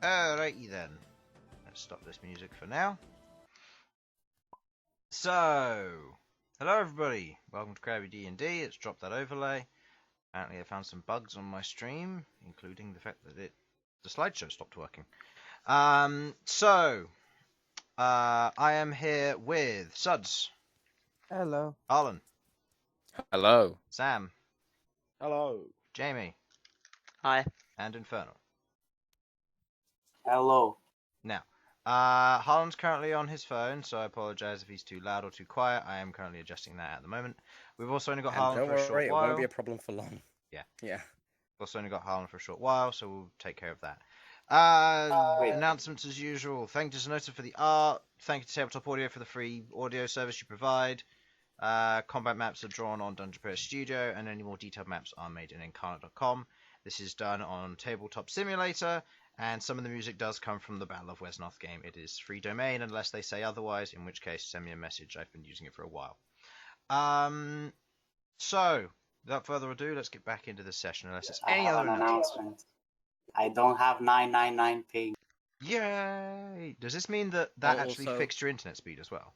Alrighty then. Let's stop this music for now. So, hello everybody. Welcome to Crabby D&D. It's dropped that overlay. Apparently I found some bugs on my stream, including the fact that the slideshow stopped working. I am here with Sudz. Hello. Harlan. Hello. Sam. Hello. Jamie. Hi. And Infernal. Hello. Now, Harlan's currently on his phone, so I apologise if he's too loud or too quiet. I am currently adjusting that at the moment. We've also only got Harlan for a short while. It won't be a problem for long. Yeah. Yeah. We've also only got Harlan for a short while, so we'll take care of that. Announcements as usual. Thank you to Sasha for the art. Thank you to Tabletop Audio for the free audio service you provide. Combat maps are drawn on Dungeon Prayer Studio, and any more detailed maps are made in Incarnate.com. This is done on Tabletop Simulator, and some of the music does come from the Battle of Westnoth game. It is free domain unless they say otherwise, in which case send me a message. I've been using it for a while. So, without further ado, let's get back into the session unless it's any other announcement. I don't have 999 ping. Yay! Does this mean that actually fixed your internet speed as well?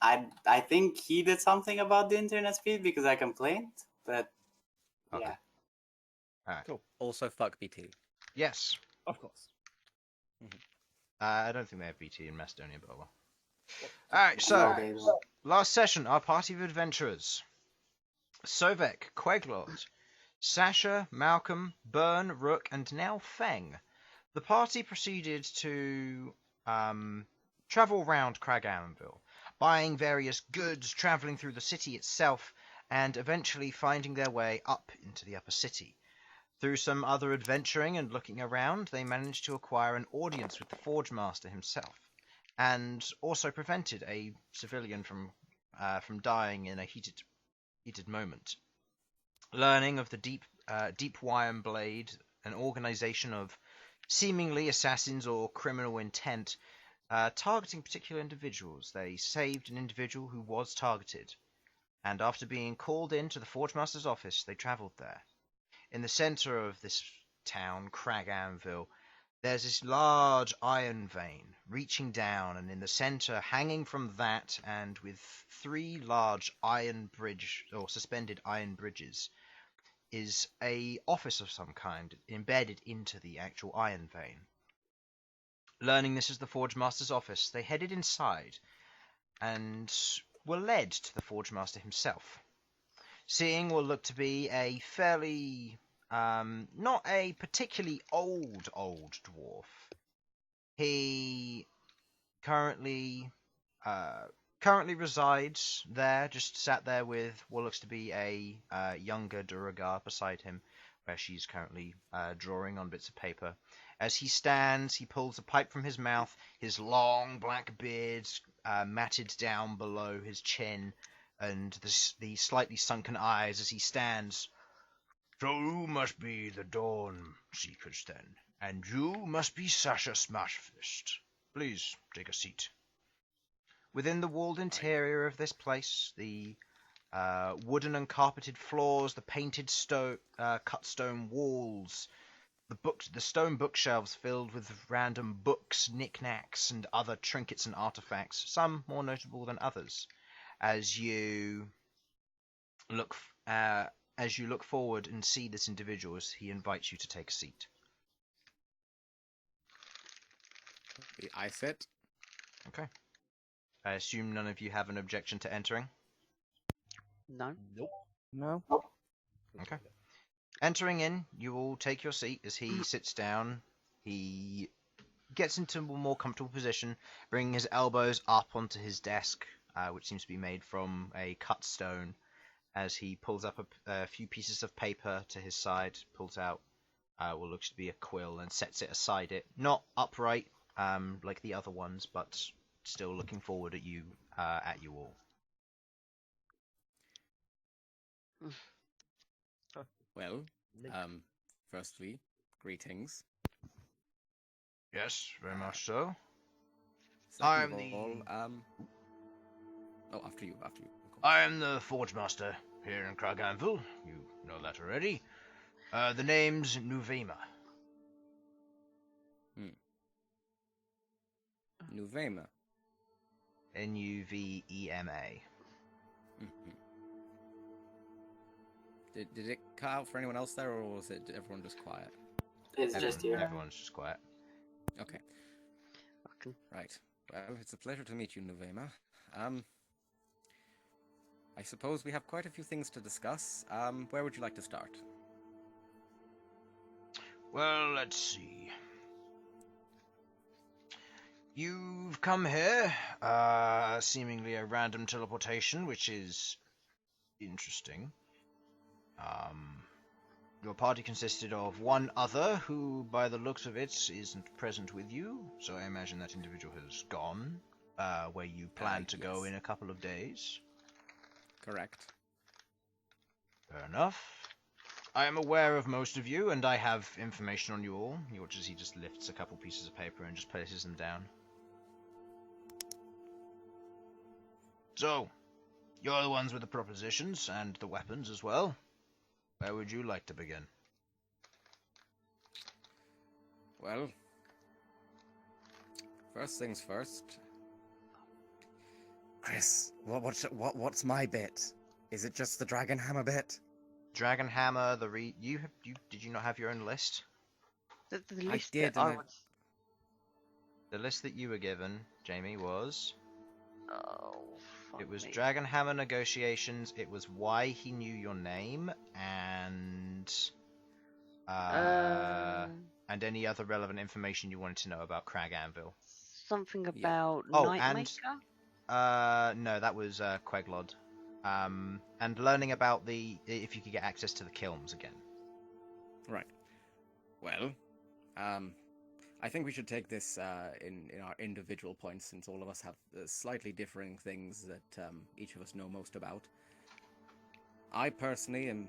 I think he did something about the internet speed because I complained, but Okay. yeah. Alright. Cool. Also, fuck BT. Yes. Of course. I don't think they have BT in Macedonia, but well. Alright, so, No, they don't. last session, our party of adventurers. Sovak, Queglod, Sasha, Malcom, Bern, Rook, and now Feng. The party proceeded to travel round Craganville, buying various goods, travelling through the city itself, and eventually finding their way up into the upper city. Through some other adventuring and looking around, they managed to acquire an audience with the Forge Master himself, and also prevented a civilian from dying in a heated moment. Learning of the Deep Iron Blade, an organization of seemingly assassins or criminal intent, targeting particular individuals, they saved an individual who was targeted, and after being called in to the Forge Master's office, they travelled there. In the centre of this town, Craganville, there's this large iron vein reaching down, and in the centre, hanging from that, and with three large suspended iron bridges, is a office of some kind embedded into the actual iron vein. Learning this is the Forge Master's office, they headed inside and were led to the Forge Master himself. Seeing what looked to be a fairly, not a particularly old dwarf. He currently resides there, just sat there with what looks to be a younger Duragar beside him, where she's currently drawing on bits of paper. As he stands, he pulls a pipe from his mouth, his long black beard matted down below his chin, and the slightly sunken eyes as he stands. So you must be the Dawn Seekers then, and you must be Sasha Smashfist. Please take a seat. Within the walled interior of this place, the wooden and carpeted floors, the painted cut stone walls, the stone bookshelves filled with random books, knickknacks, and other trinkets and artifacts, some more notable than others. As you look forward and see this individual, as he invites you to take a seat. I sit. Okay. I assume none of you have an objection to entering? No. Nope. No. Okay. Entering in, you all take your seat as he sits down. He gets into a more comfortable position, bringing his elbows up onto his desk, which seems to be made from a cut stone, as he pulls up a few pieces of paper to his side, pulls out what looks to be a quill, and sets it aside it. Not upright like the other ones, but still looking forward at you all. Well, firstly, greetings. Yes, very much so. Second of all, after you. Of course. I am the Forge Master here in Craganville. You know that already. The name's Nuvema. Nuvema. Nuvema. Mm-hmm. Did it cut out for anyone else there, or was it everyone just quiet? It's just you. Everyone's just quiet. Okay. Fucking Right. Well, it's a pleasure to meet you, Nuvema. I suppose we have quite a few things to discuss. Where would you like to start? Well, let's see. You've come here, seemingly a random teleportation, which is interesting. Your party consisted of one other, who, by the looks of it, isn't present with you, so I imagine that individual has gone, where you plan to go yes. in a couple of days. Correct. Fair enough. I am aware of most of you, and I have information on you all. You watch as he just lifts a couple pieces of paper and just places them down. So, you're the ones with the propositions, and the weapons as well. Where would you like to begin? Well, first things first. Chris, what's my bit? Is it just the dragon hammer bit? Dragon Hammer, did you not have your own list? the I list did, that I and was. The list that you were given, Jamie, was... Oh, fuck It was me. Dragon Hammer negotiations, it was why he knew your name, and any other relevant information you wanted to know about Crag Anvil. Something Yeah. about Oh, Nightmaker? No, that was Queglod. And learning about if you could get access to the kilns again. Right. Well, I think we should take this in our individual points, since all of us have slightly differing things that each of us know most about. I personally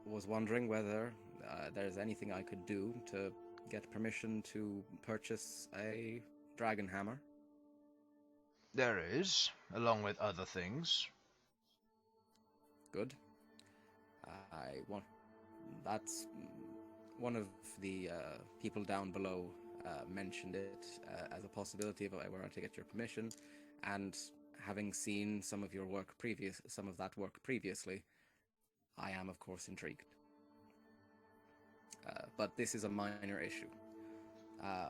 was wondering whether there's anything I could do to get permission to purchase a dragon hammer. There is, along with other things. Good. That's one of the people down below mentioned it as a possibility if I were to get your permission, and having seen some of that work previously, I am of course intrigued. But this is a minor issue,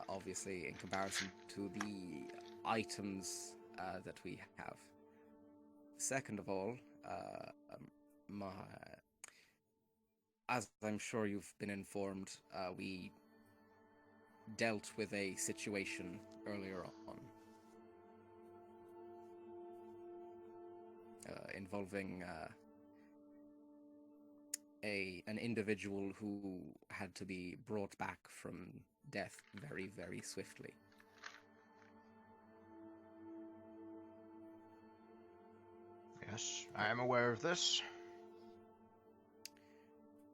obviously, in comparison to the items that we have. Second of all, as I'm sure you've been informed, we dealt with a situation earlier on involving an individual who had to be brought back from death very, very swiftly. Yes, I am aware of this.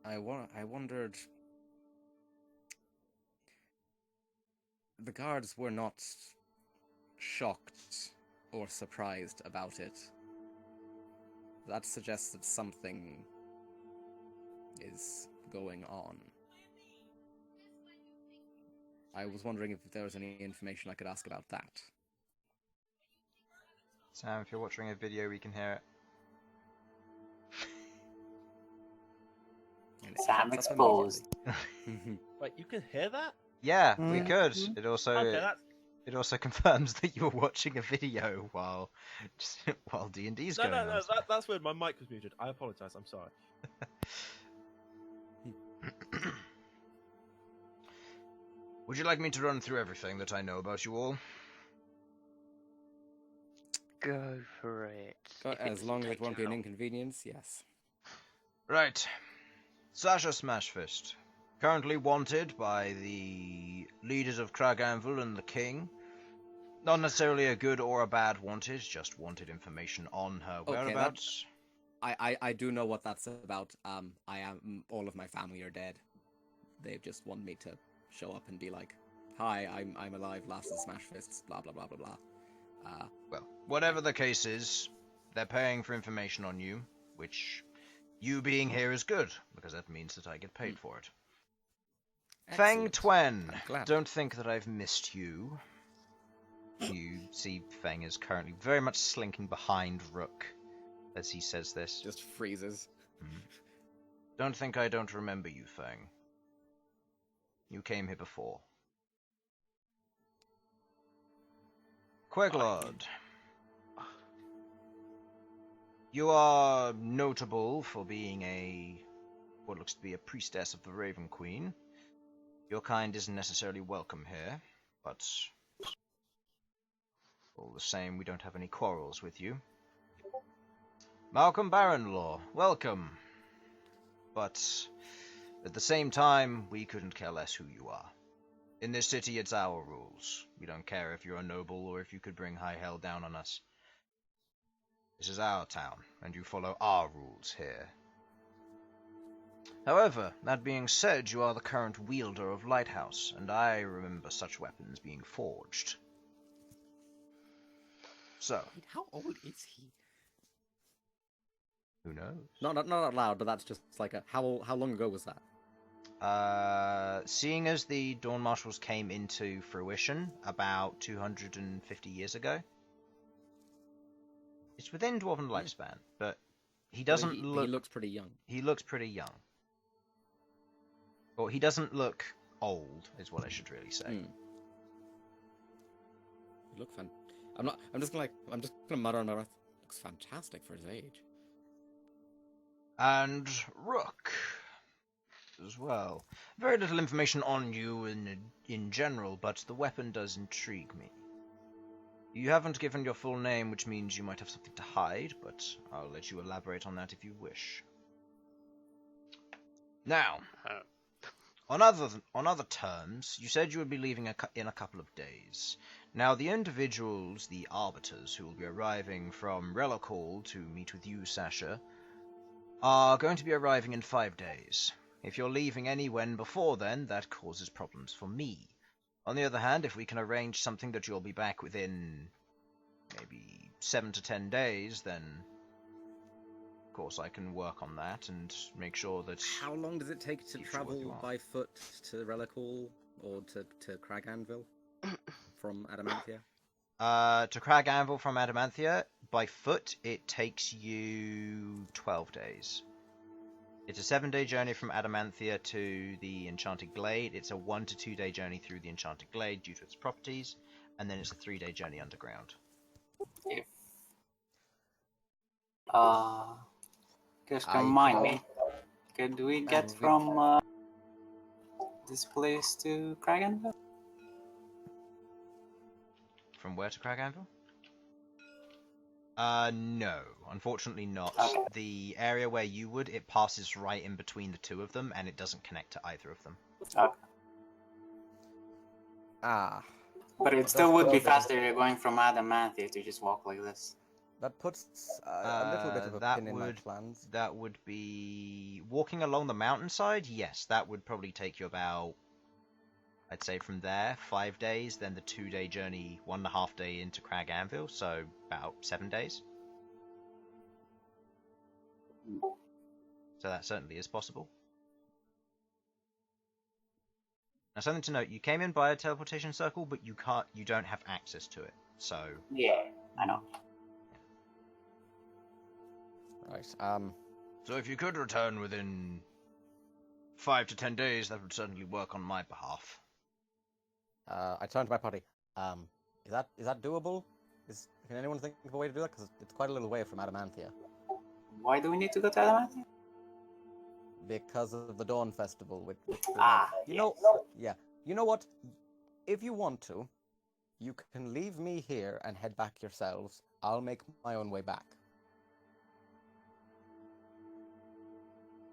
I wondered... The guards were not shocked or surprised about it. That suggests that something is going on. I was wondering if there was any information I could ask about that. Sam, if you're watching a video, we can hear it. And it Sam pops up exposed. immediately. Wait, you can hear that? Yeah, we Mm. could. Mhm. It also Okay, that's... it also confirms that you were watching a video while D&D's No, going no, on. no, that's weird. My mic was muted. I apologise. I'm sorry. Would you like me to run through everything that I know about you all? Go for it. If As long as it takes won't be an long. inconvenience, yes. Right. Sasha Smashfist. Currently wanted by the leaders of Crag Anvil and the King. Not necessarily a good or a bad wanted, just wanted information on her Okay, whereabouts. I do know what that's about. All of my family are dead. They just want me to show up and be like, "Hi, I'm alive. Last of the Smashfists." Blah blah blah blah blah. Well, whatever the case is, they're paying for information on you, which you being here is good, because that means that I get paid for it. Feng Excellent. Twen, I'm glad. don't think that I've missed you. You see Feng is currently very much slinking behind Rook as he says this. Just freezes. Don't think I don't remember you, Feng. You came here before. Queglod. You are notable for being what looks to be a priestess of the Raven Queen. Your kind isn't necessarily welcome here, but all the same, we don't have any quarrels with you. Malcom Baronlaw, welcome. But at the same time, we couldn't care less who you are. In this city, it's our rules. We don't care if you're a noble or if you could bring high hell down on us. This is our town, and you follow our rules here. However, that being said, you are the current wielder of Lighthouse, and I remember such weapons being forged. So, Wait, how old is he? who knows? Not out loud, but that's just like how long ago was that? Seeing as the Dawn Marshals came into fruition about 250 years ago, it's within Dwarven lifespan, but he doesn't He look... looks pretty young. He looks pretty young. Well, he doesn't look old, is what I should really say. You look fan. I'm just gonna mutter on my breath. Looks fantastic for his age. And Rook, as well. Very little information on you in general, but the weapon does intrigue me. You haven't given your full name, which means you might have something to hide, but I'll let you elaborate on that if you wish. Now, on other terms, you said you would be leaving in a couple of days. Now, the individuals, the arbiters, who will be arriving from Relic to meet with you, Sasha, are going to be arriving in 5 days. If you're leaving anywhen before then, that causes problems for me. On the other hand, if we can arrange something that you'll be back within maybe 7 to 10 days, then of course I can work on that and make sure that... How long does it take to Keep sure what you travel want. by foot to Relic or to Crag Anvil from Adamantia? To Crag Anvil from Adamantia, by foot, it takes you 12 days. It's a 7-day journey from Adamantia to the Enchanted Glade. It's a 1 to 2 day journey through the Enchanted Glade due to its properties, and then it's a 3-day journey underground. If just remind me, could we get from this place to Kraganville? From where to Crag Anvil? No, unfortunately not. Okay. The area where you would, it passes right in between the two of them, and it doesn't connect to either of them. Okay. But it still would be faster going from Adamantia to just walk like this. That puts a little bit of a that pin in my would- plans. That would be... Walking along the mountainside, yes, that would probably take you about, I'd say from there, 5 days, then the 2-day journey, 1.5 day into Crag Anvil, so about 7 days. So that certainly is possible. Now, something to note: you came in by a teleportation circle, but you don't have access to it. So Yeah, I know. Right. So if you could return within 5 to 10 days, that would certainly work on my behalf. I turn to my party. Is that doable? Can anyone think of a way to do that? Because it's quite a little way from Adamantia. Why do we need to go to Adamantia? Because of the Dawn Festival, which You know what? If you want to, you can leave me here and head back yourselves. I'll make my own way back.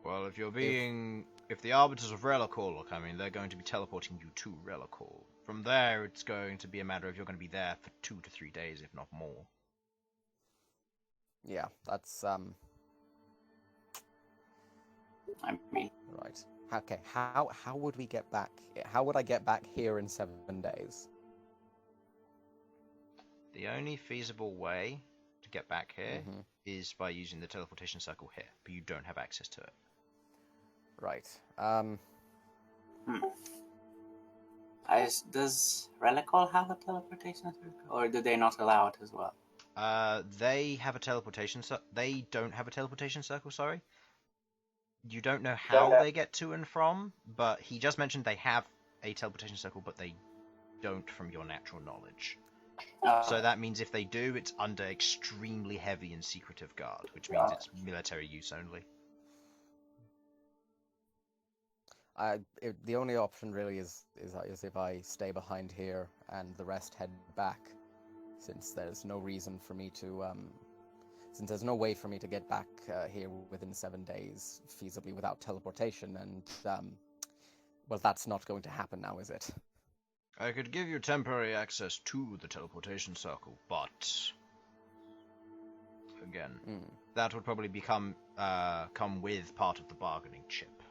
Well, if the Arbiters of Relic are coming, they're going to be teleporting you to Relic. From there, it's going to be a matter of you're going to be there for 2 to 3 days, if not more. Yeah, that's I mean, right. Okay, how would we get back? How would I get back here in 7 days? The only feasible way to get back here Mhm. is by using the teleportation circle here, but you don't have access to it. Right. Does Relical have a teleportation circle, or do they not allow it as well? They have a teleportation. They don't have a teleportation circle. Sorry. You don't know how they get to and from, but he just mentioned they have a teleportation circle, but they don't from your natural knowledge. So that means if they do, it's under extremely heavy and secretive guard, which means it's military use only. The only option really is if I stay behind here and the rest head back, since there's no reason for me to since there's no way for me to get back here within 7 days feasibly without teleportation, and well, that's not going to happen now, is it? I could give you temporary access to the teleportation circle, but again, that would probably come with part of the bargaining chip.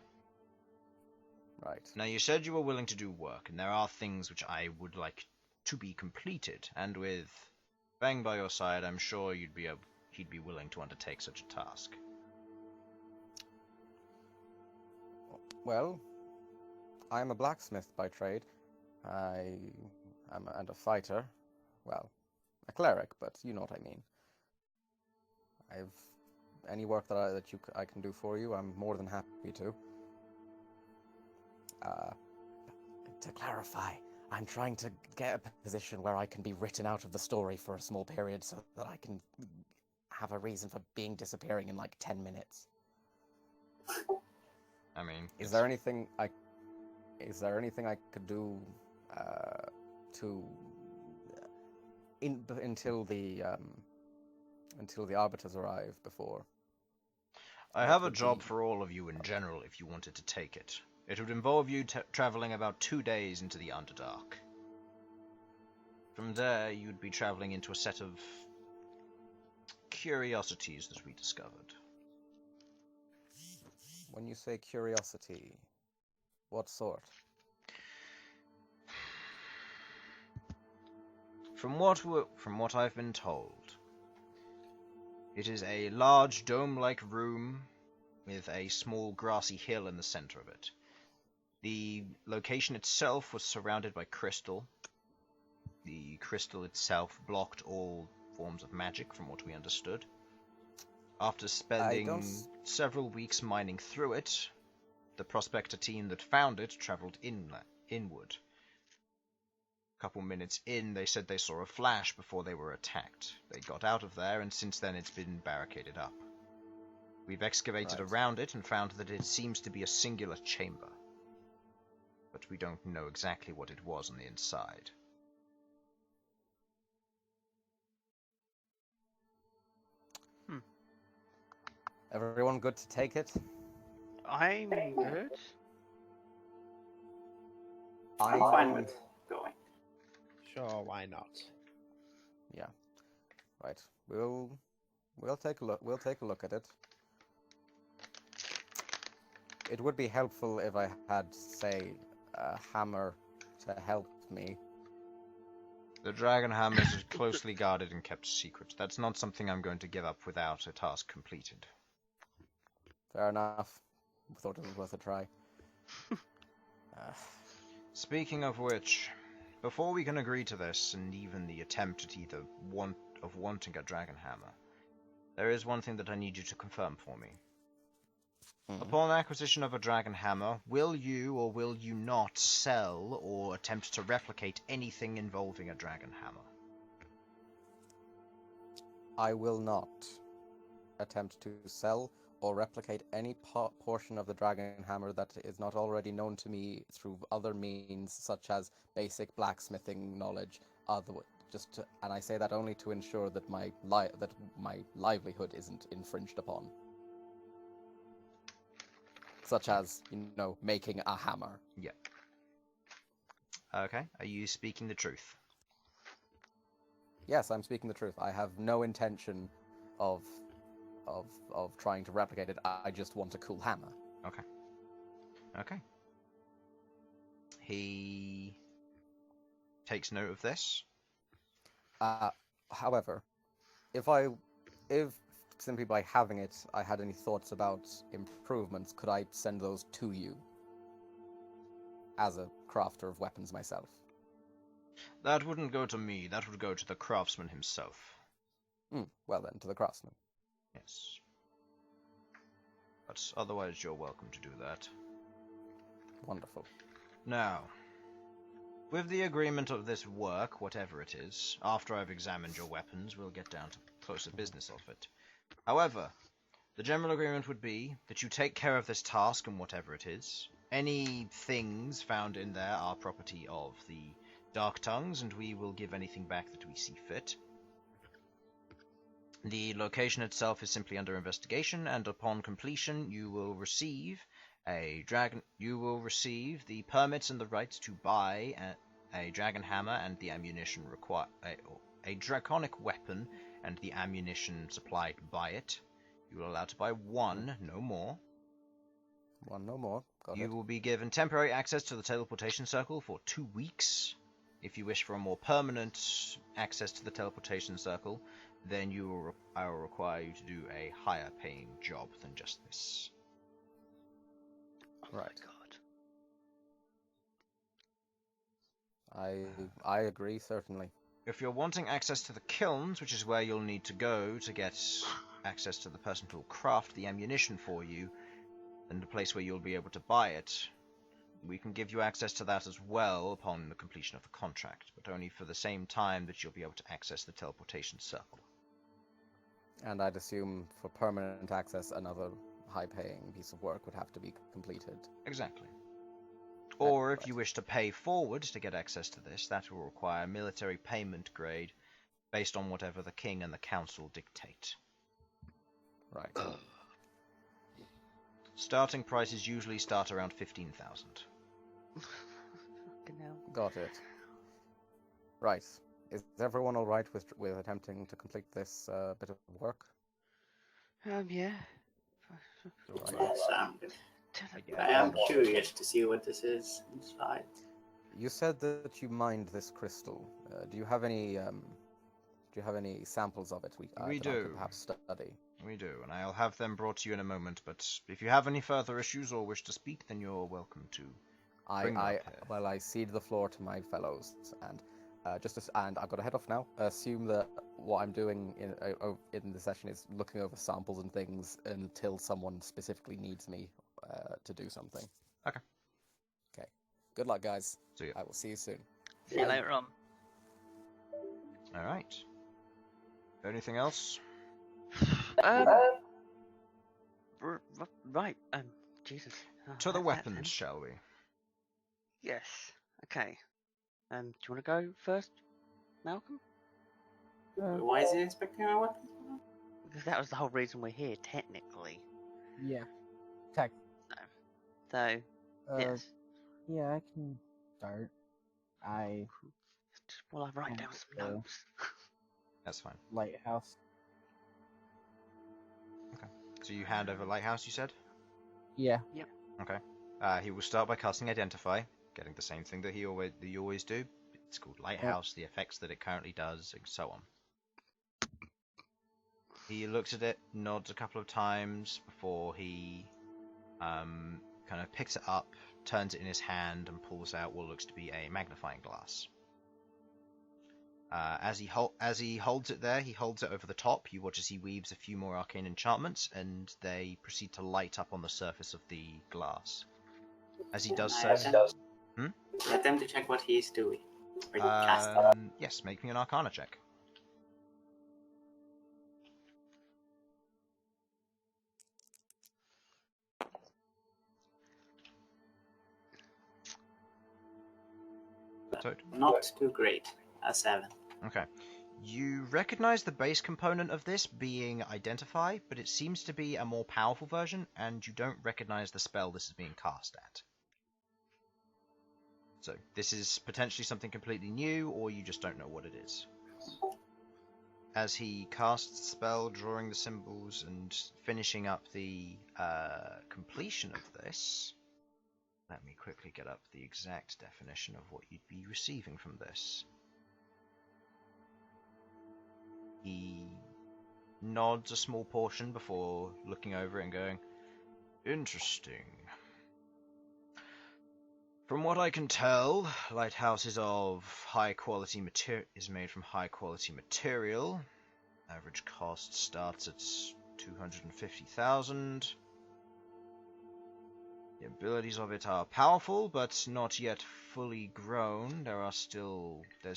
Right. Now, you said you were willing to do work, and there are things which I would like to be completed, and with Fang by your side, I'm sure he'd be willing to undertake such a task. Well, I'm a blacksmith by trade. I am and a fighter. Well, a cleric, but you know what I mean. I've any work that I can do for you, I'm more than happy to. To clarify, I'm trying to get a position where I can be written out of the story for a small period so that I can have a reason for disappearing in like 10 minutes. I mean, Is there anything I could do until the arbiters arrive before? I have a job for all of you in general if you wanted to take it. It would involve you traveling about 2 days into the Underdark. From there, you'd be traveling into a set of curiosities that we discovered. When you say curiosity, what sort? From what I've been told, it is a large dome-like room with a small grassy hill in the center of it. The location itself was surrounded by crystal. The crystal itself blocked all forms of magic, from what we understood. After spending several weeks mining through it, the prospector team that found it traveled inward. A couple minutes in, they said they saw a flash before they were attacked. They got out of there, and since then it's been barricaded up. We've excavated around it and found that it seems to be a singular chamber. But we don't know exactly what it was on the inside. Everyone good to take it? I'm good. I'm fine with going. Sure, why not? Yeah. Right. We'll take a look. We'll take a look at it. It would be helpful if I had, say, a hammer to help me. The dragon hammers are closely guarded and kept secret. That's not something I'm going to give up without a task completed. Fair enough. Thought it was worth a try. Speaking of which, before we can agree to this, and even the attempt at either wanting a dragon hammer, there is one thing that I need you to confirm for me. Upon acquisition of a dragon hammer, will you or will you not sell or attempt to replicate anything involving a dragon hammer? I will not attempt to sell or replicate any portion of the dragon hammer that is not already known to me through other means, such as basic blacksmithing knowledge. And I say that only to ensure that my livelihood isn't infringed upon. Such as, making a hammer. Yeah. Okay. Are you speaking the truth? Yes, I'm speaking the truth. I have no intention of trying to replicate it. I just want a cool hammer. Okay. Okay. He takes note of this. However, if simply by having it, I had any thoughts about improvements, could I send those to you? as a crafter of weapons myself. That wouldn't go to me. That would go to the craftsman himself. Well then, to the craftsman. Yes. But otherwise, you're welcome to do that. Wonderful. Now, with the agreement of this work, whatever it is, after I've examined your weapons, we'll get down to closer business of it. However, the general agreement would be that you take care of this task and whatever it is. Any things found in there are property of the Dark Tongues, and we will give anything back that we see fit. The location itself is simply under investigation, and upon completion, you will receive the permits and the rights to buy a dragon hammer and the ammunition a draconic weapon and the ammunition supplied by it. You are allowed to buy one, no more. One no more. Got You it. will be given temporary access to the teleportation circle for 2 weeks. If you wish for a more permanent access to the teleportation circle, then I will require you to do a higher paying job than just this. Right. God. I agree, certainly. If you're wanting access to the kilns, which is where you'll need to go to get access to the person who will craft the ammunition for you, and the place where you'll be able to buy it, we can give you access to that as well upon the completion of the contract, but only for the same time that you'll be able to access the teleportation circle. And I'd assume for permanent access, another high-paying piece of work would have to be completed. Exactly. Or if Right. you wish to pay forward to get access to this, that will require military payment grade based on whatever the king and the council dictate. Right. Starting prices usually start around 15,000. Fucking hell. Got it. Right. Is everyone all right with attempting to complete this bit of work? Yeah. Right. Yes, I'm good. Turn I am curious to see what this is inside. You said that you mined this crystal. Do you have any samples of it We that I do. could perhaps study? We do, and I'll have them brought to you in a moment, but if you have any further issues or wish to speak, then you're welcome to. Bring them up here. I cede the floor to my fellows, and and I've got to head off now. Assume that what I'm doing in the session is looking over samples and things until someone specifically needs me to do something. Okay. Okay. Good luck, guys. See ya. I will see you soon. See you later on. Alright. Anything else? Right. Jesus. Oh, To the that weapons, then. shall we? Yes. Okay. Do you want to go first, Malcolm? Why is he inspecting our weapons? Because that was the whole reason we're here, technically. Yeah. Tech. So, yes. Yeah, I can start. Just while I write down some notes. That's fine. Lighthouse. So you hand over Lighthouse, you said? Yeah. Okay. He will start by casting Identify, getting the same thing that you always do. It's called Lighthouse, the effects that it currently does, and so on. He looks at it, nods a couple of times before he kind of picks it up, turns it in his hand, and pulls out what looks to be a magnifying glass. As he holds it there, he holds it over the top. You watch as he weaves a few more arcane enchantments, and they proceed to light up on the surface of the glass. As he does so, Attempt to check what he's doing. Or he cast it. yes, make me an Arcana check. So, Not too great. A 7. okay. You recognize the base component of this being Identify, but it seems to be a more powerful version, and you don't recognize the spell this is being cast at. So, this is potentially something completely new, or you just don't know what it is. As he casts the spell, drawing the symbols, and finishing up the completion of this, let me quickly get up the exact definition of what you'd be receiving from this. He nods a small portion before looking over it and going, "Interesting. From what I can tell, Lighthouse is of high quality is made from high quality material. Average cost starts at 250,000. The abilities of it are powerful, but not yet fully grown. There's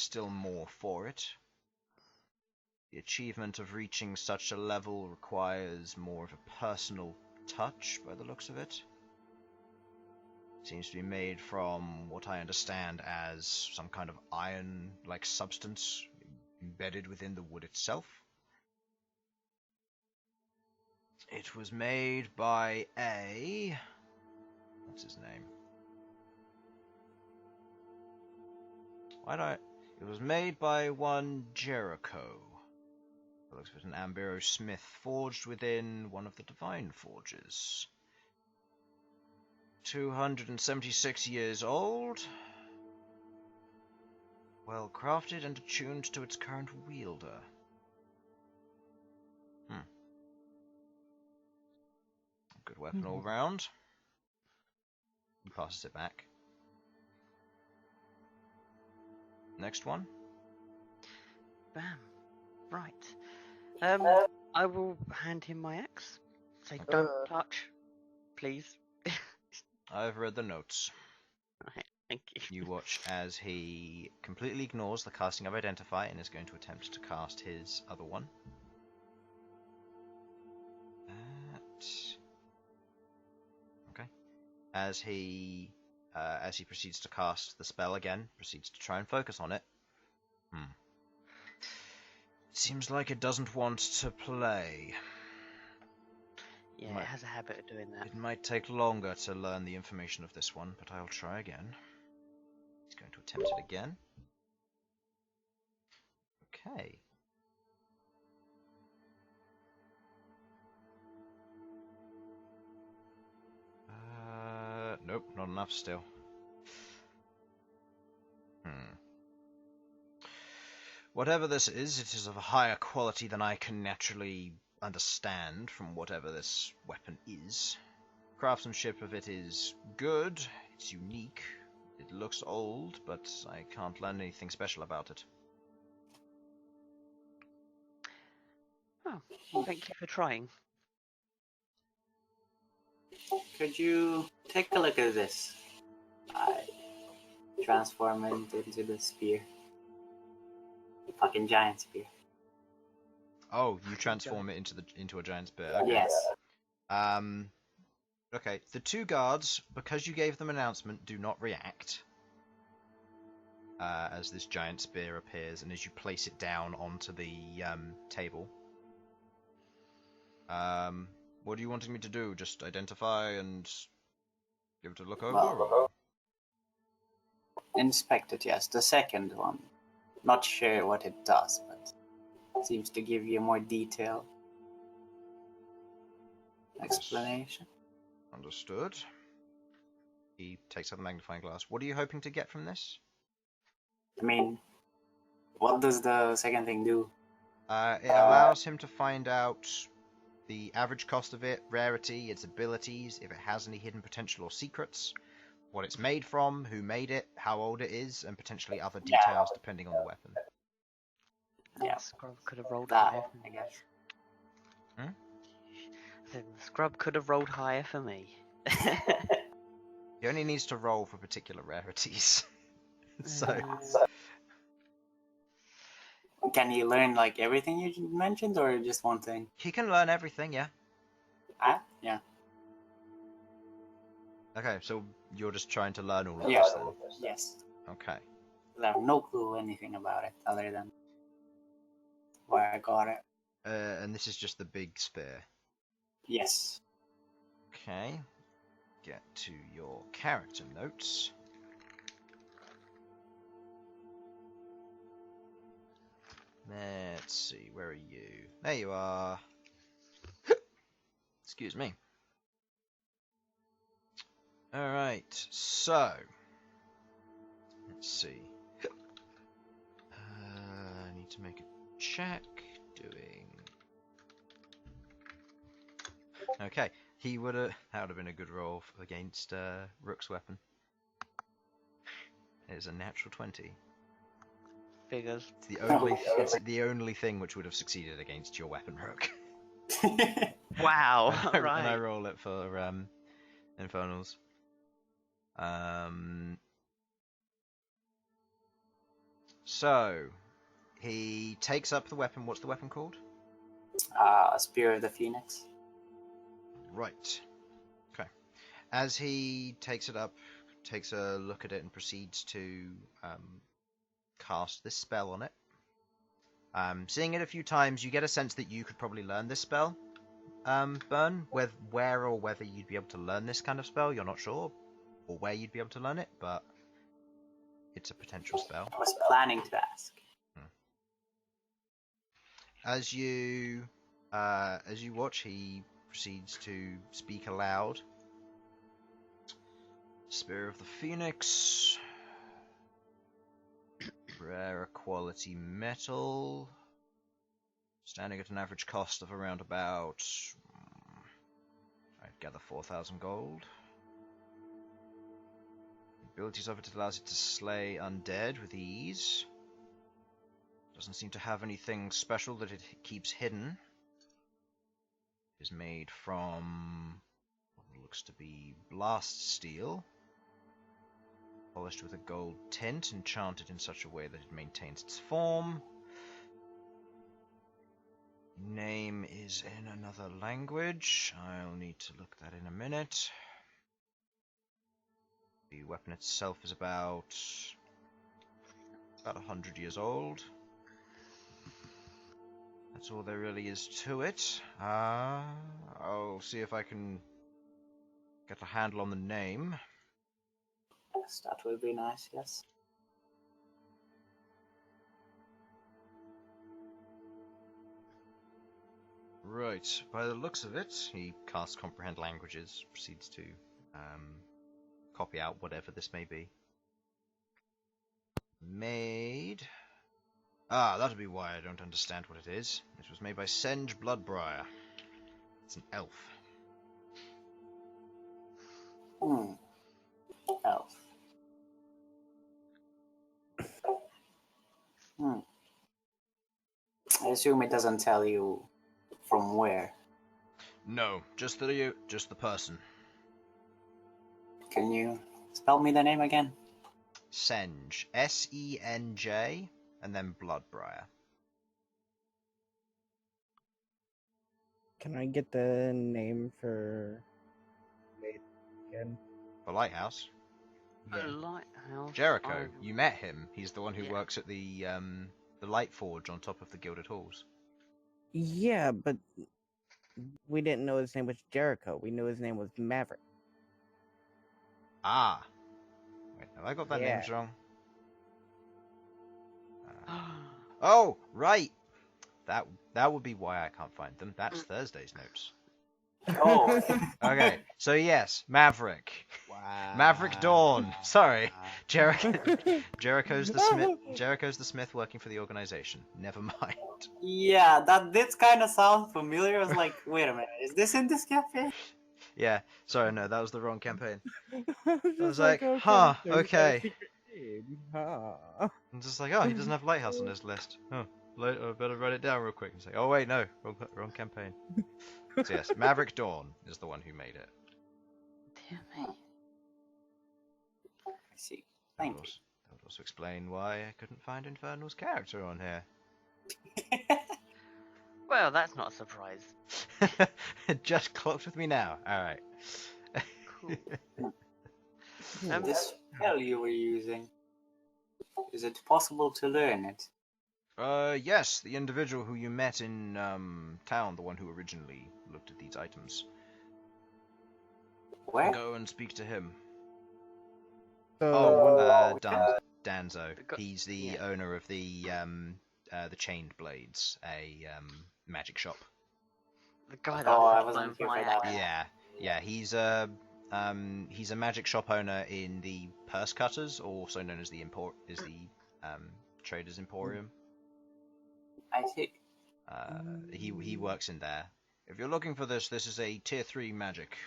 still more for it. The achievement of reaching such a level requires more of a personal touch, by the looks of it. Seems to be made from what I understand as some kind of iron-like substance embedded within the wood itself. It was made by a... What's his name? It was made by one Jericho. It looks like an Ambero Smith forged within one of the Divine Forges. 276 years old. Well crafted and attuned to its current wielder. Good weapon all round. He passes it back. Next one. Bam. Right. I will hand him my axe. Say, don't touch, please. I've read the notes. Right, thank you. You watch as he completely ignores the casting of Identify and is going to attempt to cast his other one. Okay. As he proceeds to cast the spell again, proceeds to try and focus on it. It seems like it doesn't want to play. Yeah, it has a habit of doing that. It might take longer to learn the information of this one, but I'll try again. He's going to attempt it again. Okay. Nope, not enough still. Whatever this is, it is of a higher quality than I can naturally understand from whatever this weapon is. Craftsmanship of it is good, it's unique, it looks old, but I can't learn anything special about it. Oh, thank you for trying. Could you take a look at this? I transform it into the spear. The fucking giant spear. Oh, you transform it into a giant spear. Okay. Yes. Okay, the two guards, because you gave them an announcement, do not react. As this giant spear appears, and as you place it down onto the table. What are you wanting me to do? Just identify and give it a look over? Well, inspect it, yes. The second one. Not sure what it does, but it seems to give you a more detailed explanation. Understood. He takes out the magnifying glass. What are you hoping to get from this? I mean, what does the second thing do? It allows him to find out the average cost of it, rarity, its abilities, if it has any hidden potential or secrets, what it's made from, who made it, how old it is, and potentially other details depending on the weapon. Yeah, Scrub could have rolled that, higher. I guess. I said the scrub could have rolled higher for me. He only needs to roll for particular rarities. So Can you learn like everything you mentioned, or just one thing? he can learn everything, yeah. Yeah. Okay, so you're just trying to learn all of Yeah. this then? Yes. Okay. I have no clue anything about it other than where I got it. And this is just the big spear. Yes. Okay. Get to your character notes. Let's see, where are you? There you are. Excuse me. Alright, so. Let's see. I need to make a check. Okay, that would have been a good roll against Rook's weapon. It is a natural 20. Figures. It's the only thing which would have succeeded against your weapon, Rook. Wow. And Right. I roll it for Infernals. So he takes up the weapon. What's the weapon called? Spear of the Phoenix. Right. Okay. As he takes it up, takes a look at it, and proceeds to cast this spell on it. Seeing it a few times, you get a sense that you could probably learn this spell, Bern. Where or whether you'd be able to learn this kind of spell, you're not sure, or where you'd be able to learn it, but it's a potential spell. I was planning to ask. As you watch, he proceeds to speak aloud. Spear of the Phoenix. Rare quality metal. Standing at an average cost of around about... I'd gather 4,000 gold. The abilities of it allows it to slay undead with ease. Doesn't seem to have anything special that it keeps hidden. It is made from what looks to be blast steel. Polished with a gold tint, enchanted in such a way that it maintains its form. Name is in another language. I'll need to look that in a minute. The weapon itself is about 100 years old. That's all there really is to it. I'll see if I can get a handle on the name. Yes, that would be nice, yes. Right, by the looks of it, he casts Comprehend Languages, proceeds to copy out whatever this may be. Made... that'll be why I don't understand what it is. It was made by Senge Bloodbriar. It's an elf. Elf. I assume it doesn't tell you from where. No, just the person. Can you spell me the name again? Senge. S-E-N-J, and then Bloodbriar. Can I get the name for again? The lighthouse. A lighthouse. Jericho. You met him. He's the one who Yeah. works at the light forge on top of the Gilded Halls. Yeah, but we didn't know his name was Jericho. We knew his name was Maverick. Ah. Wait, have I got that Yeah. name wrong? Oh, right. That would be why I can't find them. That's Thursday's notes. Oh. Okay, so yes, Maverick. Wow. Maverick Dawn. Sorry. Jericho's the smith. Jericho's the smith working for the organization. Never mind. Yeah, that did kind of sound familiar. I was like, wait a minute, is this in this cafe? Yeah. Sorry, no, that was the wrong campaign. I was like, huh, there's no okay. secret name, huh. I'm just like, oh, he doesn't have Lighthouse on his list. Oh, I better write it down real quick. And say, oh wait, no, wrong campaign. So yes, Maverick Dawn is the one who made it. Dear me. I see. That Thank would also explain why I couldn't find Infernal's character on here. you. Well, that's not a surprise. It just clocked with me now. Alright. Cool. This spell you were using, is it possible to learn it? Yes, the individual who you met in town, the one who originally looked at these items. Where? Go and speak to him. So, Danzo. The He's the yeah. owner of the Chained Blades, a magic shop. The guy that Oh, I I wasn't for here my for that. axe. Yeah. He's a magic shop owner in the Purse Cutters, also known as the Traders Emporium. I see. He works in there. If you're looking for this is a tier 3 magic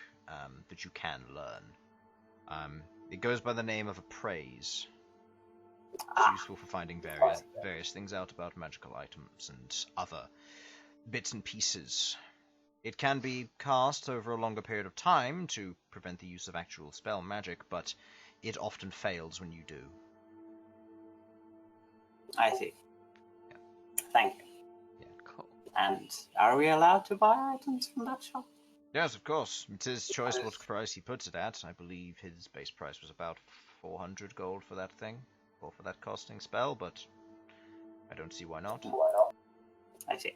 that you can learn. It goes by the name of Appraise. It's useful for finding various things out about magical items and other bits and pieces. It can be cast over a longer period of time to prevent the use of actual spell magic, but it often fails when you do. I see. Thank you. Cool. And are we allowed to buy items from that shop? Yes, of course. It is choice what price he puts it at. I believe his base price was about 400 gold for that thing, or for that casting spell, but I don't see why not. I see.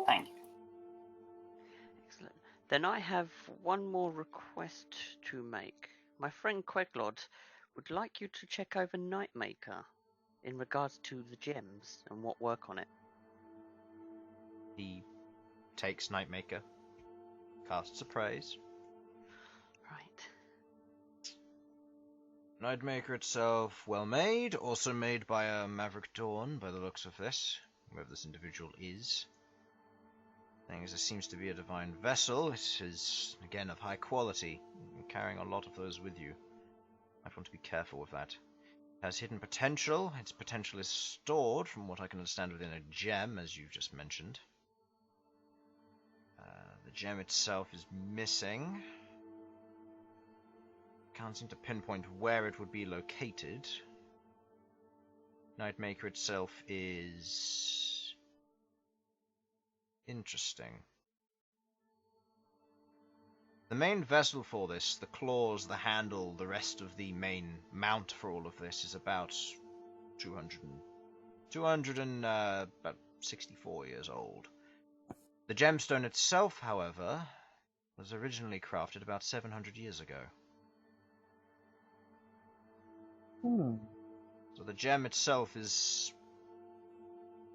Thank you. Excellent. Then I have one more request to make. My friend Queglod would like you to check over Nightmaker in regards to the gems and what work on it. He takes Nightmaker, casts a praise. Right. Nightmaker itself, well made, also made by a Maverick Dawn, by the looks of this, whoever this individual is. Thing is, it seems to be a divine vessel. It is, again, of high quality. You're carrying a lot of those with you. I want to be careful with that. It has hidden potential. Its potential is stored, from what I can understand, within a gem, as you've just mentioned. The gem itself is missing. Can't seem to pinpoint where it would be located. Nightmaker itself is interesting. The main vessel for this, the claws, the handle, the rest of the main mount for all of this is about 264 years old. The gemstone itself, however, was originally crafted about 700 years ago. So the gem itself is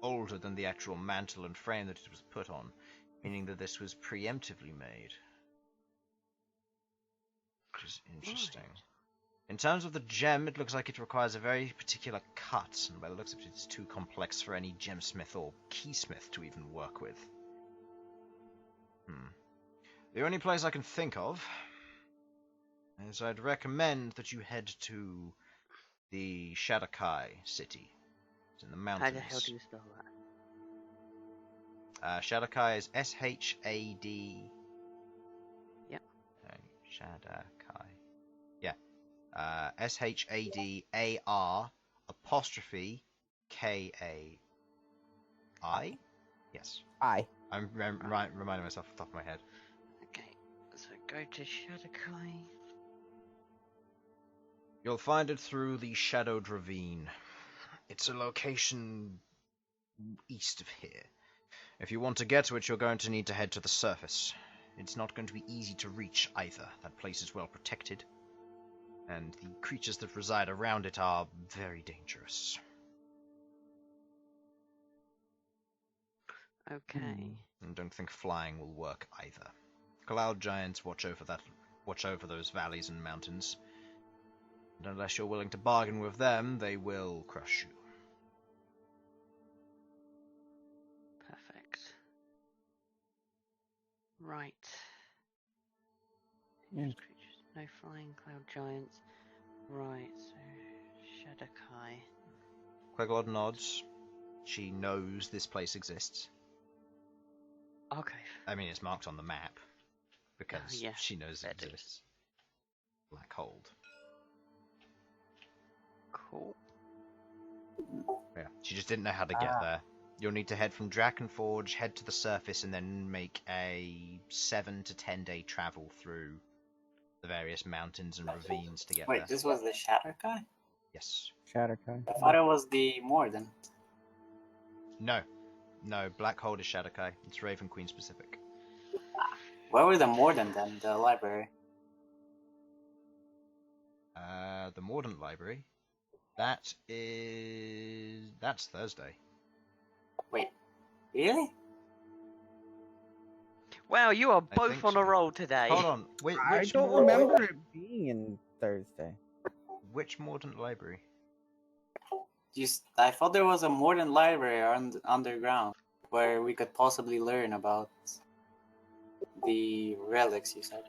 older than the actual mantle and frame that it was put on, meaning that this was preemptively made. Which is interesting. Right. In terms of the gem, it looks like it requires a very particular cut, and by the looks of it, it's too complex for any gemsmith or keysmith to even work with. The only place I can think of is I'd recommend that you head to the Shadakai city. It's in the mountains. How the hell do you spell that? Shadakai is S-H-A-D... Yep. Shadakai. Yeah. S-H-A-D-A-R apostrophe K-A-I? Yes. I. I'm reminding myself off the top of my head. Okay, so go to Shadakai. You'll find it through the Shadowed Ravine. It's a location east of here. If you want to get to it, you're going to need to head to the surface. It's not going to be easy to reach either. That place is well protected, and the creatures that reside around it are very dangerous. Okay. And don't think flying will work either. Cloud giants watch over those valleys and mountains. And unless you're willing to bargain with them, they will crush you. Perfect. Right. Yes. Creatures, no flying cloud giants. Right, so Shadakai. Queglod nods. She knows this place exists. Okay. I mean, it's marked on the map, because Yeah, she knows it fair dues. exists. Black Hold. Cool. Yeah, she just didn't know how to get there. You'll need to head from Drakenforge, head to the surface, and then make a 7 to 10 day travel through the various mountains and ravines to get Wait, there. this was the Shadowkai? Yes. Shadowkai. I thought it was the Mordant. No. No, Black Hold is Shadowkai. It's Raven Queen specific. Where were the Mordant and the library? The Mordant Library. That's Thursday. Wait, really? Wow, you are I both think on so. a roll today. Hold on. I don't remember it being in Thursday. Which Mordant Library? I thought there was a Mordant library underground where we could possibly learn about the relics you said.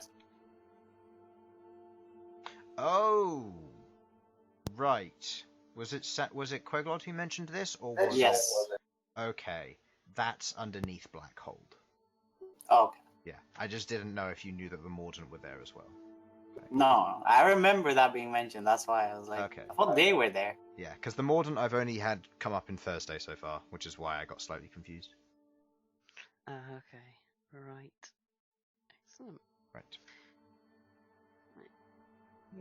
Oh, right. Was it Queglod who mentioned this, or was Yes. it? Okay, that's underneath Blackhold. Oh, okay. Yeah, I just didn't know if you knew that the Mordant were there as well. No, I remember that being mentioned. That's why I was like, Okay. I thought they were there. Yeah, because the Mordant I've only had come up in Thursday so far, which is why I got slightly confused. Okay. Right. Excellent. Right.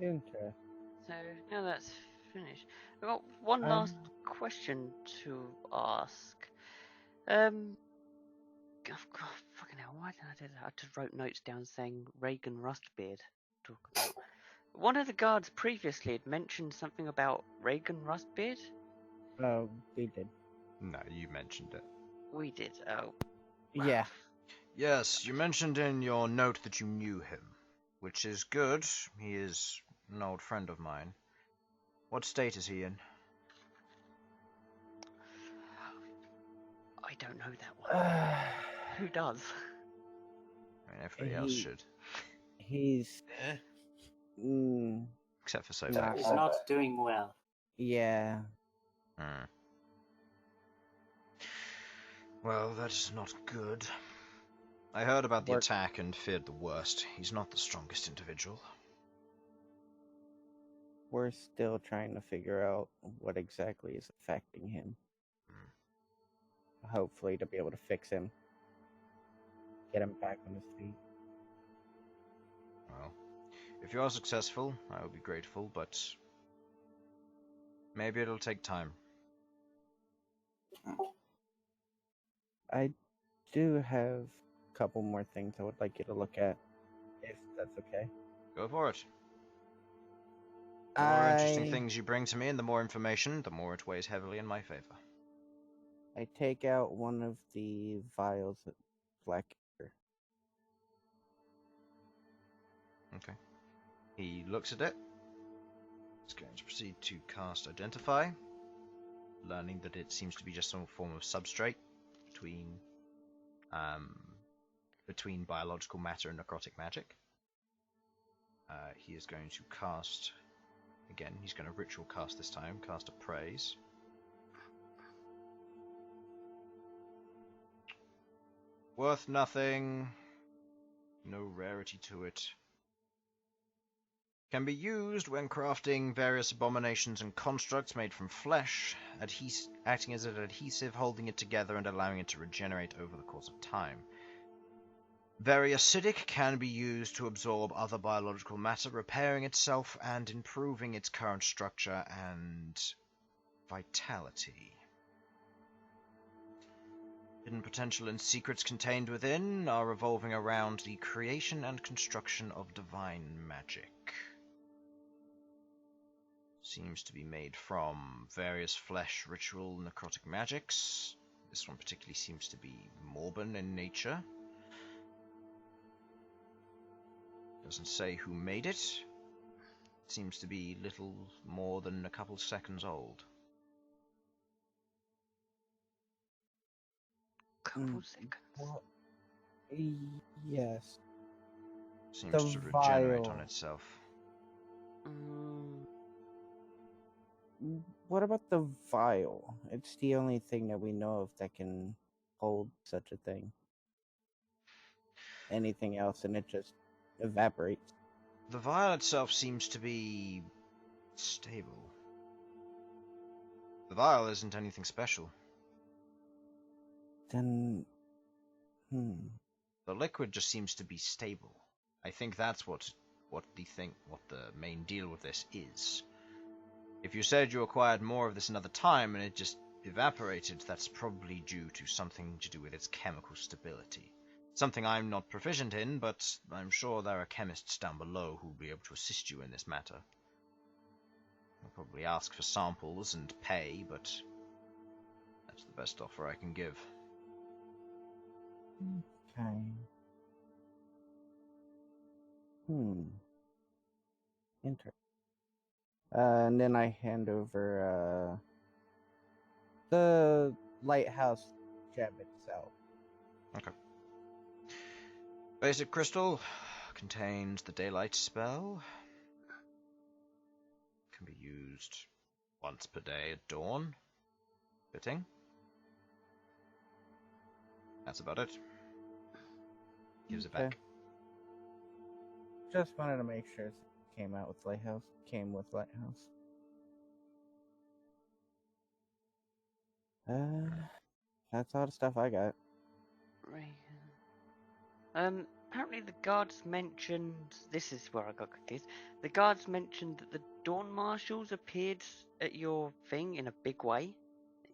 Interesting. So now that's finished. I've got one last question to ask. God, fucking hell, why did I do that? I just wrote notes down saying Reagan Rustbeard. Talk about. One of the guards previously had mentioned something about Reagan Rustbeard. Oh, we did. No, you mentioned it. We did. Oh. Yeah. Yes, you mentioned in your note that you knew him, which is good. He is an old friend of mine. What state is he in? I don't know that one. Who does? I mean, everybody else should. He's. Except for Sovak. Nah. He's not doing well. Yeah. Well, that is not good. I heard about the Work. attack and feared the worst. He's not the strongest individual. We're still trying to figure out what exactly is affecting him. Hopefully, to be able to fix him, get him back on his feet. Well, if you are successful, I will be grateful, but maybe it'll take time. I do have a couple more things I would like you to look at, if that's okay. Go for it. The more interesting things you bring to me and the more information, the more it weighs heavily in my favor. I take out one of the vials of black ink. Okay. He looks at it. He's going to proceed to cast Identify, learning that it seems to be just some form of substrate between biological matter and necrotic magic. He is going to cast, again, he's going to ritual cast this time, cast Appraise. Worth nothing, no rarity to it. Can be used when crafting various abominations and constructs made from flesh, acting as an adhesive, holding it together and allowing it to regenerate over the course of time. Very acidic, can be used to absorb other biological matter, repairing itself and improving its current structure and vitality. Hidden potential and secrets contained within are revolving around the creation and construction of divine magic. Seems to be made from various flesh, ritual, necrotic magics. This one particularly seems to be Morbin in nature. Doesn't say who made it. Seems to be little more than a couple seconds old. Couple seconds. Well, yes. Seems The to regenerate vial. on itself. What about the vial? It's the only thing that we know of that can hold such a thing. Anything else, and it just evaporates. The vial itself seems to be stable. The vial isn't anything special. Then, The liquid just seems to be stable. I think that's what the main deal with this is. If you said you acquired more of this another time and it just evaporated, that's probably due to something to do with its chemical stability. Something I'm not proficient in, but I'm sure there are chemists down below who will be able to assist you in this matter. I'll probably ask for samples and pay, but that's the best offer I can give. okay. Interesting. And then I hand over the lighthouse gem itself. Okay. Basic crystal contains the daylight spell. Can be used once per day at dawn. Fitting. That's about it. Gives it Okay. back. Just wanted to make sure it came with Lighthouse. That's all the stuff I got. Right. Apparently the guards mentioned. This is where I got confused. The guards mentioned that the Dawn Marshals appeared at your thing in a big way.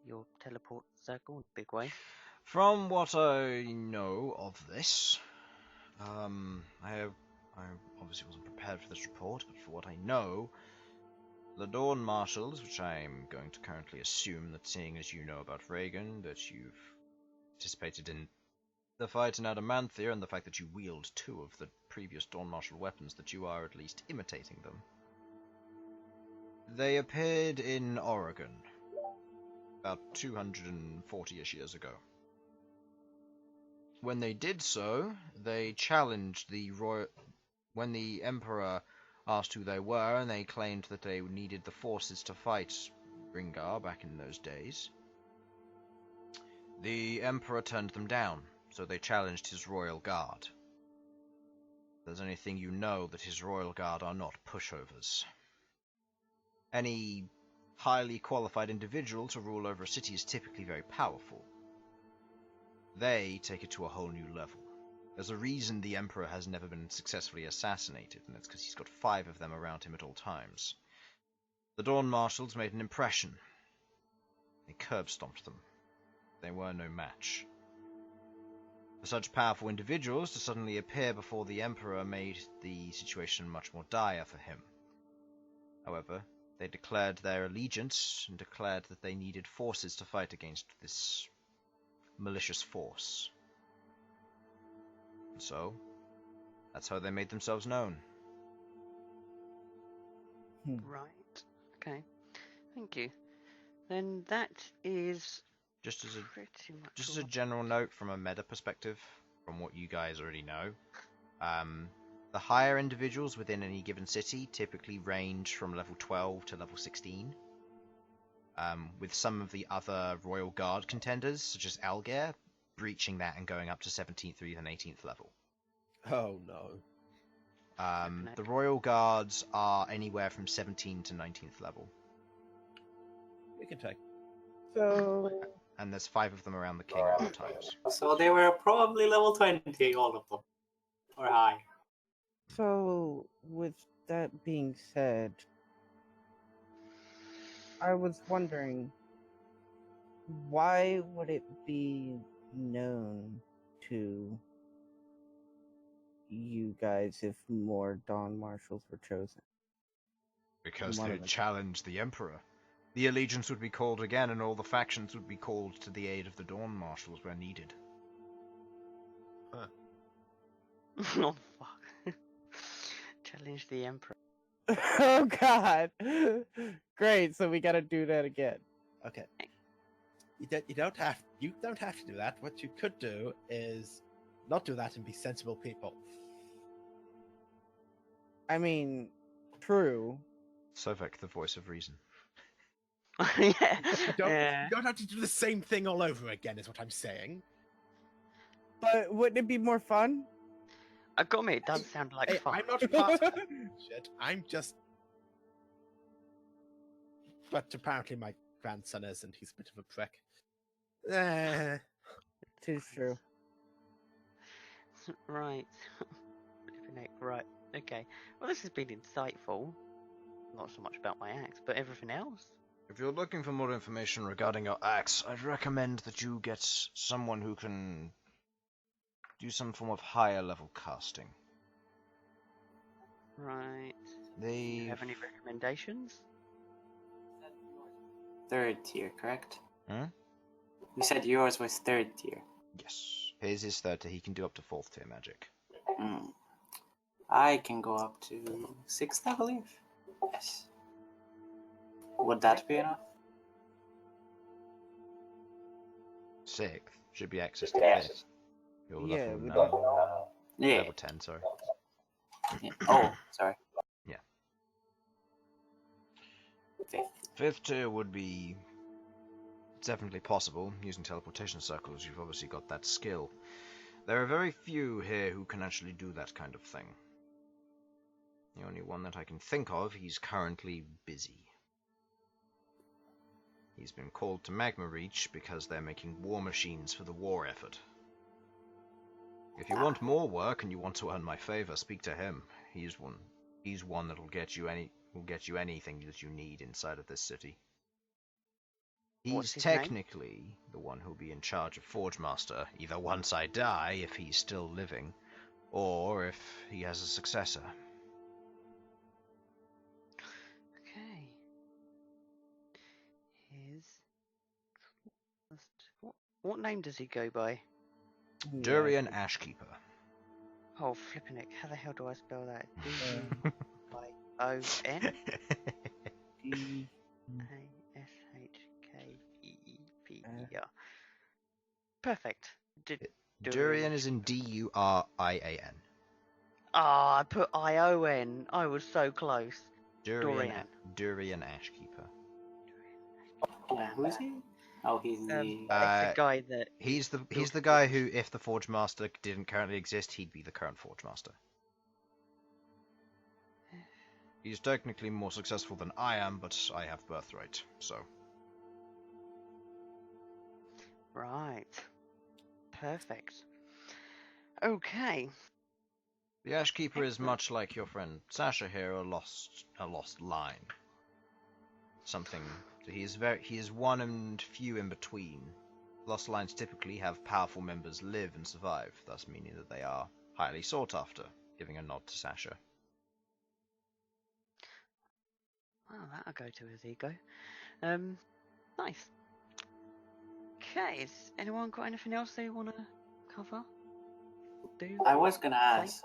Your teleport circle in a big way. From what I know of this, I obviously wasn't prepared for this report, but for what I know, the Dawn Marshals, which I'm going to currently assume that seeing as you know about Reagan, that you've participated in the fight in Adamanthia, and the fact that you wield 2 of the previous Dawn Marshal weapons, that you are at least imitating them. They appeared in Oregon about 240-ish years ago. When they did so, they challenged the royal. When the Emperor asked who they were, and they claimed that they needed the forces to fight Gringar back in those days, the Emperor turned them down, so they challenged his royal guard. If there's anything you know, that his royal guard are not pushovers. Any highly qualified individual to rule over a city is typically very powerful. They take it to a whole new level. There's a reason the Emperor has never been successfully assassinated, and it's because he's got 5 of them around him at all times. The Dawn Marshals made an impression. They curb-stomped them. They were no match. For such powerful individuals to suddenly appear before the Emperor made the situation much more dire for him. However, they declared their allegiance and declared that they needed forces to fight against this malicious force. And so, that's how they made themselves known. Right. Okay. Thank you. Then that is Just as pretty much Just all as a general note from a meta perspective, from what you guys already know, the higher individuals within any given city typically range from level 12 to level 16. With some of the other Royal Guard contenders, such as Algair, breaching that and going up to 17th or even 18th level. Oh no. The Royal Guards are anywhere from 17th to 19th level, We can take. So, and there's 5 of them around the king at all times. So they were probably level 20, all of them. Or high. so with that being said, I was wondering, why would it be known to you guys if more Dawn Marshals were chosen? Because One they of the- challenged the Emperor. The allegiance would be called again, and all the factions would be called to the aid of the Dawn Marshals where needed. Oh fuck! Challenge the Emperor. Oh God! Great. So we got to do that again. Okay. You don't have to do that. What you could do is not do that and be sensible people. I mean, true. Sovak, the voice of reason. Yeah. You don't, Yeah. you don't have to do the same thing all over again, is what I'm saying. But wouldn't it be more fun? I got me. It does sound like Hey, fun. I'm not part of that shit. I'm just. But apparently my grandson is, and he's a bit of a prick. Tis true. Right. Right. Okay. Well, this has been insightful. Not so much about my axe, but everything else. If you're looking for more information regarding your axe, I'd recommend that you get someone who can do some form of higher level casting. Right. Do They you have any recommendations? 3rd tier, correct? Hmm? You said yours was 3rd tier. Yes, his is 3rd tier. He can do up to 4th tier magic. Hmm. I can go up to 6th, I believe. Yes. Would that be enough? 6th should be access to 5th. You're Yeah, level we 9. don't- Yeah. Level 10, sorry. Yeah. Oh, sorry. Yeah. 5th. 5th tier would be definitely possible. Using teleportation circles, you've obviously got that skill. There are very few here who can actually do that kind of thing. The only one that I can think of, he's currently busy. He's been called to Magma Reach because they're making war machines for the war effort. If you want more work and you want to earn my favor, speak to him. He's one that'll get you anything that you need inside of this city. What's He's his name? technically the one who'll be in charge of Forge Master, either once I die, if he's still living, or if he has a successor. Okay. What name does he go by? Durian Ashkeeper. Oh, flipping it. How the hell do I spell that? D-U-I-O-N? A-S-H-K-E-E-P-E-R. Perfect. Durian is in D-U-R-I-A-N. Ah, I put I-O-N. I was so close. Dorian. Durian Ashkeeper. Yeah, who is he? Oh, he's the. It's the guy that... He's the guy who, if the Forge Master didn't currently exist, he'd be the current Forge Master. He's technically more successful than I am, but I have birthright, so. Right. Perfect. Okay. The Ashkeeper is much like your friend Sasha here, a lost line. Something. He is one and few in between. Lost lines typically have powerful members live and survive, thus meaning that they are highly sought after, giving a nod to Sasha. Well, that'll go to his ego. Nice. Okay, has anyone got anything else they want to cover? I was gonna ask.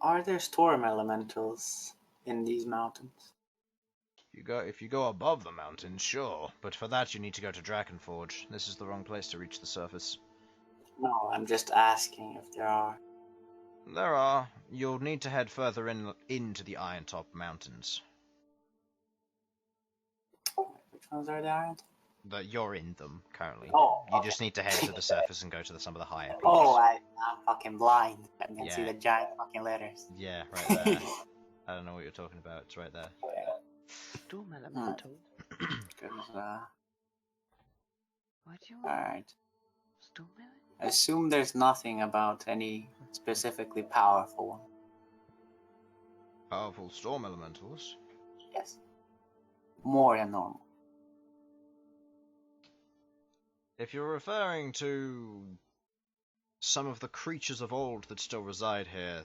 Are there storm elementals in these mountains? If you go above the mountains, sure, but for that you need to go to Dragonforge. This is the wrong place to reach the surface. No, I'm just asking if there are. There are. You'll need to head further into the Irontop Mountains. Which ones are there? That you're in them currently. Oh, You okay. just need to head to the surface and go to some of the higher peaks. Oh, I'm fucking blind. I can see Yeah. the giant fucking letters. Yeah, right there. I don't know what you're talking about. It's right there. Storm elemental. Why do you want Alright. storm elemental? I assume there's nothing about any specifically powerful one. Powerful storm elementals. Yes. More than normal. If you're referring to some of the creatures of old that still reside here,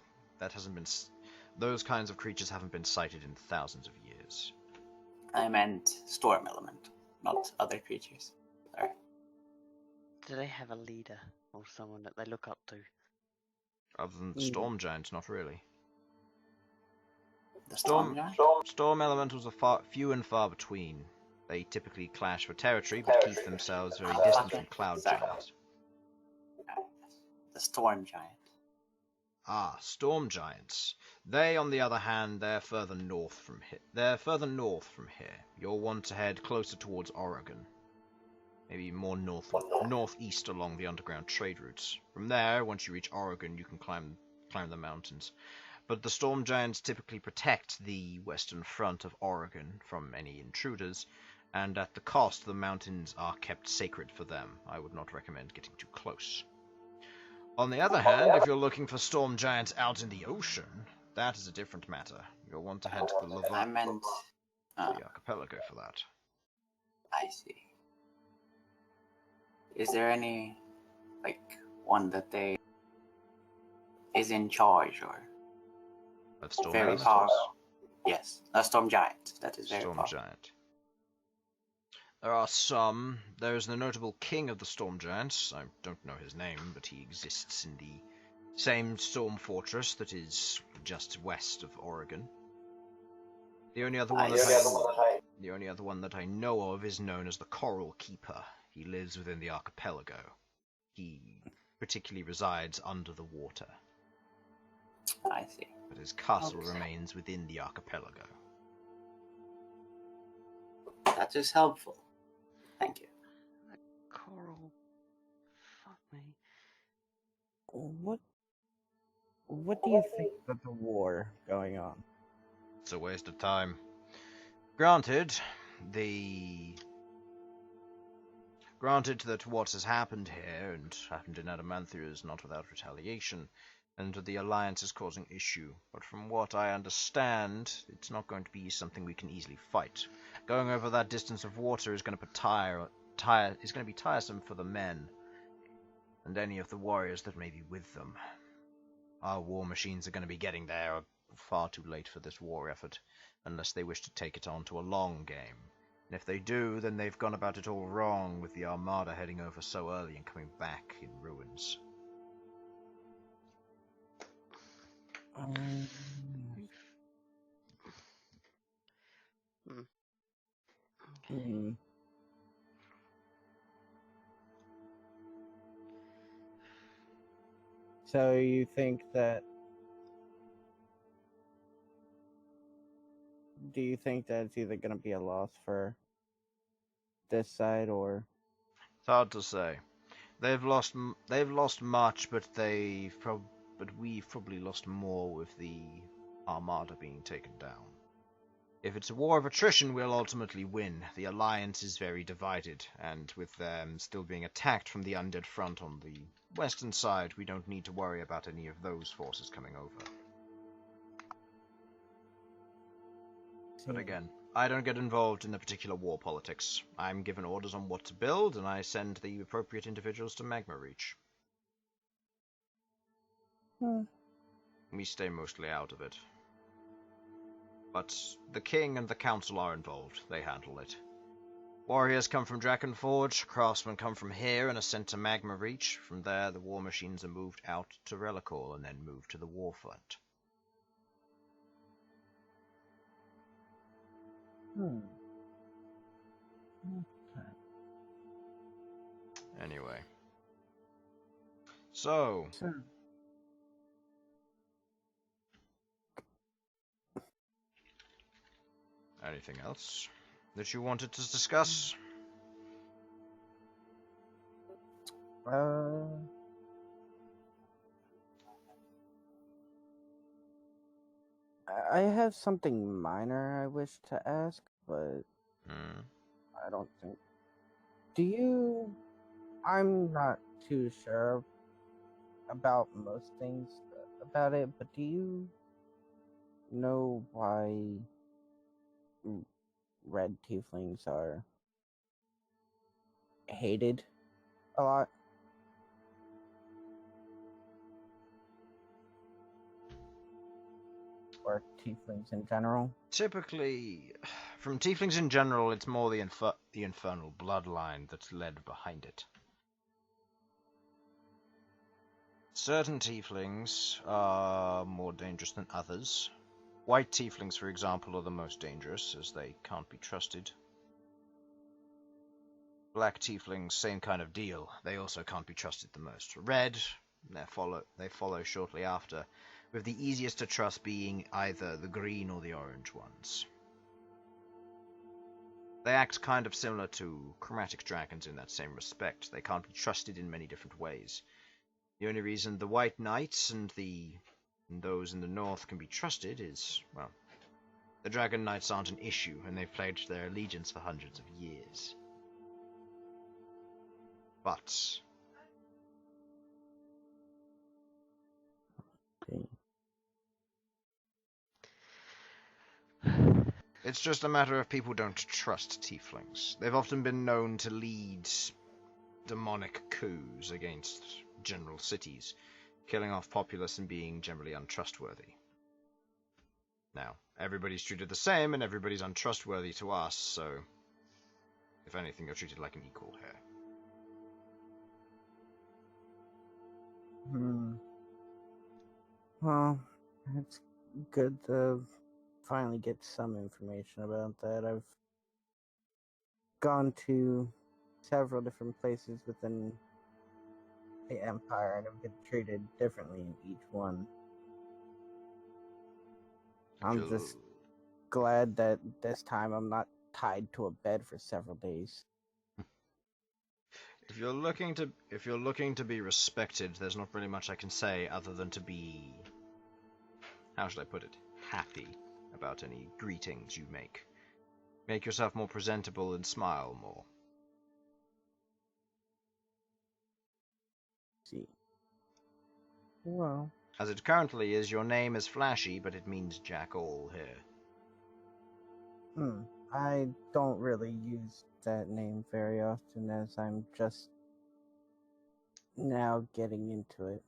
those kinds of creatures haven't been sighted in thousands of years. I meant storm element, not other creatures. Sorry. Do they have a leader or someone that they look up to? Other than the storm giants, not really. The storm giant? Storm elementals are few and far between. They typically clash for territory, but keep themselves very distant from cloud giants. The storm giant. Ah, storm giants. They, on the other hand, they're further north from here. You'll want to head closer towards Oregon. Maybe more northeast along the underground trade routes. From there, once you reach Oregon, you can climb the mountains. But the storm giants typically protect the western front of Oregon from any intruders, and at the cost, the mountains are kept sacred for them. I would not recommend getting too close. On the other hand, if you're looking for storm giants out in the ocean, that is a different matter. You'll want to head to the I meant... the archipelago for that. I see. Is there any, one that is in charge, or... Of storm very elementals? powerful? Yes, a storm giant. That is very Storm powerful. giant. There are some. There is the notable king of the storm giants. I don't know his name, but he exists in the same storm fortress that is just west of Oregon. The only other one that I know of is known as the Coral Keeper. He lives within the archipelago. He particularly resides under the water. I see. But his castle remains within the archipelago. That is helpful. Thank you. Coral. Fuck me. What do you think of the war going on? It's a waste of time. Granted that what has happened here and happened in Adamanthia is not without retaliation, and the Alliance is causing issue, but from what I understand, it's not going to be something we can easily fight. Going over that distance of water is going to be tiresome for the men, and any of the warriors that may be with them. Our war machines are going to be getting there far too late for this war effort, unless they wish to take it on to a long game. And if they do, then they've gone about it all wrong, with the Armada heading over so early and coming back in ruins. Hmm. So you think that? Do you think that it's either going to be a loss for this side or? It's hard to say. They've lost much, but we've probably lost more with the Armada being taken down. If it's a war of attrition, we'll ultimately win. The Alliance is very divided, and with them still being attacked from the undead front on the western side, we don't need to worry about any of those forces coming over. But again, I don't get involved in the particular war politics. I'm given orders on what to build, and I send the appropriate individuals to Magma Reach. We stay mostly out of it. But the king and the council are involved. They handle it. Warriors come from Drakenforge, craftsmen come from here and are sent to Magma Reach. From there, the war machines are moved out to Relical and then moved to the warfront. Okay. Anyway. So... anything else that you wanted to discuss? I have something minor I wish to ask, but I don't think. I'm not too sure about most things about it, but do you know why red tieflings are hated a lot? Or tieflings in general? Typically, from tieflings in general, it's more the infernal bloodline that's led behind it. Certain tieflings are more dangerous than others. White tieflings, for example, are the most dangerous, as they can't be trusted. Black tieflings, same kind of deal. They also can't be trusted the most. Red, they follow shortly after, with the easiest to trust being either the green or the orange ones. They act kind of similar to chromatic dragons in that same respect. They can't be trusted in many different ways. The only reason the white knights and those in the north can be trusted is, well, the dragon knights aren't an issue, and they've pledged their allegiance for hundreds of years. But it's just a matter of people don't trust tieflings. They've often been known to lead demonic coups against general cities, killing off populace and being generally untrustworthy. Now, everybody's treated the same and everybody's untrustworthy to us, so if anything, you're treated like an equal here. Well, it's good to finally get some information about that. I've gone to several different places within the Empire and have been treated differently in each one. I'm just glad that this time I'm not tied to a bed for several days. If you're looking to be respected, there's not really much I can say other than to be, how should I put it, happy about any greetings you make. Make yourself more presentable and smile more. See. Well, As it currently is, your name is flashy, but it means jack all here. I don't really use that name very often as I'm just now getting into it.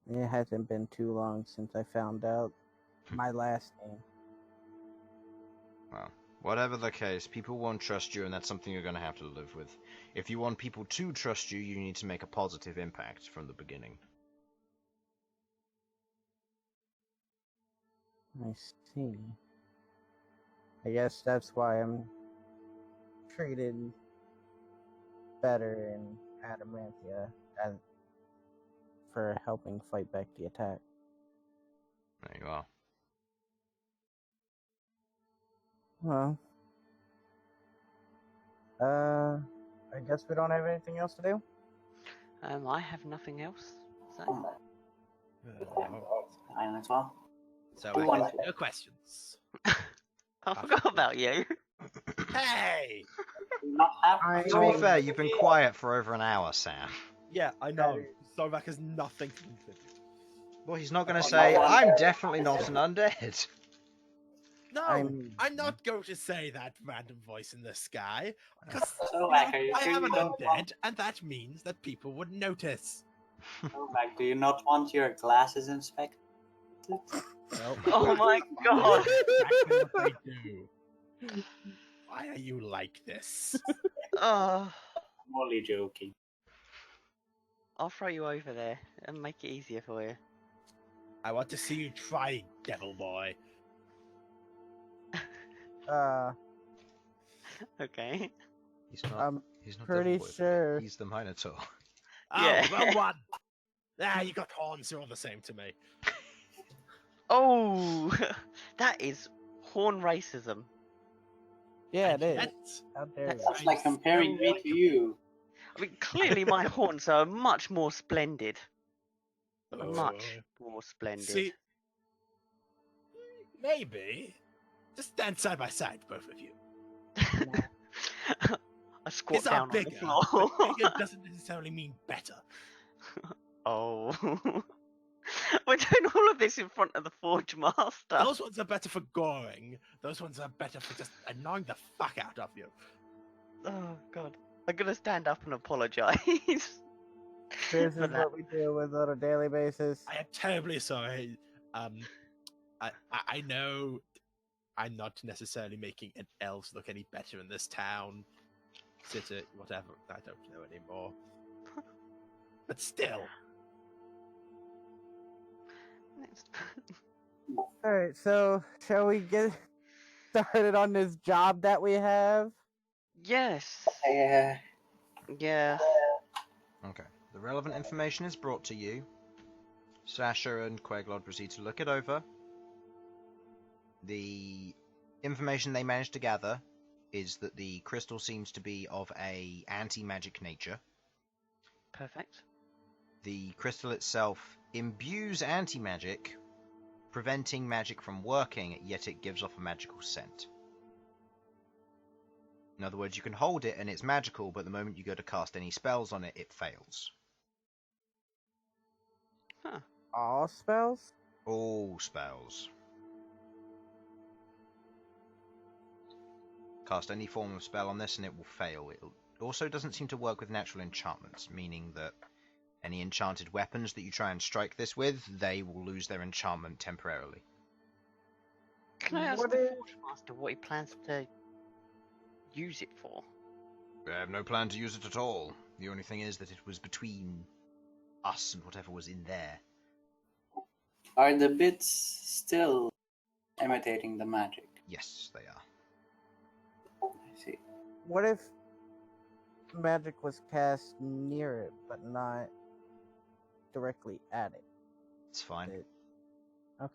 It hasn't been too long since I found out my last name. Well, whatever the case, people won't trust you, and that's something you're going to have to live with. If you want people to trust you, you need to make a positive impact from the beginning. I see. I guess that's why I'm treated better in Adamantia as for helping fight back the attack. There you are. Well, I guess we don't have anything else to do. I have nothing else. So. Fine as well. So, Do you want no questions. I forgot about you. Hey! Not have To be fair, you've been quiet for over an hour, Sam. Yeah, I know. Sovak has nothing to contribute. Well, he's not going to say, I'm definitely not an undead. No, I'm- I'm not going to say that random voice in the sky. Because Sovak, are you I sure am you an don't undead, and that means that people would notice. Sovak, do you not want your glasses inspected? Well, Oh my god! exactly what they do. Why are you like this? Oh, I'm only joking. I'll throw you over there and make it easier for you. I want to see you try, devil boy. Okay. He's not. I'm He's not pretty Devil Boy, sure. He's the Minotaur. Oh, Yeah. well one. Ah, you got horns, you're all the same to me. Oh, that is horn racism. Yeah, And it is. yet, How dare you? That's like comparing me to you. I mean, clearly my horns are much more splendid. Oh, Much more splendid. See, maybe. Just stand side by side, both of you. I squat His are down on the bigger, floor. but bigger doesn't necessarily mean better. Oh. We're doing all of this in front of the Forge Master. Those ones are better for goring. Those ones are better for just annoying the fuck out of you. Oh, God. I'm going to stand up and apologise. This for is that. what we deal with on a daily basis. I am terribly sorry. I know I'm not necessarily making an elves look any better in this town. City, whatever. I don't know anymore. But still. Alright, so shall we get started on this job that we have? Yes. Yeah. Yeah. Okay. The relevant information is brought to you. Sasha and Queglod proceed to look it over. The information they managed to gather is that the crystal seems to be of a anti-magic nature. Perfect. The crystal itself imbues anti-magic, preventing magic from working, yet it gives off a magical scent. In other words, you can hold it and it's magical, but the moment you go to cast any spells on it, it fails. Huh. All spells? All spells. Cast any form of spell on this and it will fail. It also doesn't seem to work with natural enchantments, meaning that any enchanted weapons that you try and strike this with, they will lose their enchantment temporarily. Can I ask What the is- Forge Master what he plans to use it for? I have no plan to use it at all. The only thing is that it was between us and whatever was in there. Are the bits still imitating the magic? Yes, they are. I see. What if magic was cast near it, but not directly at it? It's fine. Okay.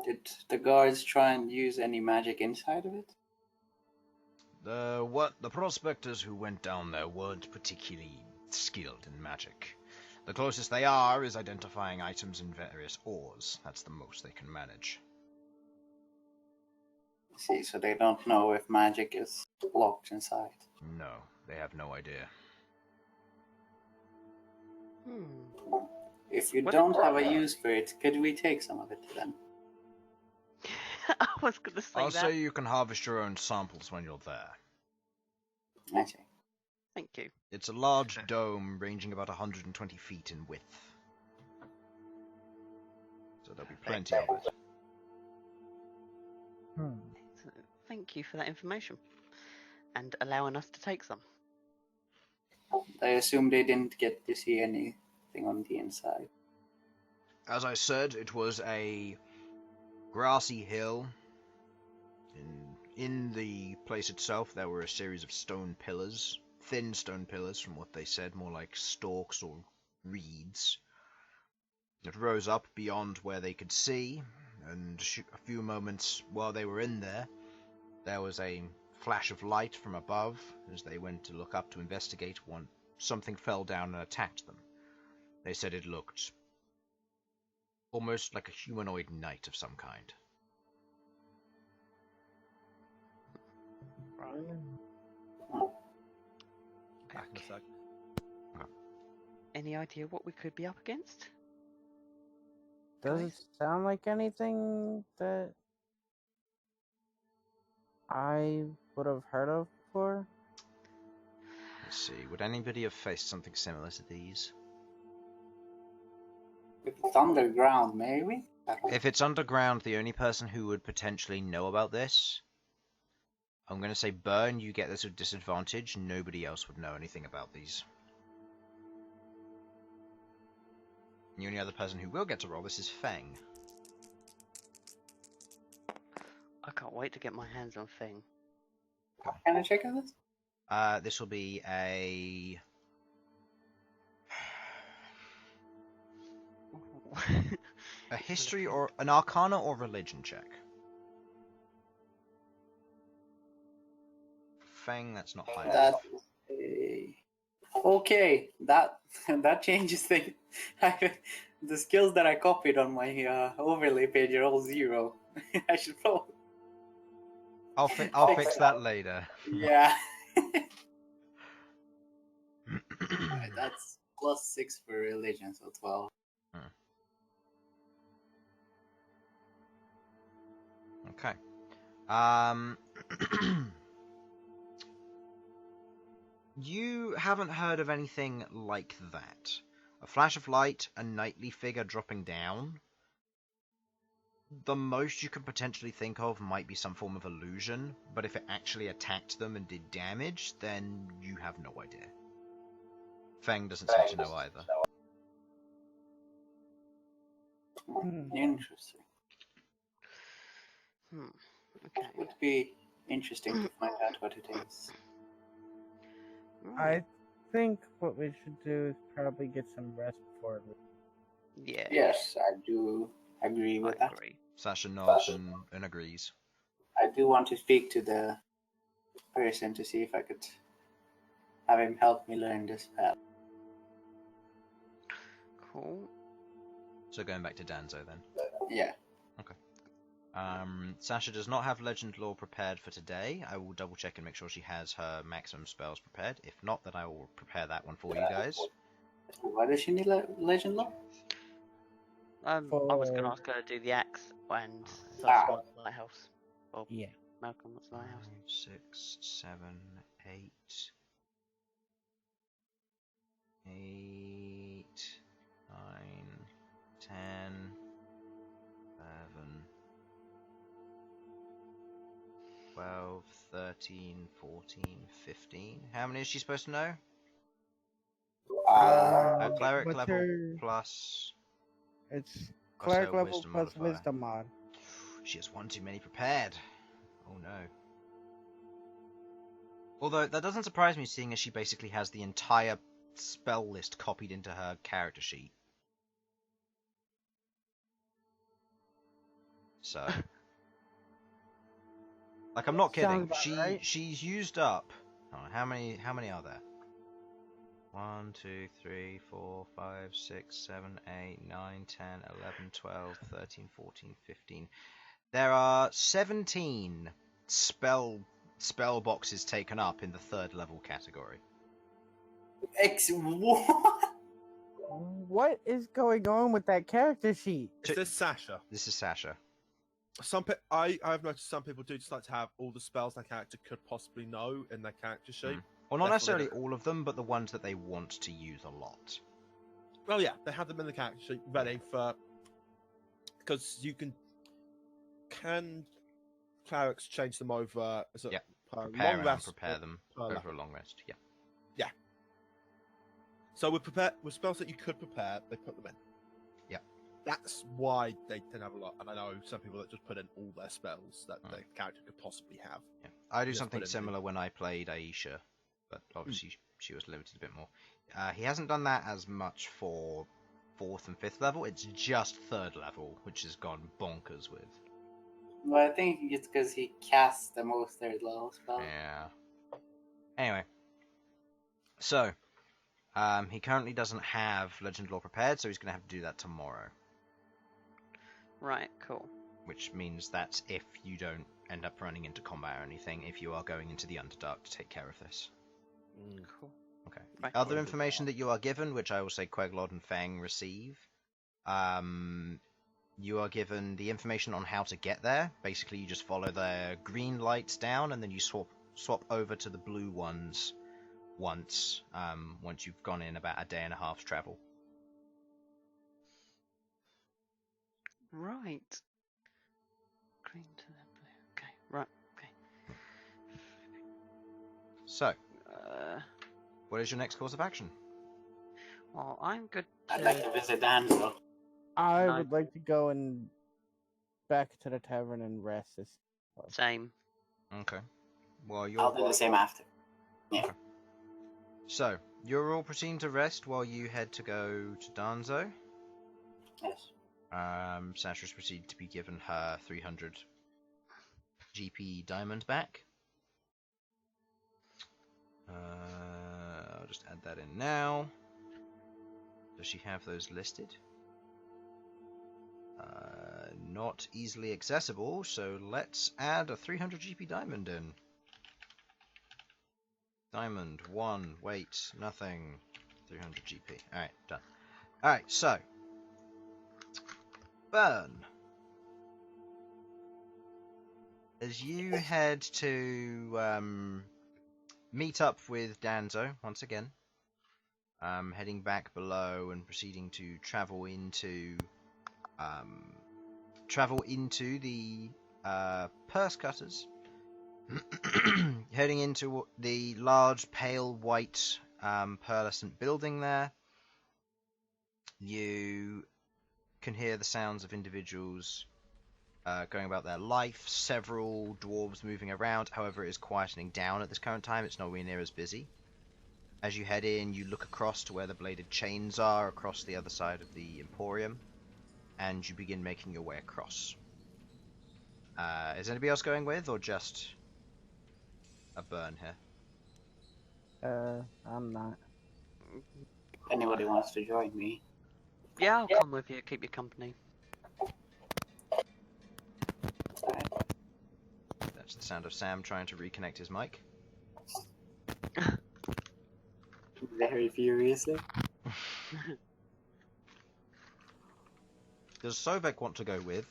Did the guards try and use any magic inside of it? The prospectors who went down there weren't particularly skilled in magic. The closest they are is identifying items in various ores. That's the most they can manage. See, so they don't know if magic is locked inside. No, they have no idea. If you What don't have a use for it, could we take some of it then? I was going to say I'll that. say you can harvest your own samples when you're there. I see. Thank you. It's a large dome ranging about 120 feet in width. So there'll be plenty of it. So, thank you for that information and allowing us to take some. I assume they didn't get to see anything on the inside. As I said, it was a grassy hill. In the place itself, there were a series of stone pillars, thin stone pillars from what they said, more like stalks or reeds. It rose up beyond where they could see, and a few moments while they were in there, there was a flash of light from above. As they went to look up to investigate, something fell down and attacked them. They said it looked almost like a humanoid knight of some kind. Back in a sec. Any idea what we could be up against? Does it Guys? sound like anything that I would have heard of before? Let's see, would anybody have faced something similar to these? If it's underground, maybe? If it's underground, the only person who would potentially know about this, I'm going to say Bern, you get this with disadvantage. Nobody else would know anything about these. And the only other person who will get to roll this is Feng. I can't wait to get my hands on Feng. What kind of check is this? This will be a... a history or an arcana or religion check. Feng, that's not high That enough. okay, that changes things. The skills that I copied on my overlay page are all 0. I should probably. I'll fix that later. Yeah. Alright, that's +6 for religion, so 12. Okay. You haven't heard of anything like that. A flash of light, a knightly figure dropping down. The most you can potentially think of might be some form of illusion, but if it actually attacked them and did damage, then you have no idea. Feng doesn't seem to know either. Interesting. Okay. Would be interesting to find out what it is. Right. I think what we should do is probably get some rest before we... Yeah. Yes, I do agree with I that. agree. Sasha nods and agrees. I do want to speak to the person to see if I could have him help me learn this spell. Cool. So going back to Danzo then. Yeah. Sasha does not have Legend Lore prepared for today. I will double check and make sure she has her maximum spells prepared. If not, then I will prepare that one for you guys. Why does she need legend lore? I was going to For- ask her to do the axe and Ah. Sudz wants the lighthouse. Or Yeah. Malcom wants the lighthouse. 5, 6, 7, 8, 8, 9, 10, 11, 12, 13, 14, 15. How many is she supposed to know? Cleric what's level her- plus... It's what's cleric her level wisdom plus modifier? wisdom mod. She has one too many prepared. Oh no. Although, that doesn't surprise me, seeing as she basically has the entire spell list copied into her character sheet. So... Like, I'm not kidding. Sounds about right. She's used up. Oh, how many are there? 1, 2, 3, 4, 5, 6, 7, 8, 9, 10, 11, 12, 13, 14, 15. There are 17 spell boxes taken up in the 3rd level category. What? What is going on with that character sheet? Is this Sasha? This is Sasha. I've noticed some people do just like to have all the spells their character could possibly know in their character sheet. Well, not That's what necessarily they all of them, but the ones that they want to use a lot. Well, yeah, they have them in the character sheet ready for, because you can clerics change them over as a Prepare long and rest prepare them per over level. a long rest. Yeah. So with spells that you could prepare, they put them in. Yeah. That's why they tend to have a lot. And I know some people that just put in all their spells that their character could possibly have. Yeah. I do Just something put it in. similar when I played Aisha, but obviously she was limited a bit more. He hasn't done that as much for 4th and 5th level. It's just 3rd level, which has gone bonkers with. Well, I think it's because he casts the most 3rd level spells. Yeah. Anyway. So, he currently doesn't have Legend Lore prepared, so he's going to have to do that tomorrow. Right, cool. Which means that if you don't end up running into combat or anything, if you are going into the Underdark to take care of this. Cool. Okay. Right. Other information that you are given, which I will say Queglod and Fang receive, you are given the information on how to get there. Basically, you just follow the green lights down, and then you swap over to the blue ones once you've gone in about a day and a half's travel. Right. Green to the blue. Okay, right, okay. So, what is your next course of action? Well, I'm good I'd like to visit Danzo. I No. would like to go and back to the tavern and rest. Same. Okay. Well, you're I'll do the same after. Yeah. So, you're all proceeding to rest while you head to go to Danzo. Yes. Sasha's proceeded to be given her 300 GP diamond back. I'll just add that in now. Does she have those listed? Not easily accessible, so let's add a 300 GP diamond in. Diamond, 1, wait, nothing. 300 GP. Alright, done. Alright, so. Bern. As you head to meet up with Danzo once again, heading back below and proceeding to travel into the purse cutters. Heading into the large, pale white, pearlescent building there, you can hear the sounds of individuals going about their life. Several dwarves moving around. However, it is quietening down at this current time. It's nowhere near as busy. As you head in, you look across to where the bladed chains are, across the other side of the Emporium, and you begin making your way across. Is anybody else going with, or just a Bern here? I'm not. If anybody wants to join me. Yeah, I'll come with you, keep you company. Alright. That's the sound of Sam trying to reconnect his mic. Very furiously. Does Sovak want to go with?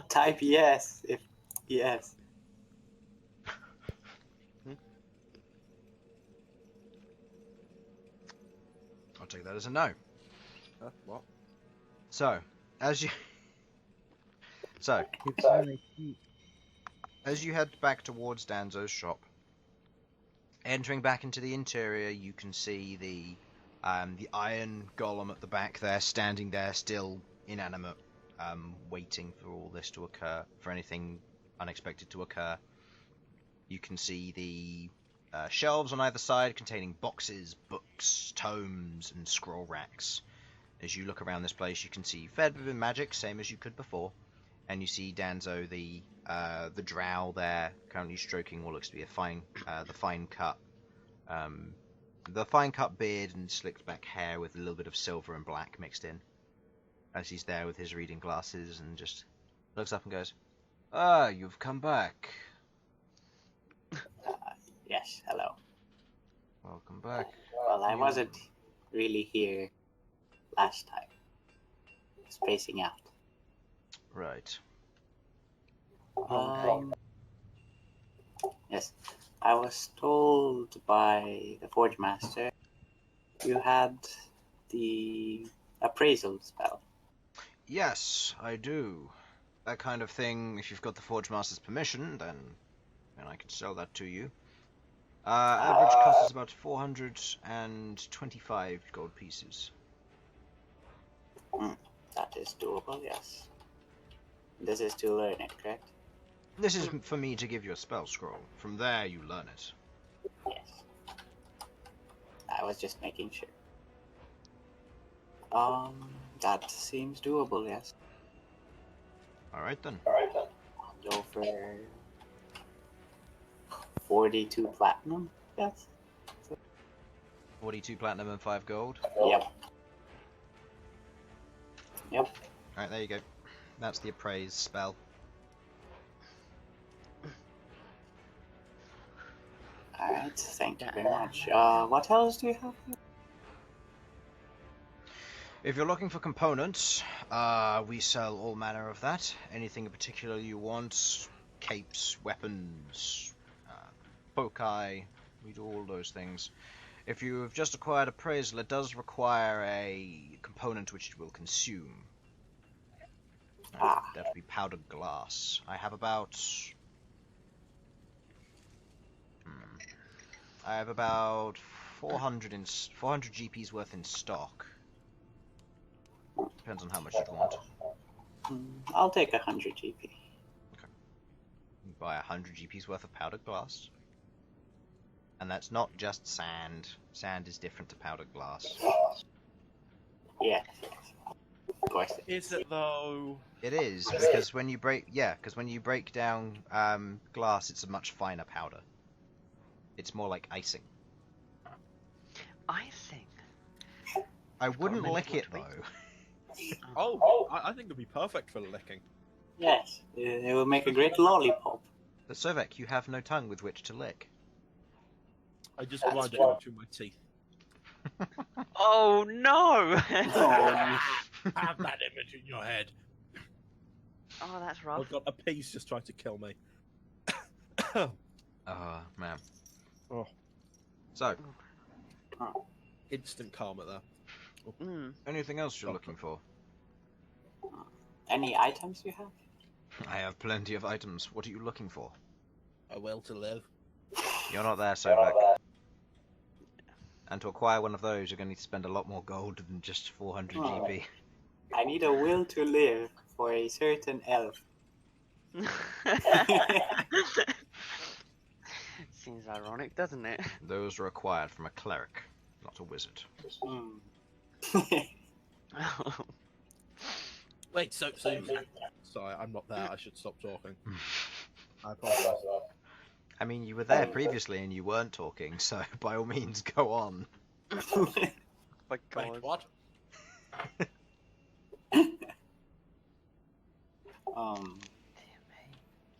Type yes if yes. I'll take that as a no. What? So, as you head back towards Danzo's shop, entering back into the interior, you can see the iron golem at the back there, standing there, still inanimate, waiting for all this to occur, for anything unexpected to occur. You can see the shelves on either side containing boxes, books, tomes, and scroll racks. As you look around this place, you can see fed within magic, same as you could before. and you see Danzo, the drow there, currently stroking what looks to be the fine cut beard and slicked back hair with a little bit of silver and black mixed in, as he's there with his reading glasses and just looks up and goes, "Ah, you've come back. Yes, hello. Welcome back." Well, I wasn't really here last time. Spacing out. Right. Yes, I was told by the Forge Master you had the appraisal spell. Yes, I do. That kind of thing, if you've got the Forge Master's permission, then I can sell that to you. Average cost is about 425 gold pieces. That is doable, yes. This is to learn it, correct? This is for me to give you a spell scroll. From there, you learn it. Yes. I was just making sure. That seems doable, yes. Alright then. I'll go for 42 platinum, yes. 42 platinum and 5 gold. Yep. Alright, there you go. That's the appraise spell. Alright, thank you very much. What else do you have here? If you're looking for components, we sell all manner of that. Anything in particular you want, capes, weapons, foci, we do all those things. If you have just acquired appraisal, it does require a component which it will consume. That would be powdered glass. I have about 400 GPs worth in stock. Depends on how much you'd want. I'll take 100 GP. Okay. You buy 100 GPs worth of powdered glass. And that's not just sand. Sand is different to powdered glass. Yes. Of course. Is it though? It is, because when you break down glass, it's a much finer powder. It's more like icing. Icing? I wouldn't lick it though. I think it'd be perfect for licking. Yes, it will make a great lollipop. But Sovak, you have no tongue with which to lick. I just grind it into my teeth. Oh no! Have that image in your head. Oh, that's rough. I've got a piece just trying to kill me. Man. Oh. So, Instant karma there. anything else you're looking for? Any items you have? I have plenty of items. What are you looking for? A will to live. You're not there, Sovak. And to acquire one of those, you're going to need to spend a lot more gold than just 400 GP. I need a will to live for a certain elf. Seems ironic, doesn't it? Those are acquired from a cleric, not a wizard. Wait, so sorry, I'm not there. I should stop talking. I apologize. I mean, you were there previously and you weren't talking, so by all means, go on. My God. Wait, what?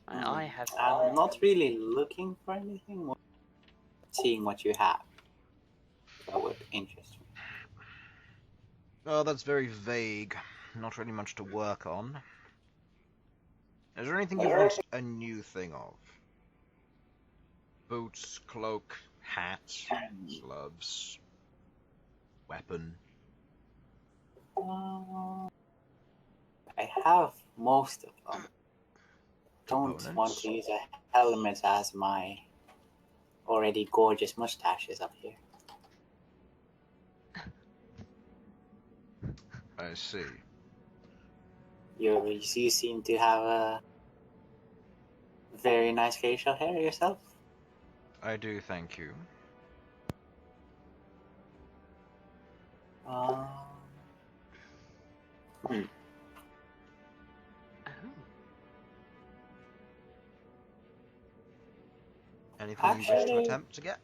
I have. I'm not really looking for anything more. Seeing what you have. That would interest me. Oh, that's very vague. Not really much to work on. Is there anything you want a new thing of? Boots, cloak, hat, gloves, weapon. I have most of them. Don't want to use a helmet as my already gorgeous mustaches up here. I see. You seem to have a very nice facial hair yourself. I do, thank you. Anything you wish to Actually- attempt to get?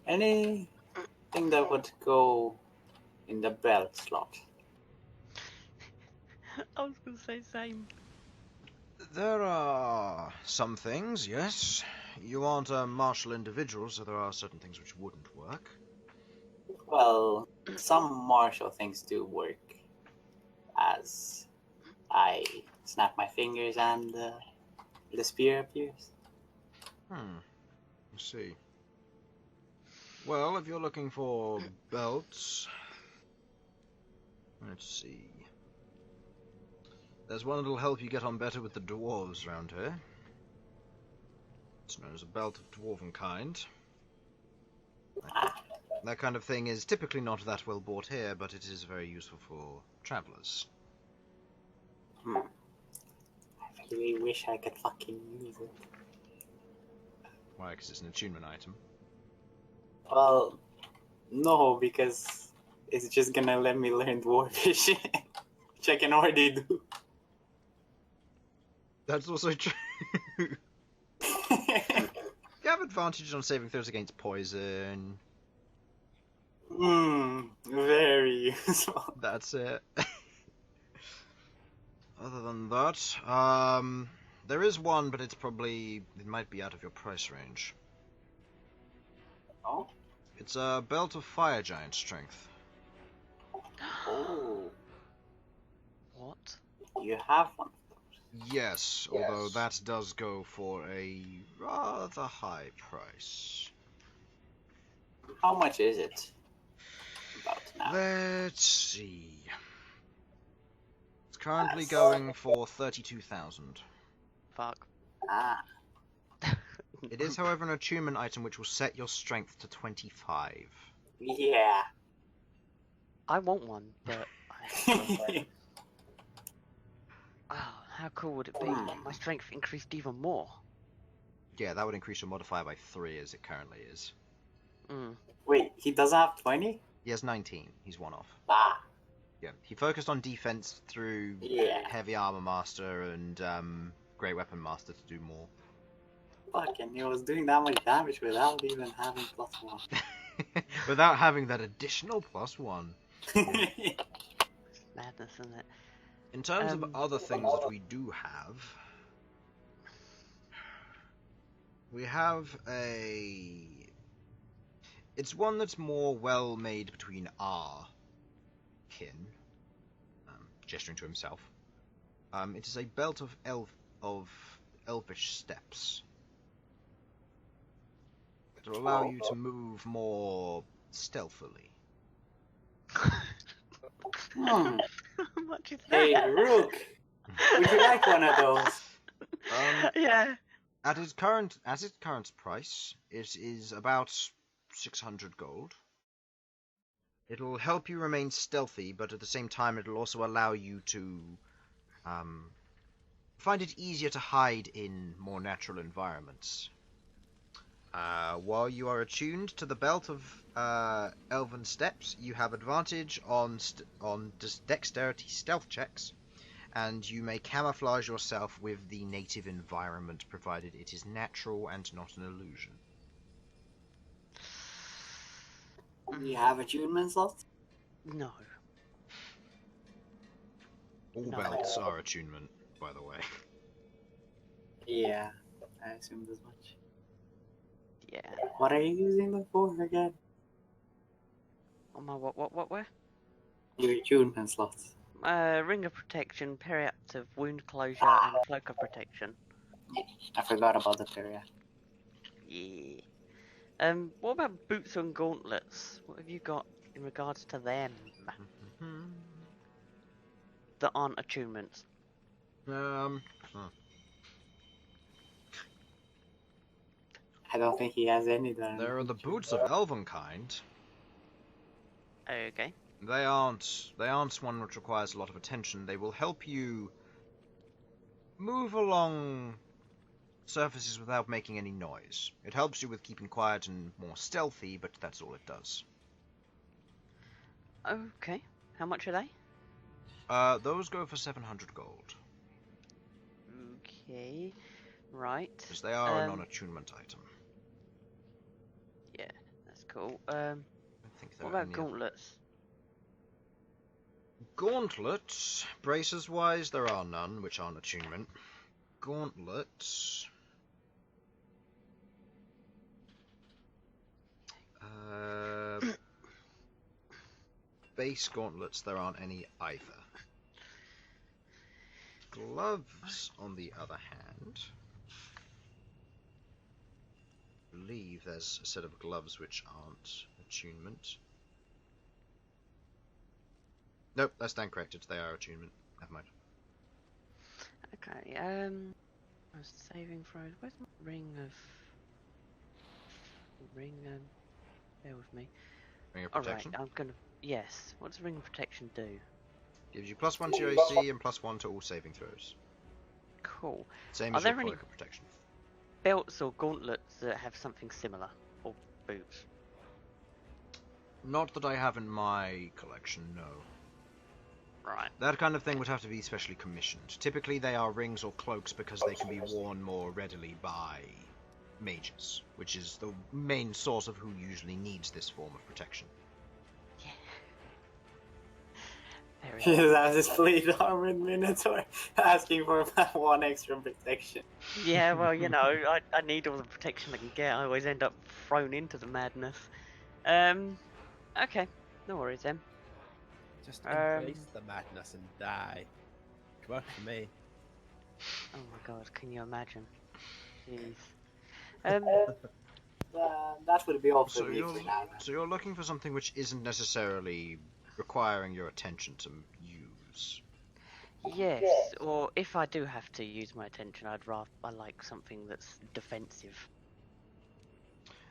Anything that would go in the belt slot? I was gonna say same. There are some things, yes. You aren't a martial individual, so there are certain things which wouldn't work. Well, some martial things do work. As I snap my fingers and the spear appears. I see. Well, if you're looking for belts, let's see. There's one that'll help you get on better with the dwarves around here. It's known as a belt of dwarven kind. That kind of thing is typically not that well bought here, but it is very useful for travellers. I really wish I could fucking use it. Why? Because it's an attunement item. Well, no, because it's just gonna let me learn dwarfish, which I can already do. That's also true. You have advantage on saving throws against poison. Very useful. That's it. Other than that, there is one, but it might be out of your price range. Oh? It's a belt of fire giant strength. Oh, What? you have one. Yes, although that does go for a rather high price. How much is it? About now. Let's see. It's currently going for 32,000. Fuck. Ah, It is, however, an attunement item which will set your strength to 25. yeah. I want one, but oh, how cool would it be? My strength increased even more. Yeah, that would increase your modifier by 3 as it currently is. Wait, he doesn't have 20? He has 19. He's one off. Ah, Yeah, he focused on defense through yeah. Heavy Armor Master and Great Weapon Master to do more. Fucking, he was doing that much damage without even having +1. Without having that additional +1. It's madness, isn't it? In terms of other things that we do have, we have a... It's one that's more well made between our kin, gesturing to himself. It is a belt of elvish steps. It will allow you to move more stealthily. Hmm. How much is Hey, that? Rook, would you like one of those? Yeah. At its current price, it is about 600 gold. It'll help you remain stealthy, but at the same time, it'll also allow you to find it easier to hide in more natural environments. While you are attuned to the belt of elven steps, you have advantage on dexterity stealth checks, and you may camouflage yourself with the native environment, provided it is natural and not an illusion. You have attunement slots? No. All No. belts are attunement, by the way. Yeah, I assumed as much. Yeah. What are you using them for again? On my what, where? Your attunement slots. Ring of protection, periactive, wound closure, and cloak of protection. I forgot about the period. Yeah. What about boots and gauntlets? What have you got in regards to them that aren't attunements? I don't think he has any that. There are the boots of elven kind. Okay. They aren't one which requires a lot of attention. They will help you move along surfaces without making any noise. It helps you with keeping quiet and more stealthy, but that's all it does. Okay. How much are they? Those go for 700 gold. Okay. Right. Because they are a Um, non-attunement item. Yeah, that's cool. I don't think there What are about any other- gauntlets? Gauntlets, braces-wise, there are none, which aren't attunement. Gauntlets... base gauntlets, there aren't any either. Gloves, on the other hand... I believe there's a set of gloves which aren't attunement. Nope, that's stand corrected. They are attunement. Never mind. Okay, saving throws. Where's my ring of... bear with me. Ring of Alright, protection. I'm gonna... Yes, what does ring of protection do? Gives you +1 to your AC and +1 to all saving throws. Cool. Same Are as your there any- cloak of protection. Belts or gauntlets that have something similar? Or boots? Not that I have in my collection, no. Right. That kind of thing would have to be specially commissioned. Typically they are rings or cloaks because they can be worn more readily by mages, which is the main source of who usually needs this form of protection. Yeah. Very He just has his plate armored Minotaur asking for 1 extra protection. Yeah, well, you know, I need all the protection I can get. I always end up thrown into the madness. Okay, no worries then. Just embrace the madness and die. It worked for me. Oh my god, can you imagine? Jeez. That would be all for So me for now. so you're looking for something which isn't necessarily requiring your attention to use. Yes, or if I do have to use my attention, I like something that's defensive.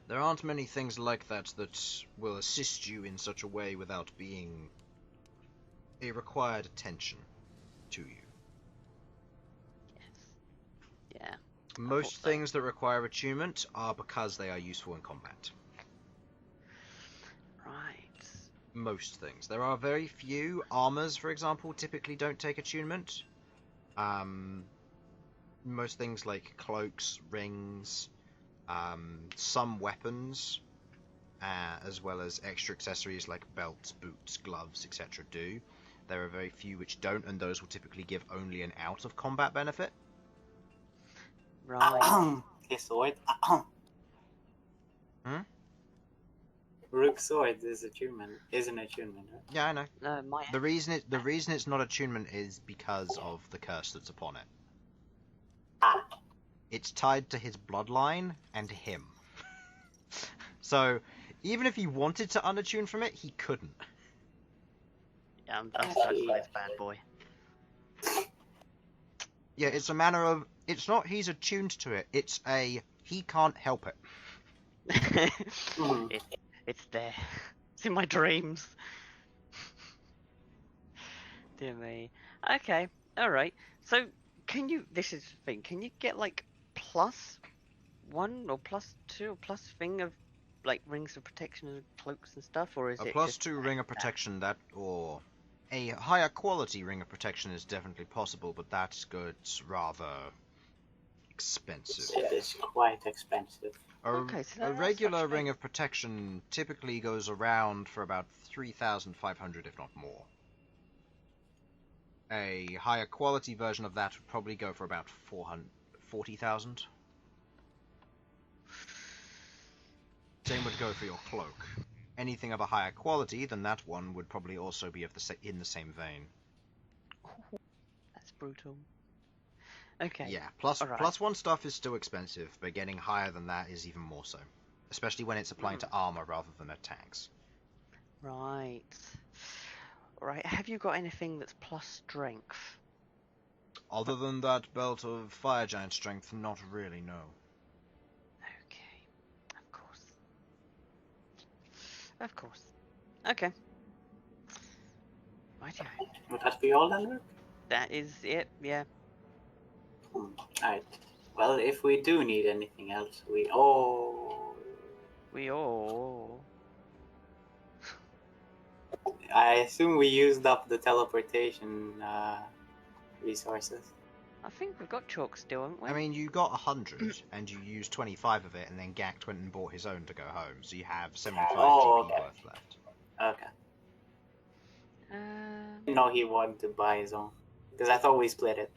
There aren't many things like that that will assist you in such a way without being a required attention to you. Yes. Yeah. Most thought so. things that require attunement are because they are useful in combat. Right. Most things. There are very few. Armors, for example, typically don't take attunement. Most things like cloaks, rings, some weapons, as well as extra accessories like belts, boots, gloves, etc. do. There are very few which don't, and those will typically give only an out-of-combat benefit. Right. His sword. Hmm? Rook's sword is an attunement, right? Yeah, I know. No, my The reason it's not attunement is because of the curse that's upon it. Ah. It's tied to his bloodline and him. So, even if he wanted to unattune from it, he couldn't. Yeah, I'm stuck with this bad boy. Yeah, it's a matter of... It's not he's attuned to it, it's a... he can't help it. It's there. It's in my dreams. Dear me. Okay, alright. So, can you... This is the thing. Can you get, like, +1 or +2 or plus thing of, like, rings of protection and cloaks and stuff? Or is A it just +2 ring of protection, that... or... A higher quality ring of protection is definitely possible, but that's rather... expensive. It is quite expensive. Okay, so A that's regular actually- ring of protection typically goes around for about 3,500, if not more. A higher quality version of that would probably go for about 40,000. Same would go for your cloak. Anything of a higher quality than that one would probably also be in the same vein. That's brutal. Okay. Yeah, alright. +1 stuff is still expensive, but getting higher than that is even more so. Especially when it's applying to armor rather than attacks. Right. Alright, have you got anything that's plus strength? Other than that belt of fire giant strength, not really, no. Okay. Of course. Of course. Okay. Righty. Would that be all then, Rook? That is it, yeah. Alright. Well, if we do need anything else, we all... We all... I assume we used up the teleportation resources. I think we've got chalk still, haven't we? I mean, you got 100, and you used 25 of it, and then Gact went and bought his own to go home, so you have 75 Oh, GP okay. worth left. Okay. I didn't know he wanted to buy his own. Because I thought we split it.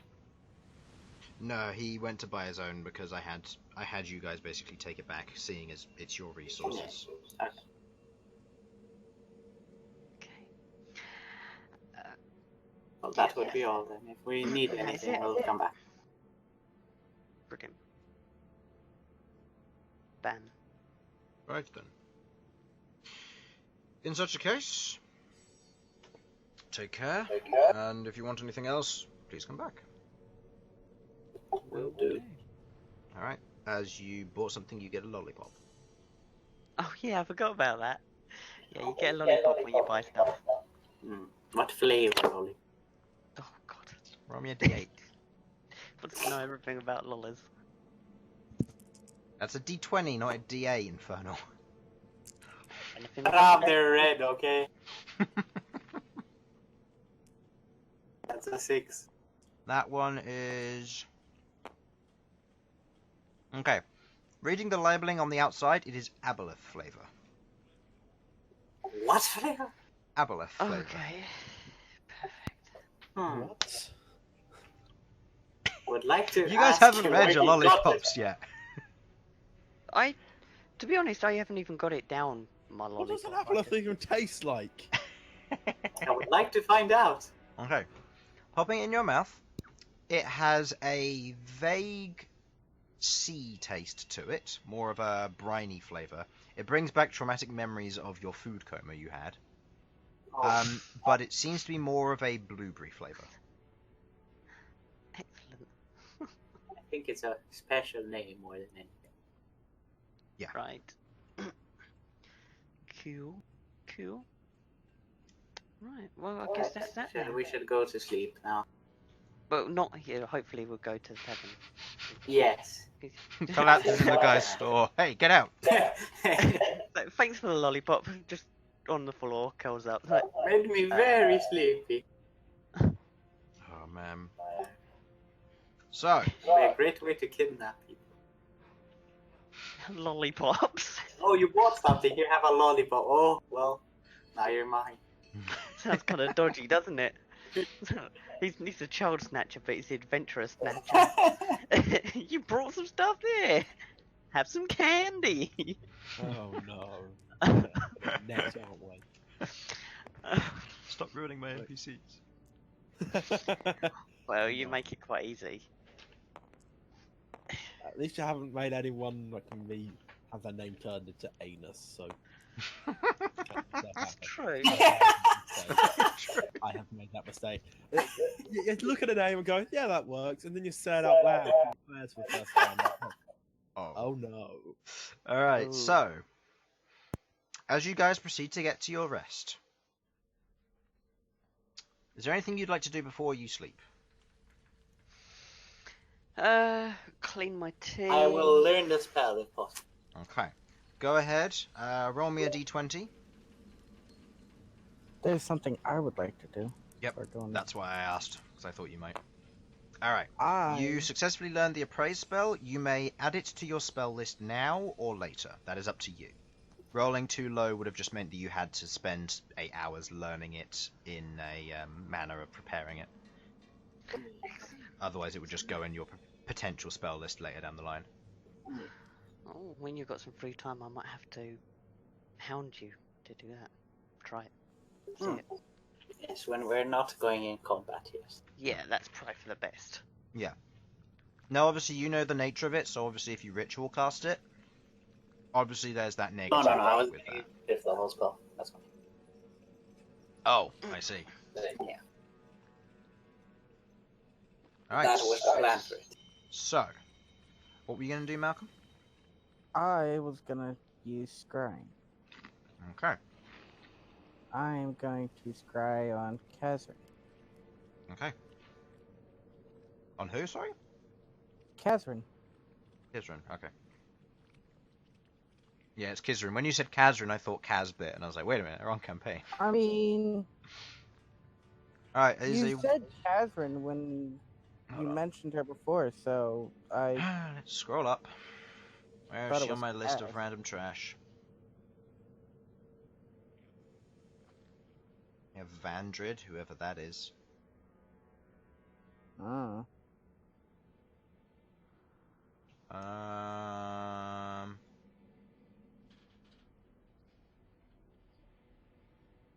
No, he went to buy his own because I had you guys basically take it back, seeing as it's your resources. Okay. Well, that would be all then. If we need That's anything, it. we'll come back. Brilliant. Bam. Right then. In such a case, take care, and if you want anything else, please come back. Will do. Alright, as you bought something, you get a lollipop. Oh yeah, I forgot about that. Yeah, you get a lollipop when you buy stuff. What flavor, Ollie? Oh god. Roll me a d8. Wants to know everything about lollies. That's a d20, not a d8, Infernal. Anything They're red, okay? That's a 6. That one is... Okay. Reading the labeling on the outside, it is aboleth flavor. What flavor? Aboleth flavor. Okay. What? Would like to You guys ask haven't you read where your you got lollipops it. yet. To be honest, I haven't even got it down my What does lollipop. an apple even taste like? I would like to find out. Okay. Popping it in your mouth, it has a vague sea taste to it, more of a briny flavour. It brings back traumatic memories of your food coma you had. But it seems to be more of a blueberry flavour. Excellent. I think it's a special name more than anything. Yeah. Right. Cool. Cool. Right. Well, I guess that's that then. We should go to sleep now. But not here. Hopefully, we'll go to the tavern. Yes. Collapses in the guy's store. Hey, get out! Like, thanks for the lollipop. Just on the floor, curls up. Like, Made me very sleepy. Oh, man. So, A great way to kidnap people. lollipops. Oh, you bought something. Here, have a lollipop. Oh, well, now you're mine. Sounds kind of dodgy, doesn't it? He's a child snatcher, but he's the adventurer snatcher. You brought some stuff here. Have some candy. Oh no. Next, aren't we? stop ruining my NPCs. Well, you make it quite easy. At least you haven't made anyone like me have their name turned into anus, so. That's true. I have made that mistake. You look at a name and go, yeah, that works, and then you say it out loud. That's for the first time. Oh no. Alright, Ooh. so, as you guys proceed to get to your rest, is there anything you'd like to do before you sleep? Clean my teeth. I will learn the spell if possible. Okay. Go ahead, roll me a d20. There's something I would like to do. Yep, We're doing that's why I asked, because I thought you might. Alright, I you successfully learned the appraise spell. You may add it to your spell list now or later. That is up to you. Rolling too low would have just meant that you had to spend 8 hours learning it in a manner of preparing it. Otherwise, it would just go in your potential spell list later down the line. Oh, when you've got some free time, I might have to hound you to do that. Try it. See it. Yes, when we're not going in combat, yes. Yeah, that's probably for the best. Now, obviously, you know the nature of it, so obviously if you ritual cast it, obviously there's that No, negative I was with that. fifth level spell. That's fine. Oh, I see. Yeah, Alright, that was the plan for it. so, what were you going to do, Malcolm? I was gonna use scrying. Okay, I am going to scry on Kazrin. okay. On who, sorry? Kazrin. Kizrin, okay. Yeah, it's Kizrin. When you said Kazrin, I thought Kazbit, and I was like, wait a minute, wrong campaign. I mean, Alright, you said Kazrin when You mentioned her before, so I Let's scroll up. Where is thought it she on was my list of Cass. random trash? We have Vandrid, whoever that is. Oh.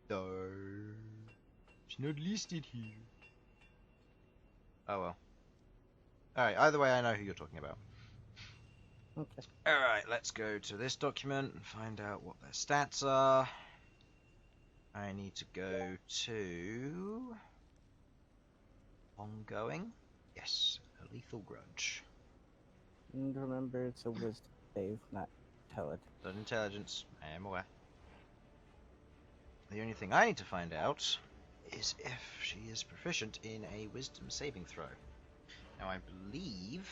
No. It's not listed here. Oh well. Alright, either way I know who you're talking about. Okay. Alright, let's go to this document and find out what their stats are. I need to go to... Ongoing? Yes, a lethal grudge. And remember, it's a wisdom save, not intelligence. Not intelligence, I am aware. The only thing I need to find out is if she is proficient in a wisdom saving throw. Now I believe...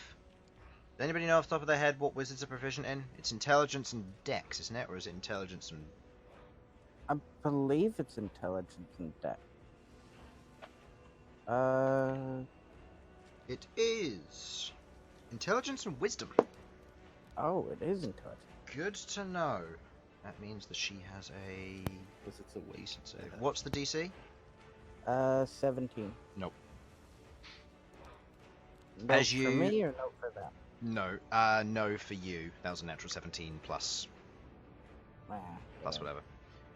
Does anybody know off the top of their head what wizards are proficient in? It's intelligence and dex, isn't it? Or is it intelligence and... I believe it's intelligence and dex. It is... Intelligence and wisdom. Oh, it is intelligence. Good to know. That means that she has a Because it's a decent save. What's the DC? 17. Nope. No As for you- me or no for them? No. No for you. That was a natural 17 plus Ah, plus yeah. whatever.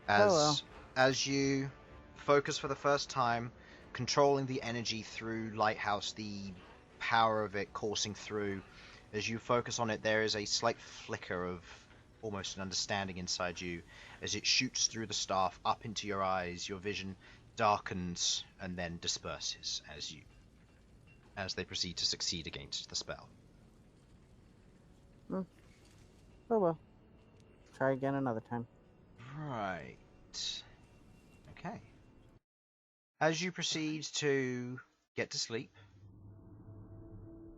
well. As you focus for the first time, controlling the energy through Lighthouse, the power of it coursing through, as you focus on it, there is a slight flicker of almost an understanding inside you as it shoots through the staff up into your eyes. Your vision darkens and then disperses as they proceed to succeed against the spell. Oh well. Try again another time. Right. Okay. As you proceed to get to sleep,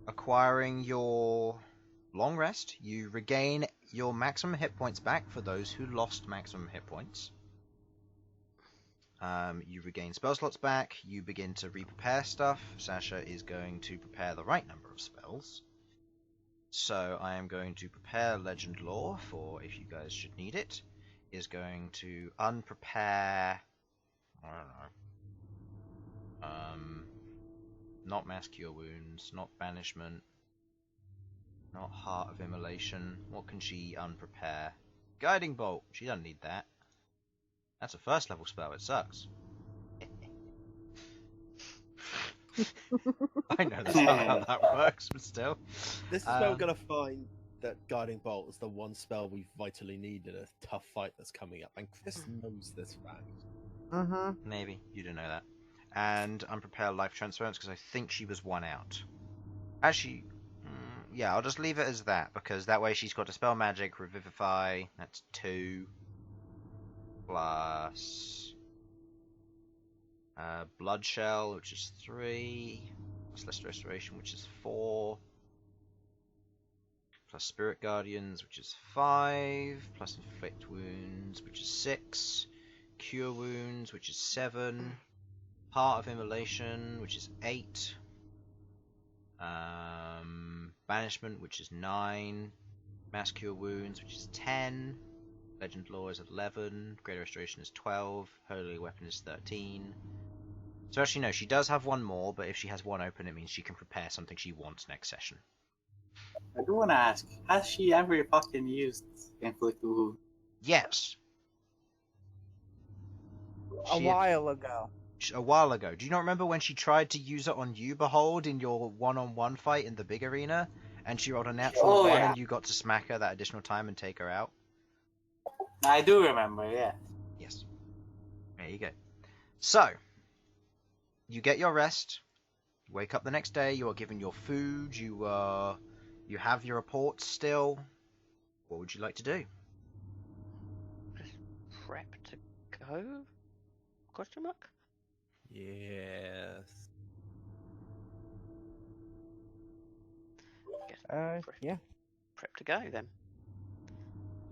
acquiring your long rest, you regain your maximum hit points back for those who lost maximum hit points. You regain spell slots back, you begin to re-prepare stuff. Sasha is going to prepare the right number of spells. So I am going to prepare Legend Lore for if you guys should need it. Is going to unprepare... I don't know. Not Mass Cure Wounds, not Banishment, not Heart of Immolation. What can she unprepare? Guiding Bolt. She doesn't need that. That's a first level spell. It sucks. I know that's not how that works, but still. This is where we're gonna find that Guiding Bolt is the one spell we vitally need in a tough fight that's coming up, and Chris knows this fact. Mm-hmm. Maybe. You didn't know that. And unprepare Life Transference because I think she was one out. Actually, yeah, I'll just leave it as that because that way she's got Dispel Magic, Revivify, that's 2, plus Blood Shell, which is 3, plus Lesser Restoration, which is 4, plus Spirit Guardians, which is 5, plus Inflict Wounds, which is 6, Cure Wounds, which is 7, Heart of Immolation, which is 8, Banishment, which is 9, Mass Cure Wounds, which is 10, Legend Lore is 11, Greater Restoration is 12, Holy Weapon is 13. So actually no, she does have one more, but if she has one open, it means she can prepare something she wants next session. I do want to ask, has she ever fucking used Inflict Wound? Yes. A while ago. A while ago. Do you not remember when she tried to use it on you, Behold, in your one-on-one fight in the big arena? And she rolled a natural 1 and you got to smack her that additional time and take her out? I do remember, yeah. Yes. There you go. So, you get your rest. You wake up the next day, you are given your food, you have your reports still. What would you like to do? Just prep to go? Question mark? Yes. Guess Yeah. prep to go then.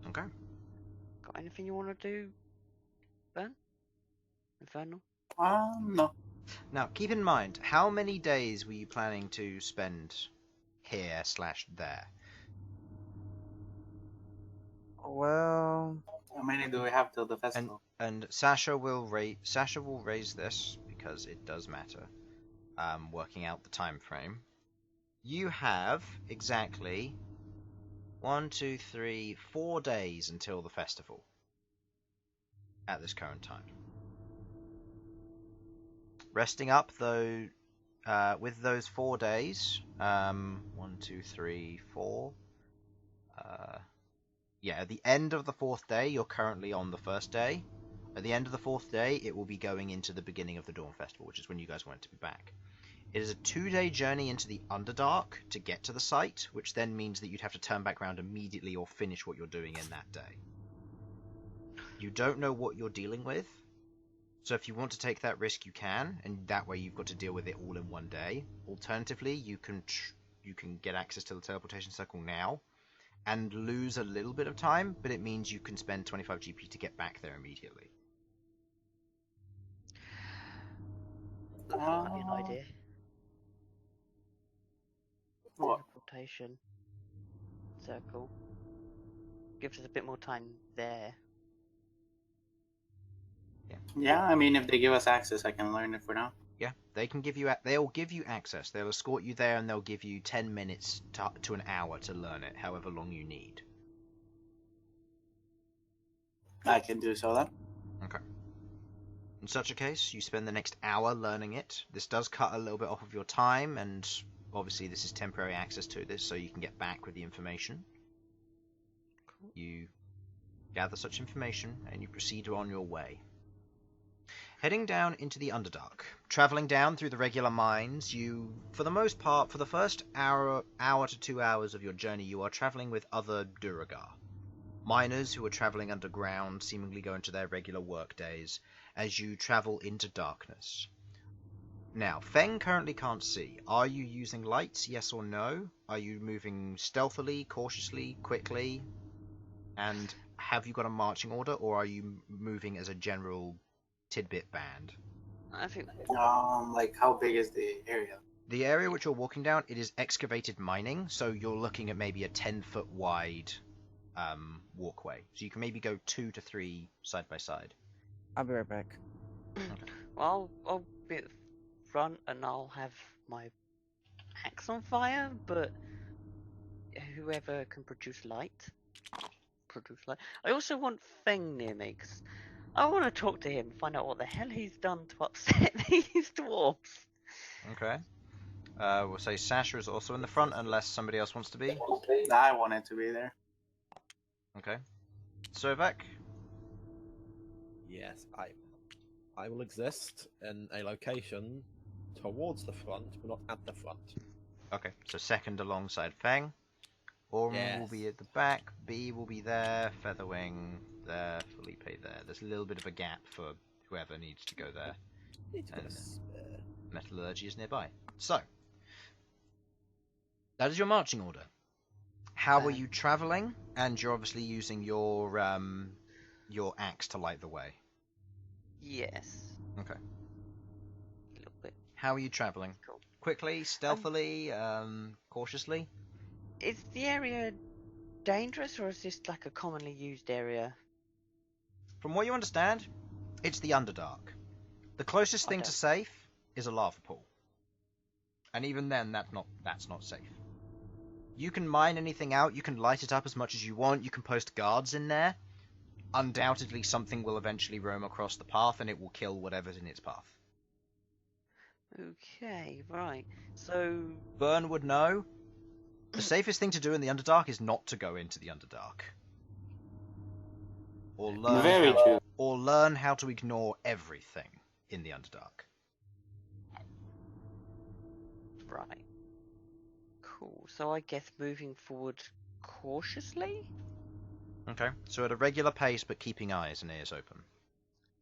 Okay. Got anything you want to do, Bern? Infernal? No. Now, keep in mind, how many days were you planning to spend here/there? Well, How many do we have till the festival? And Sasha will raise this because it does matter. Working out the time frame. You have exactly 1, 2, 3, 4 days until the festival. At this current time. Resting up though, with those 4 days, 1, 2, 3, 4. Yeah, at the end of the 4th day, you're currently on the 1st day. At the end of the 4th day, it will be going into the beginning of the Dawn Festival, which is when you guys want it to be back. It is a 2-day journey into the Underdark to get to the site, which then means that you'd have to turn back around immediately or finish what you're doing in that day. You don't know what you're dealing with, so if you want to take that risk, you can, and that way you've got to deal with it all in one day. Alternatively, you can get access to the teleportation circle now, and lose a little bit of time, but it means you can spend 25 GP to get back there immediately. That might be an idea. What? Teleportation circle gives us a bit more time there. Yeah, I mean, if they give us access, I can learn it for now. Yeah, they'll give you access. They'll escort you there, and they'll give you 10 minutes to an hour to learn it, however long you need. I can do so then. Okay. In such a case, you spend the next hour learning it. This does cut a little bit off of your time, and obviously this is temporary access to this, so you can get back with the information. Cool. You gather such information, and you proceed on your way. Heading down into the Underdark. Travelling down through the regular mines, you, for the most part, for the first hour to 2 hours of your journey, you are travelling with other Duragar. Miners who are travelling underground, seemingly go into their regular work days, as you travel into darkness. Now, Feng currently can't see. Are you using lights, yes or no? Are you moving stealthily, cautiously, quickly? And have you got a marching order, or are you moving as a general tidbit band? I think Like, how big is the area? The area which you're walking down, it is excavated mining, so you're looking at maybe a 10-foot wide walkway. So you can maybe go 2 to 3 side by side. I'll be right back. Well, I'll be at the front and I'll have my axe on fire, but whoever can produce light. I also want Feng near me, because I want to talk to him, find out what the hell he's done to upset these dwarves. Okay. We'll say Sasha is also in the front, unless somebody else wants to be. I wanted to be there. Okay. Sovak? Yes, I will exist in a location towards the front, but not at the front. Okay, so second alongside Feng. Orm will Yes. be at the back, B will be there, Featherwing there, Felipe there. There's a little bit of a gap for whoever needs to go there. It's got a And spare. Metallurgy is nearby. So, that is your marching order. How are you travelling? And you're obviously using your axe to light the way. Yes. Okay. A little bit. How are you travelling? Cool. Quickly, stealthily, cautiously? Is the area dangerous, or is this like a commonly used area? From what you understand, it's the Underdark. The closest thing to safe is a lava pool. And even then, that's not safe. You can mine anything out, you can light it up as much as you want, you can post guards in there. Undoubtedly, something will eventually roam across the path, and it will kill whatever's in its path. Okay, right. So Bern would know. The safest thing to do in the Underdark is not to go into the Underdark. Or learn how to ignore everything in the Underdark. right. Cool. So I guess moving forward cautiously? Okay, so at a regular pace, but keeping eyes and ears open.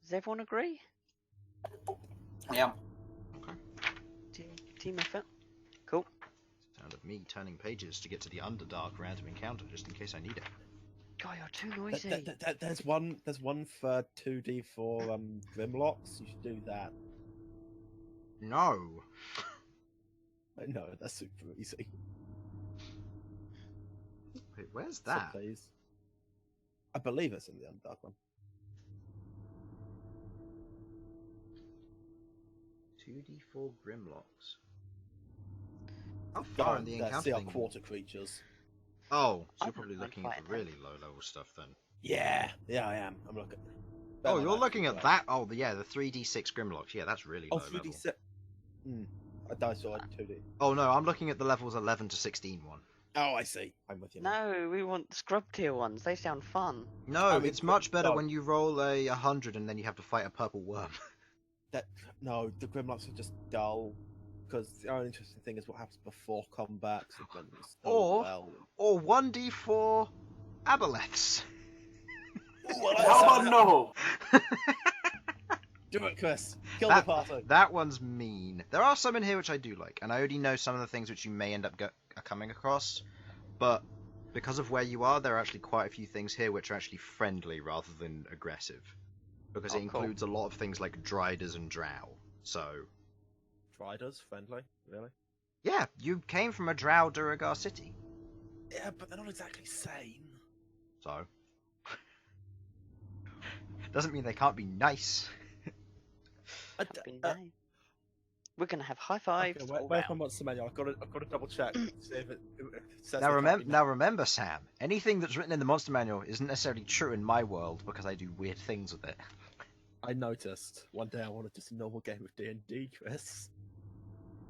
Does everyone agree? Yeah. Team effort? Cool. Sound of me turning pages to get to the Underdark random encounter, just in case I need it. God, you're too noisy. There's one for 2d4 Grimlocks. You should do that. No. No, that's super easy. Wait, where's So that? please. I believe it's in the Underdark one. 2d4 Grimlocks. How Go far in on, the let's encounter see our thing? quarter creatures. Oh, so I you're don't probably mind looking at the fighting really low level stuff then. Yeah, I am. I'm looking. Oh, you're looking at that? Oh, yeah, the 3d6 Grimlocks. Yeah, that's really Oh, low level. 3d6. I died so 2D. Oh no, I'm looking at the levels 11 to 16 one. Oh, I see. I'm with you. now. No, we want scrub tier ones. They sound fun. No, I mean, it's much better no. when you roll a 100 and then you have to fight a purple worm. No, the Grimlocks are just dull. Because the only interesting thing is what happens before combat. So when it's done Or- well. Or 1d4 aboleths. How about no? Do it, Chris. Kill That- the party. That one's mean. There are some in here which I do like, and I already know some of the things which you may end up coming across, but because of where you are, there are actually quite a few things here which are actually friendly rather than aggressive. Because Oh, it cool. includes a lot of things like Driders and Drow. So, Triders, friendly, really? yeah, you came from a Drow Duragar city. Yeah, but they're not exactly sane. So, doesn't mean they can't be nice. Happy day. We're gonna have high fives Okay, all where's my round. monster manual? I've got to double check. See if it says Now, they can't be remember, Sam. Anything that's written in the monster manual isn't necessarily true in my world because I do weird things with it. I noticed. One day I wanted just a normal game of D&D, Chris.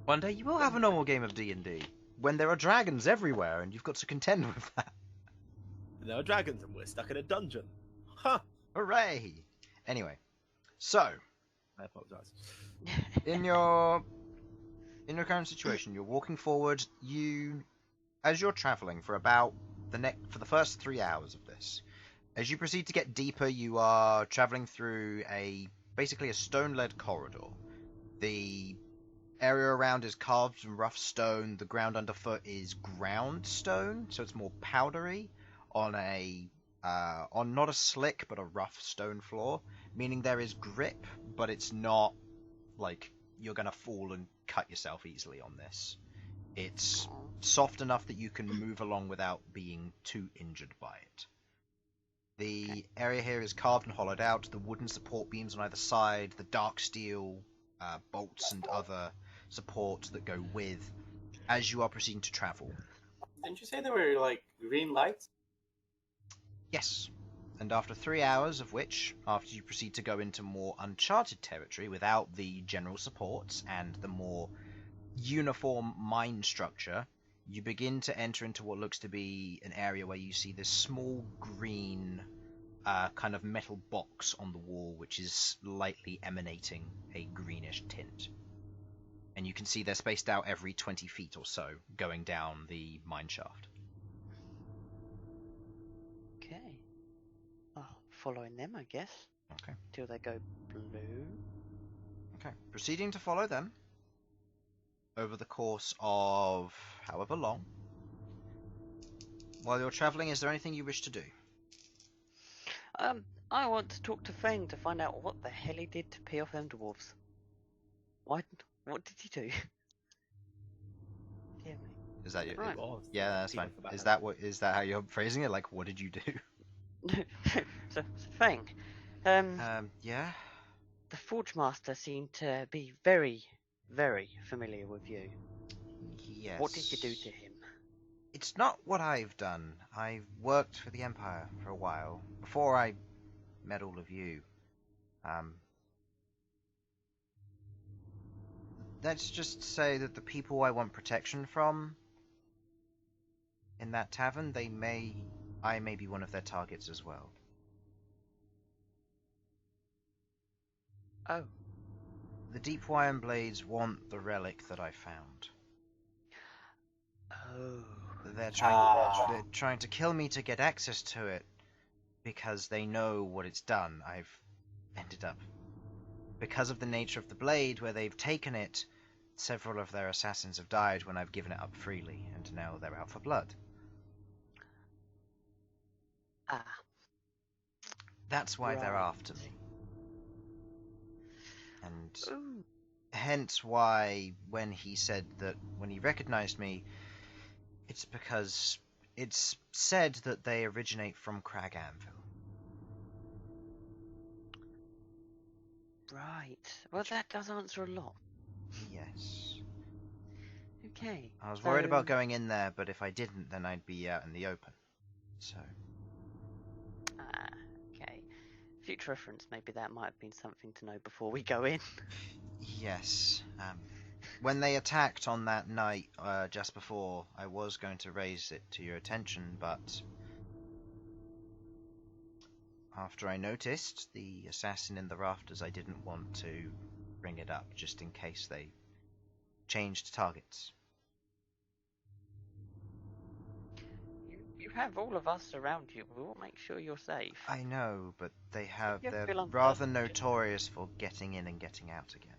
One day you will have a normal game of D&D when there are dragons everywhere and you've got to contend with that. And there are dragons and we're stuck in a dungeon. Huh. Hooray! Anyway, so I apologise. in your current situation, you're walking forward. As you're traveling for about for the first 3 hours of this, as you proceed to get deeper, you are traveling through basically a stone-led corridor. The area around is carved and rough stone. The ground underfoot is ground stone, so it's more powdery on not a slick but a rough stone floor, meaning there is grip, but it's not like you're gonna fall and cut yourself easily on this. It's soft enough that you can move along without being too injured by it. The area here is carved and hollowed out. The wooden support beams on either side, the dark steel bolts and other support that go with as you are proceeding to travel. Didn't you say there were like green lights? Yes. And after 3 hours of which, after you proceed to go into more uncharted territory without the general supports and the more uniform mine structure, you begin to enter into what looks to be an area where you see this small green kind of metal box on the wall which is slightly emanating a greenish tint. And you can see they're spaced out every 20 feet or so going down the mine shaft. Okay. Well, following them, I guess. Okay. Till they go blue. Okay. Proceeding to follow them over the course of however long. While you're traveling, is there anything you wish to do? I want to talk to Fang to find out what the hell he did to pay off them dwarves. What did he do? Dear me. Is that your... Right. Yeah, that's fine. Is that how you're phrasing it? Like, what did you do? so Fang, Yeah? the Forge Master seemed to be very, very familiar with you. Yes. What did you do to him? It's not what I've done. I've worked for the Empire for a while, before I met all of you. Let's just say that the people I want protection from in that tavern, I may be one of their targets as well. Oh, The Deep Iron Blades want the relic that I found. oh. They're trying to kill me to get access to it because they know what it's done. I've ended up, because of the nature of the blade, where they've taken it, several of their assassins have died when I've given it up freely, and now they're out for blood. Ah. That's why they're Right. after me. And Ooh. hence why when he said that, when he recognized me, it's because it's said that they originate from Crag Anvil. Right. Well, that does answer a lot. Yes. Okay. I was worried about so- going in there, but if I didn't, then I'd be out in the open. So. Ah, okay. Future reference, maybe that might have been something to know before we go in. Yes. When they attacked on that night, just before, I was going to raise it to your attention, but after I noticed the assassin in the rafters, I didn't want to bring it up, just in case they changed targets. You have all of us around you. We will make sure you're safe. I know, but they're you feel rather uncomfortable, notorious for getting in and getting out again.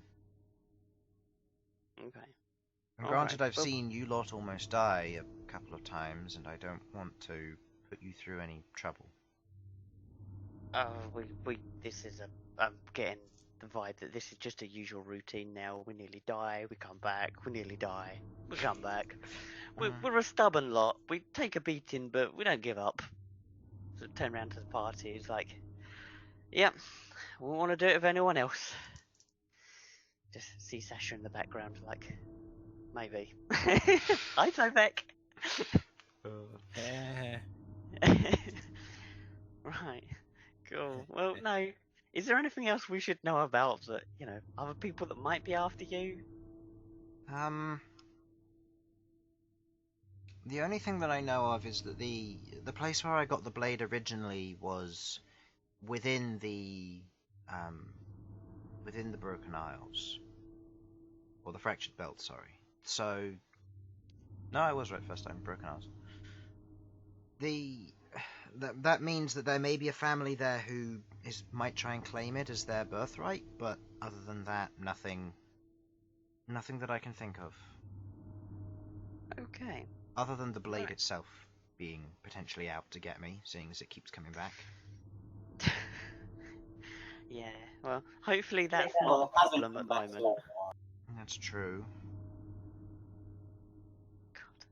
Okay. And All granted, right, I've well- seen you lot almost die a couple of times, and I don't want to put you through any trouble. This is I'm getting the vibe that this is just a usual routine now. We nearly die, we come back, we nearly die, we come back. We're a stubborn lot. We take a beating, but we don't give up. So turn around to the party, it's like, yep, we want to do it with anyone else. Just see Sasha in the background, like, maybe. Hi, Sovak. Yeah. Right. Cool. Well, no. Is there anything else we should know about that, other people that might be after you? The only thing that I know of is that the place where I got the blade originally was within the Broken Isles, or the Fractured Belt. Sorry. So, no, I was right first time. Broken Isles. That means that there may be a family there who might try and claim it as their birthright, but other than that, nothing that I can think of. Okay. Other than the blade Right. itself being potentially out to get me, seeing as it keeps coming back. Yeah. Well, hopefully that's Well, not a it hasn't problem come at the back moment. so far. That's true. God.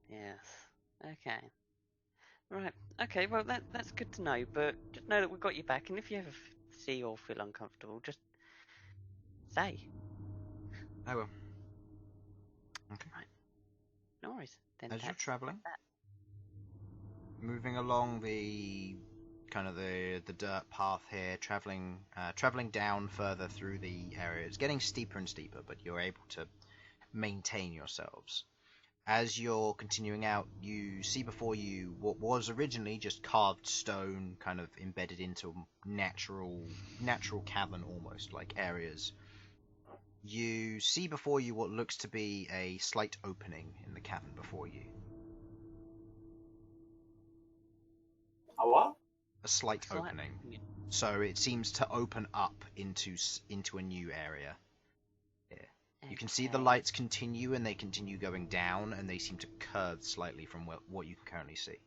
Yes. Okay. Right. Okay. Well, that's good to know. But just know that we've got you back, and if you ever see or feel uncomfortable, just say. I will. Okay. No worries. Then As you're that's traveling, that. moving along the kind of the dirt path here, traveling down further through the area. It's getting steeper and steeper, but you're able to maintain yourselves. As you're continuing out, you see before you what was originally just carved stone, kind of embedded into natural cavern, almost like areas. You see before you what looks to be a slight opening in the cavern before you. A what? A slight opening. So it seems to open up into a new area. You can see the Okay. lights continue, and they continue going down, and they seem to curve slightly from what you can currently see.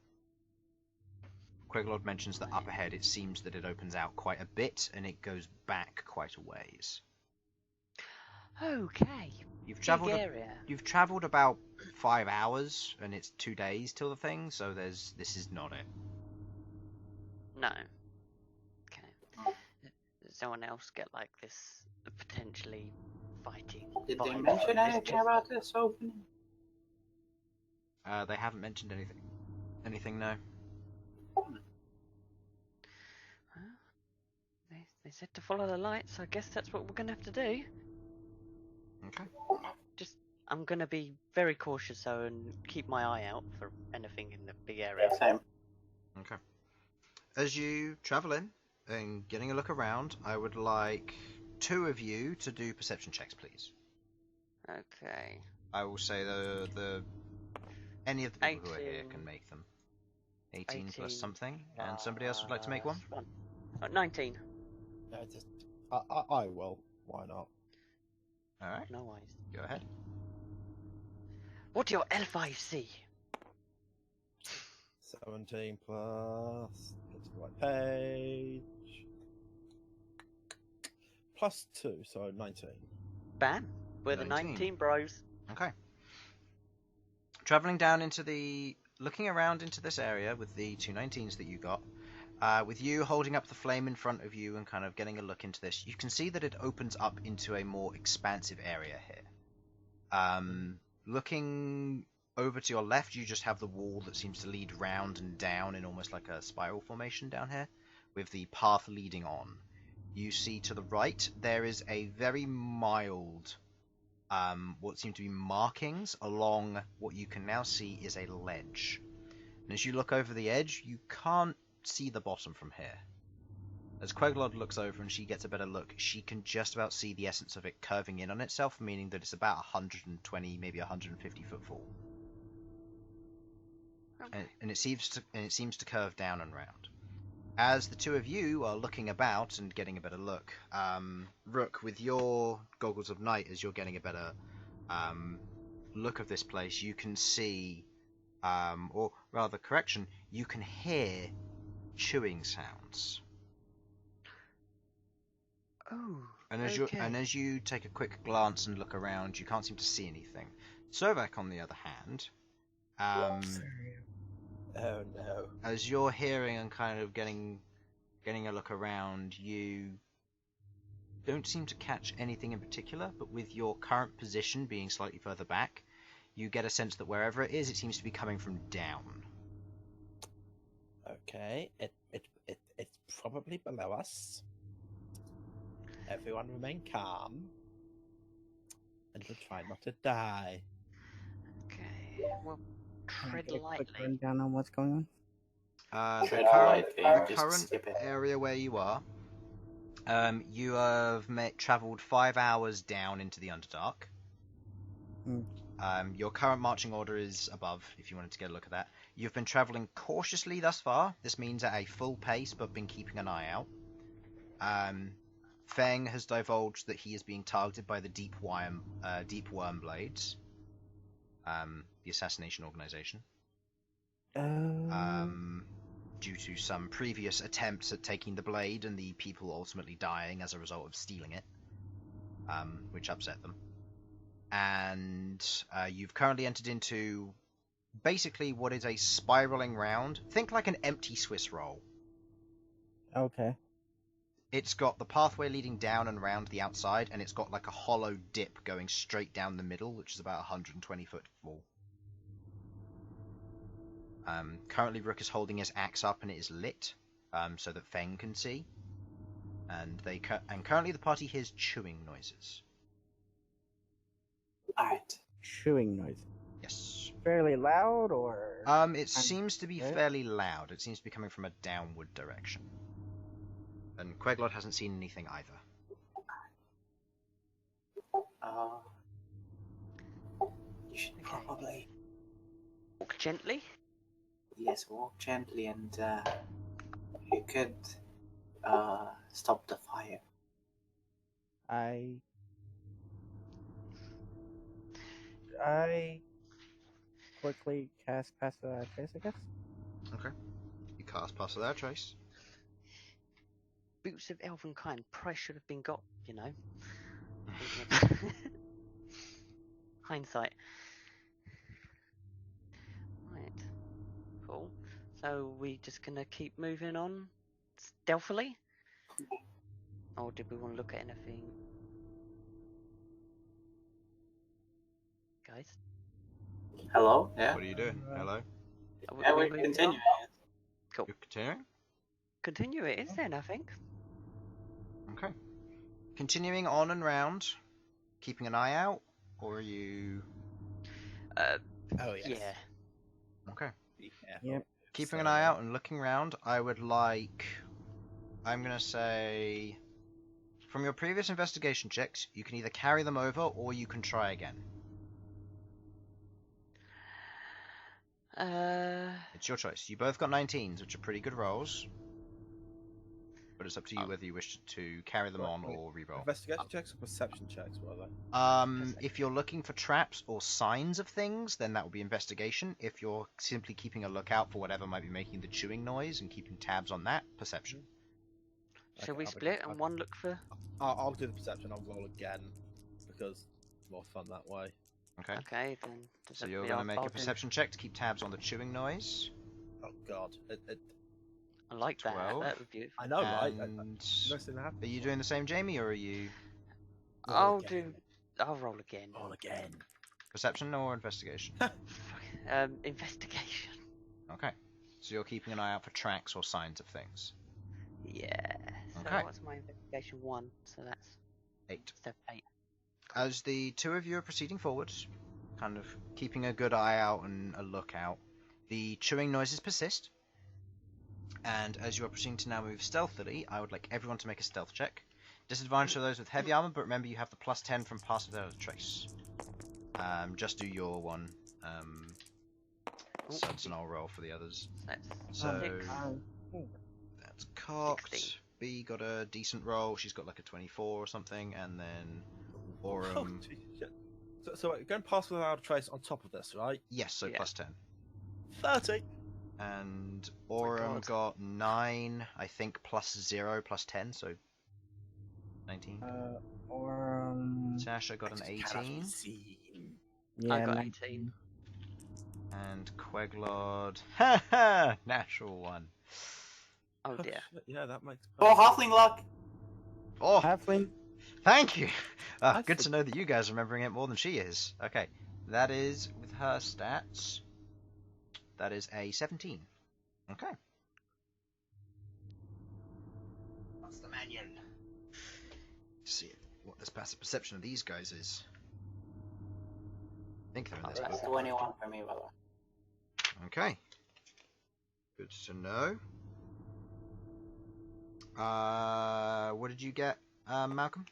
Queglod mentions that up ahead it seems that it opens out quite a bit, and it goes back quite a ways. Okay. You've Big travelled area. You've travelled about 5 hours, and it's 2 days till the thing, so this is not it. No. Okay. Does someone else get like this potentially fighting? Did they vibe mention from this anything chest? about this opening? They haven't mentioned anything. Anything, no. Well, they said to follow the lights. I guess that's what we're gonna have to do. Okay. I'm gonna be very cautious though and keep my eye out for anything in the big area. Yeah, same. Okay. As you travel in and getting a look around, I would like 2 of you to do perception checks, please. Okay. I will say any of the people who are here 18. can make them. 18 plus 18 something, and somebody else would like to make one? Plus 19. I will. Why not? Alright, No worries. go ahead. What do your L5 see? 17 plus. Get to the right page. Plus 2, so 19. Bam. We're the 19. 19 bros. Okay. Traveling down looking around into this area with the 2 19s that you got, with you holding up the flame in front of you and kind of getting a look into this, you can see that it opens up into a more expansive area here. Looking over to your left, you just have the wall that seems to lead round and down in almost like a spiral formation down here, with the path leading on. You see to the right, there is a very mild, what seem to be markings along what you can now see is a ledge. And as you look over the edge, you can't see the bottom from here. As Queglod looks over and she gets a better look, she can just about see the essence of it curving in on itself, meaning that it's about 120, maybe 150 foot fall. Okay. And it seems to curve down and round. As the two of you are looking about and getting a better look, Rook, with your goggles of night, as you're getting a better look of this place, you can see, or rather, correction, you can hear chewing sounds. Oh, And okay. as you take a quick glance and look around, you can't seem to see anything. Sovak, on the other hand, Oh no. as you're hearing and kind of getting a look around, you don't seem to catch anything in particular, but with your current position being slightly further back, you get a sense that wherever it is, it seems to be coming from down. Okay, it's probably below us. Everyone remain calm. And we'll try not to die. Okay. Well, Can I tread get a quick lightly. rundown on what's going on? The Tread current, lightly, just skip it. area where you are, you have travelled 5 hours down into the Underdark. Your current marching order is above, if you wanted to get a look at that. You've been travelling cautiously thus far. This means at a full pace, but been keeping an eye out. Feng has divulged that he is being targeted by the Deep Worm Blades, the assassination organization. Due to some previous attempts at taking the blade and the people ultimately dying as a result of stealing it, which upset them. And you've currently entered into basically what is a spiraling round. Think like an empty Swiss roll. Okay. It's got the pathway leading down and around the outside, and it's got like a hollow dip going straight down the middle, which is about 120 foot fall. Currently, Rook is holding his axe up, and it is lit, so that Feng can see. And currently, the party hears chewing noises. Alright. Chewing noise. Yes. Fairly loud, or? It seems to be fairly loud. It seems to be coming from a downward direction. And Queglod hasn't seen anything either. You should probably Walk gently. walk gently, and you could stop the fire. I quickly cast Pass Without Trace, I guess. Okay. You cast Pass Without Trace. Boots of Elvenkind. Price should have been got, you know. Hindsight. Right. Cool. So we just gonna keep moving on stealthily? Or did we want to look at anything? Guys? Hello? Yeah? What are you doing? Hello? Are Yeah, we we're moving on? continuing. Cool. You're continuing? Continue it is then, I think. Okay. Continuing on and round, keeping an eye out, or are you... Oh, yes. Yeah. Okay. Be careful. Yep. Keeping an eye out and looking around, I would like... I'm going to say... From your previous investigation checks, you can either carry them over, or you can try again. It's your choice. You both got 19s, which are pretty good rolls. But it's up to you whether you wish to carry them on or reroll. Investigation checks or perception checks, what are they? If you're looking for traps or signs of things, then that will be investigation. If you're simply keeping a lookout for whatever might be making the chewing noise and keeping tabs on that, perception. Shall Okay, we I'll split begin- and one look for... I'll do the perception. I'll roll again because it's more fun that way. Okay. Okay, then. Does So that you're mean going to I'll- make I'll a do- perception check to keep tabs on the chewing noise. Oh god. I like that. 12. That would be beautiful. I know, right? And Most thing that happens. are you doing the same, Jamie, or are you I'll roll again. Roll again. perception or investigation? Investigation. Okay. So you're keeping an eye out for tracks or signs of things. Yeah. So Okay. what's my investigation 1? So that's 8. step 8. As the two of you are proceeding forwards, kind of keeping a good eye out and a lookout, the chewing noises persist. And as you are proceeding to now move stealthily, I would like everyone to make a stealth check. Disadvantage for those with heavy armor, but remember you have the +10 from pass without a trace. Just do your one. Sudz and I'll roll for the others. That's So 6. that's cocked. 16. B got a decent roll. She's got like a 24 or something, and then Aurum. So going past without a trace on top of this, right? Yes, so Yeah. +10. 30. And my Aurum God. got 9, I think, +0, +10, so 19. Or Sasha got an 18, yeah, I got 19. 18. and Queglod, haha, natural 1. Oh dear. Yeah, that makes. Oh, halfling luck. Oh, Halfling. thank you. I Good to for- know that you guys are remembering it more than she is. Okay, that is with her stats. That is a 17. Okay. That's the manual. See what this passive perception of these guys is. I think they're in this Alright. book. 21 for me, by the way. Okay. Good to know. What did you get, Malcolm?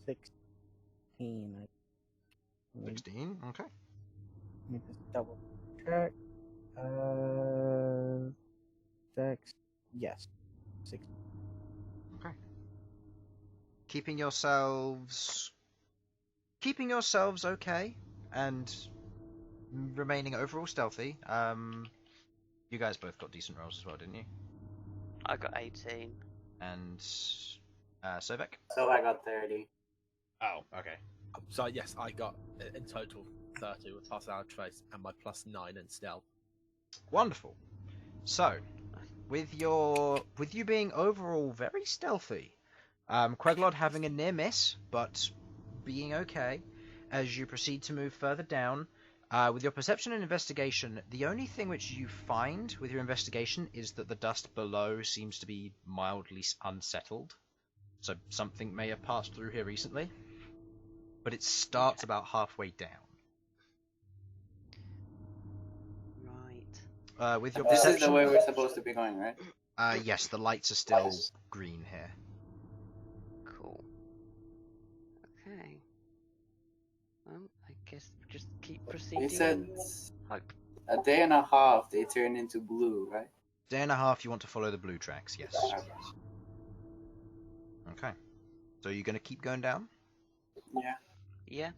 16. Let me 16. Okay. just double check. Dex. Yes. 16. Okay. Keeping yourselves okay and remaining overall stealthy. You guys both got decent rolls as well, didn't you? I got 18. And Sovak? So I got 30. Oh, okay. So yes, I got in total 30 with pass without a trace and my +9 in stealth. Wonderful. So, with you being overall very stealthy, Queglod having a near miss, but being okay, as you proceed to move further down, with your perception and investigation, the only thing which you find with your investigation is that the dust below seems to be mildly unsettled. So something may have passed through here recently, but it starts about halfway down. Right. With your This perception, is the way we're supposed to be going, right? yes, the lights are still green here. Cool. Okay. I guess we just keep proceeding. You said and hope. a day and a half they turn into blue, right? Day and a half, you want to follow the blue tracks, yes. Okay. So you're going to keep going down? Yeah. Yeah.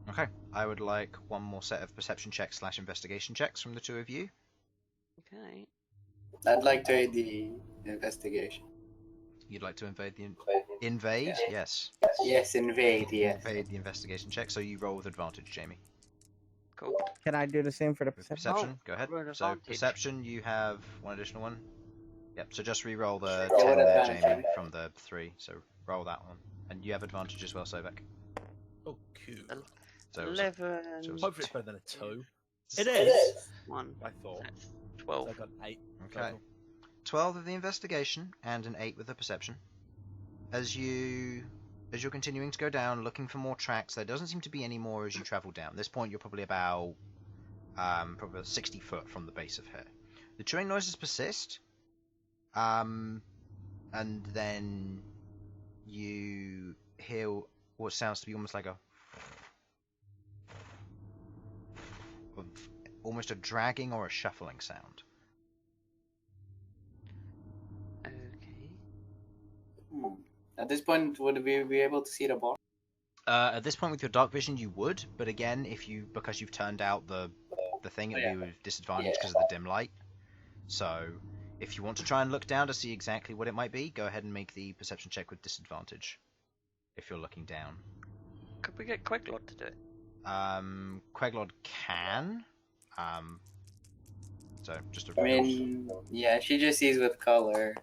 Okay. I would like one more set of perception checks / investigation checks from the two of you. Okay. I'd like to aid the investigation. You'd like to invade the... Invade? Yeah. Yes. Yes, invade, yes. Invade the investigation check, so you roll with advantage, Jamie. Cool. Can I do the same for the With perception? perception, go ahead. roll an So advantage. perception, you have one additional one. Yep, so just re-roll the Yeah, 10 what there, advantage, Jamie, Jamie? from the 3. So roll that one. And you have advantage as well, Sovak. Oh, cool. So it was 11. so it was- Hopefully it's better than a 2. It It is. is. 1. I thought. That's So 12. I got 8. Okay. total. 12 with the investigation and an 8 with the perception. As you're continuing to go down, looking for more tracks, there doesn't seem to be any more as you travel down. At this point, you're probably about 60 foot from the base of here. The chewing noises persist, and then you hear what sounds to be almost like almost a dragging or a shuffling sound. Okay. At this point, would we be able to see the bar? At this point with your dark vision you would, but again, because you've turned out the thing, it'd Yeah. be with disadvantage Yeah. because of the dim light. So If you want to try and look down to see exactly what it might be, go ahead and make the perception check with disadvantage. If you're looking down. Could we get Queglod to do it? Queglod can. So just a I mean, yeah, she just sees with color.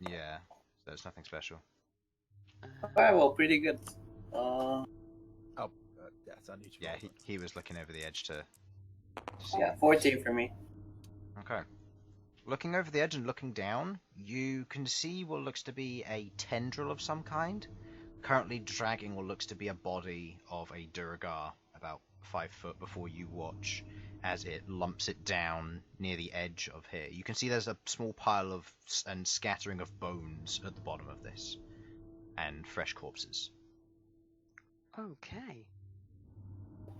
yeah. So it's nothing special. Alright, well, pretty good. Yes, I need to. Yeah, roll he was looking over the edge to see. Yeah, 14 for me. Okay. Looking over the edge and looking down, you can see what looks to be a tendril of some kind, currently dragging what looks to be a body of a Durgar about 5 foot before you watch as it lumps it down near the edge of here. You can see there's a small pile of and scattering of bones at the bottom of this, and fresh corpses. Okay.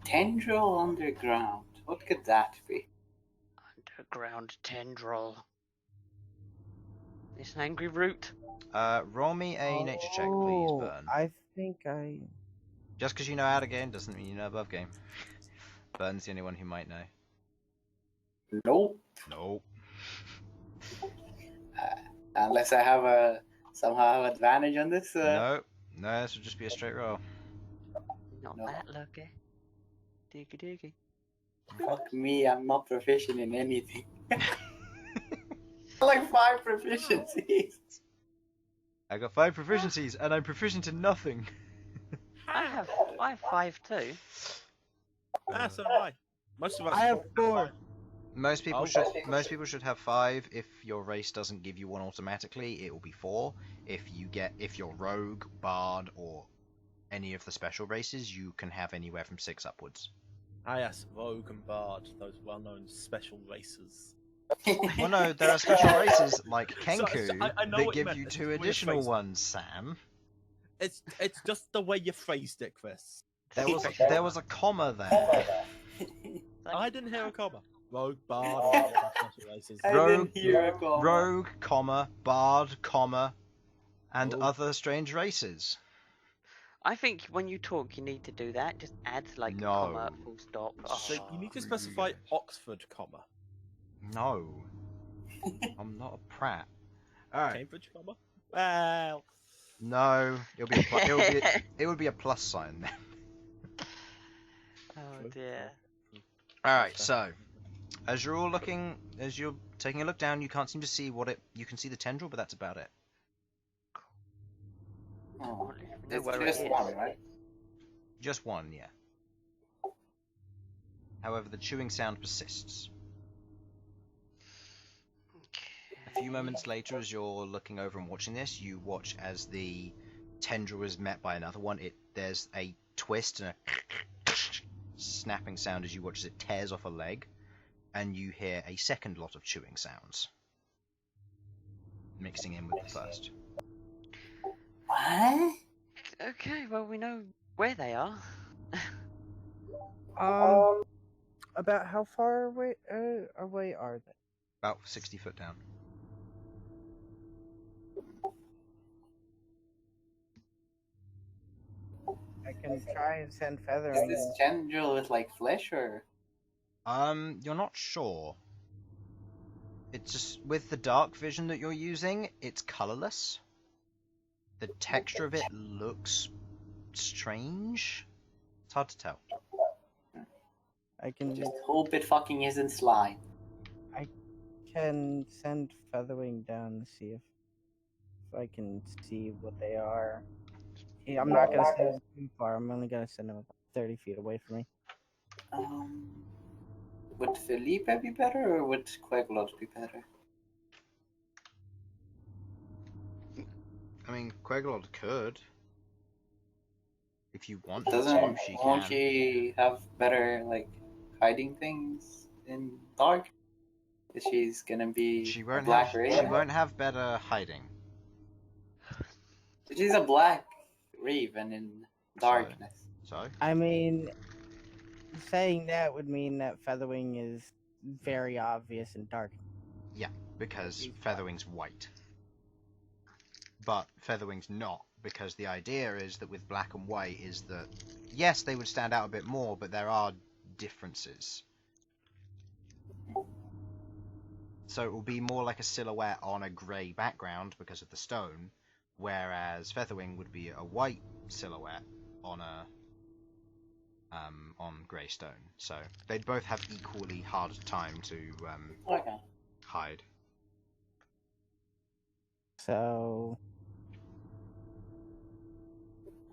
Tendril underground. What could that be? Underground tendril. It's an angry root. Roll me a nature check, please, Oh, Bern. I think I. Just because you know out of game doesn't mean you know above game. Bern's the only one who might know. Nope. Nope. Unless I have a somehow have advantage on this. No, this would just be a straight roll. Not No. that lucky. Diggy diggy. Fuck me, I'm not proficient in anything. Like 5 proficiencies. I got 5 proficiencies, and I'm proficient in nothing. I have 5 too. That's alright. Most of us. I have 4. Most people Oh. should have 5. If your race doesn't give you one automatically, it will be 4. If you're rogue, bard, or any of the special races, you can have anywhere from 6 upwards. Ah, yes, Rogue and Bard, those well-known special races. Well, no, there are special races like Kenku I know that what you give meant, you it's 2 just the way you additional phrased it. ones, Sam. It's just the way you phrased it, Chris. There was a comma there. I didn't hear a comma. Rogue, Bard, or other special races. I Rogue, didn't hear a call. Rogue, comma, bard, comma, and Oh. other strange races. I think when you talk, you need to do that. Just add like No. comma, full stop. So Oh. you need to specify Oxford, comma. No. I'm not a prat. Alright. Cambridge, comma. Well, No, it would be a plus sign then. Oh dear. Alright, so as you're taking a look down, you can't seem to see you can see the tendril, but that's about it. Oh, Know it's where it just is. one, right? Just one, yeah. However, the chewing sound persists. A few moments later, as you're looking over and watching this, you watch as the tendril is met by another one. There's a twist and a snapping sound as you watch as it tears off a leg, and you hear a second lot of chewing sounds mixing in with the first. What? Okay, well we know where they are. About how far away are they? About 60 foot down. I can try and send Is feathering. this tendril with like flesh or? You're not sure. It's just with the dark vision that you're using, it's colorless. The texture of it looks strange. It's hard to tell. I can Just hope it fucking isn't slime. can send feathering down and see if I can see what they are. Yeah, I'm not gonna send them too far. I'm only gonna send them about 30 feet away from me. Would Felipe be better or would Queglod be better? I mean, Queglod could. If you want Doesn't to, she won't can. she have better like hiding things in dark? If she's gonna be She a won't black have. raven. She won't have better hiding. She's a black raven in darkness. So I mean, saying that would mean that feathering is very obvious and dark. because Featherwing's white, but Featherwing's not, because the idea is that with black and white is that yes, they would stand out a bit more, but there are differences. So it will be more like a silhouette on a grey background because of the stone, whereas Featherwing would be a white silhouette on a on grey stone. So they'd both have equally hard time to Okay. hide. So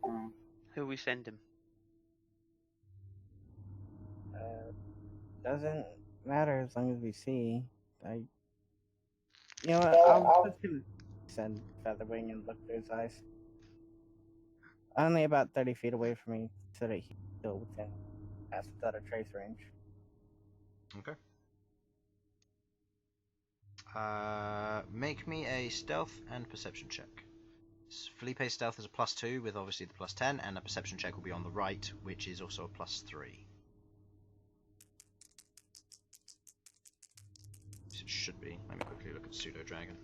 Mm. Who we send him? doesn't matter as long as we see. You know what? I'll just send Featherwing and look through his eyes. Only about 30 feet away from me, so that he's still within pass without a trace range. Okay. Make me a stealth and perception check. Felipe's stealth is a +2 with obviously the +10, and a perception check will be on the right, which is also a +3. It should be. Let me quickly look at Pseudo Dragon.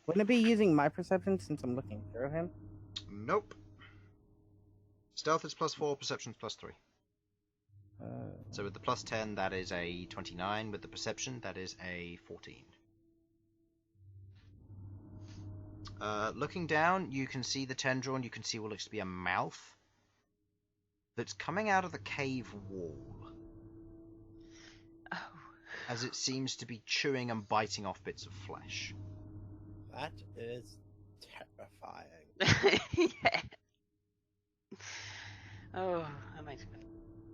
Wouldn't it be using my perception since I'm looking through him? Nope. Stealth is +4, perception is +3. So with the +10, that is a 29. With the perception, that is a 14. Looking down, you can see the tendril, and you can see what looks to be a mouth that's coming out of the cave wall, Oh, as it seems to be chewing and biting off bits of flesh. That is terrifying. yeah. Oh, that makes me.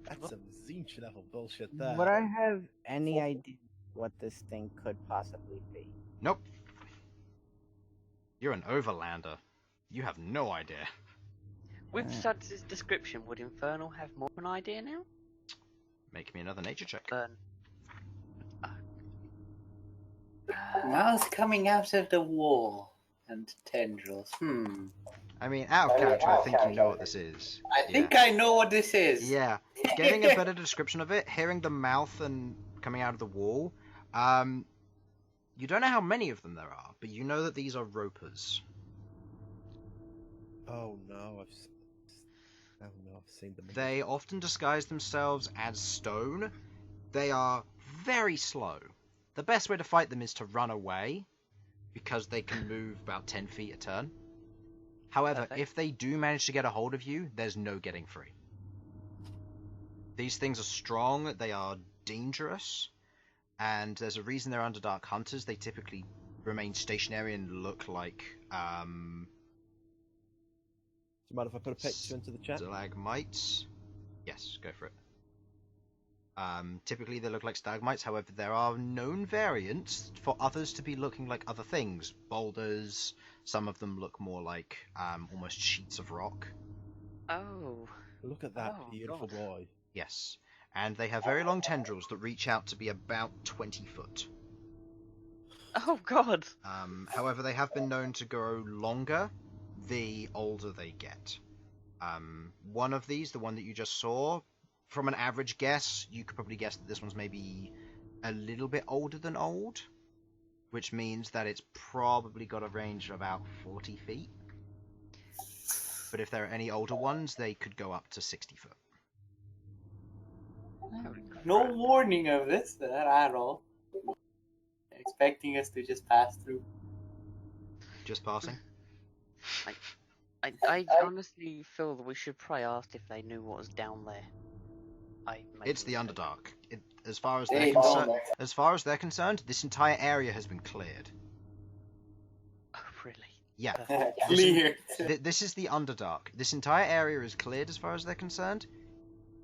That's some Zinch level bullshit there. Would I have any idea what this thing could possibly be? Nope. You're an overlander. You have no idea. With Sudz's description, would Infernal have more of an idea now? Make me another nature check. Bern. Mouth coming out of the wall and tendrils. I mean, out of character, I think you know what this is. I think I know what this is. Yeah. Getting a better description of it, hearing the mouth and coming out of the wall, you don't know how many of them there are, but you know that these are ropers. Oh no, I've seen them. They often disguise themselves as stone. They are very slow. The best way to fight them is to run away, because they can move about 10 feet a turn. However, Perfect. if they do manage to get a hold of you, there's no getting free. These things are strong, they are dangerous, and there's a reason they're Underdark hunters. They typically remain stationary and look like Do you mind if I put a picture into the chat? stalagmites. Yes, go for it. Typically they look like stalagmites, however there are known variants for others to be looking like other things. Boulders, some of them look more like almost sheets of rock. Oh. Look at that Oh, beautiful God. boy. Yes. And they have very long tendrils that reach out to be about 20 foot. Oh God. However, they have been known to grow longer the older they get. One of these, the one that you just saw, from an average guess, you could probably guess that this one's maybe a little bit older than old, which means that it's probably got a range of about 40 feet. But if there are any older ones, they could go up to 60 foot. No warning of this at all. Expecting us to just pass through. Just passing? I honestly feel that we should probably ask if they knew what was down there. It's the Underdark. As far as They they're concerned, this entire area has been cleared. Oh, really? Yeah. Perfect. Clear. This is the Underdark. This entire area is cleared as far as they're concerned.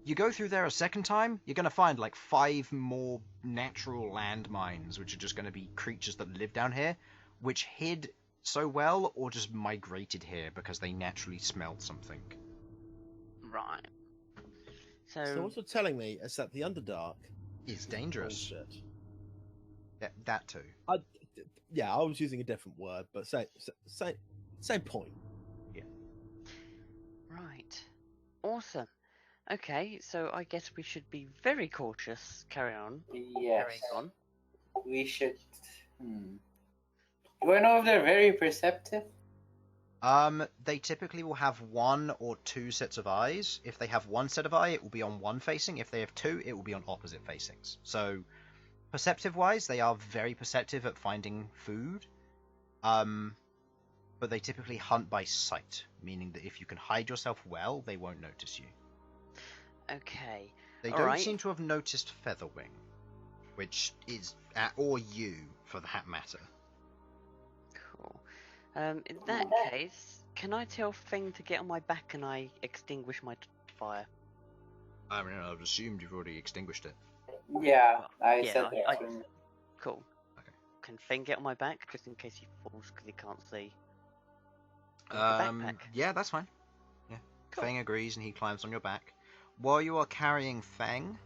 You go through there a second time, you're going to find like 5 more natural landmines, which are just going to be creatures that live down here, which hid so well or just migrated here because they naturally smelled something. Right. So what you're telling me is that the Underdark It's dangerous. bullshit. Yeah, that too. I was using a different word, but same point. Right. Awesome. Okay, so I guess we should be very cautious. Carry on. Yes. Carrying on. We should. Do I know if they're very perceptive? They typically will have 1 or 2 sets of eyes. If they have 1 set of eye, it will be on one facing. If they have 2, it will be on opposite facings. So, perceptive-wise, they are very perceptive at finding food. But they typically hunt by sight, meaning that if you can hide yourself well, they won't notice you. Okay. They All don't right. seem to have noticed Featherwing, which is, or you, for that matter. Cool. In that case, can I tell Feng to get on my back and I extinguish my fire? I mean, I've assumed you've already extinguished it. Yeah, I Yeah, said that. I- to him. Cool. Okay. Can Feng get on my back just in case he falls because he can't see? Like a backpack. Yeah, that's fine. Yeah. Cool. Feng agrees and he climbs on your back. While you are carrying Feng,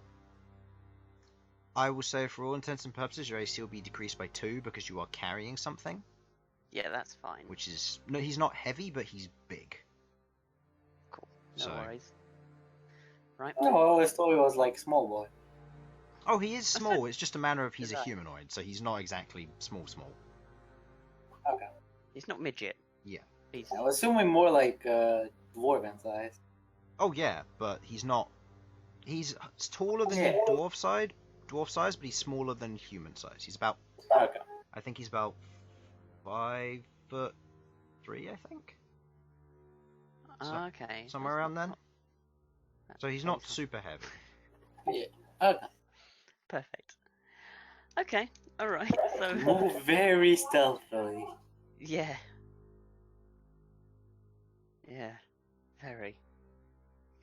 I will say for all intents and purposes your AC will be decreased by 2 because you are carrying something. Yeah, that's fine. Which is... No, he's not heavy, but he's big. Cool. No So- worries. Right. No, I always thought he was like small boy. Oh, he is small. It's just a matter of he's a Right. humanoid, so he's not exactly small. Okay. He's not midget. Yeah. He's I was assuming more like dwarven size. Oh yeah, but he's not. He's taller than Yeah. your dwarf size, but he's smaller than human size. He's about. Okay. I think he's about 5'3", I think. So- okay. Somewhere That's around not- then. not- So he's that's not fine. super heavy. Yeah. Okay. Perfect. Okay. All right. So Move very stealthily. yeah. Yeah. Very.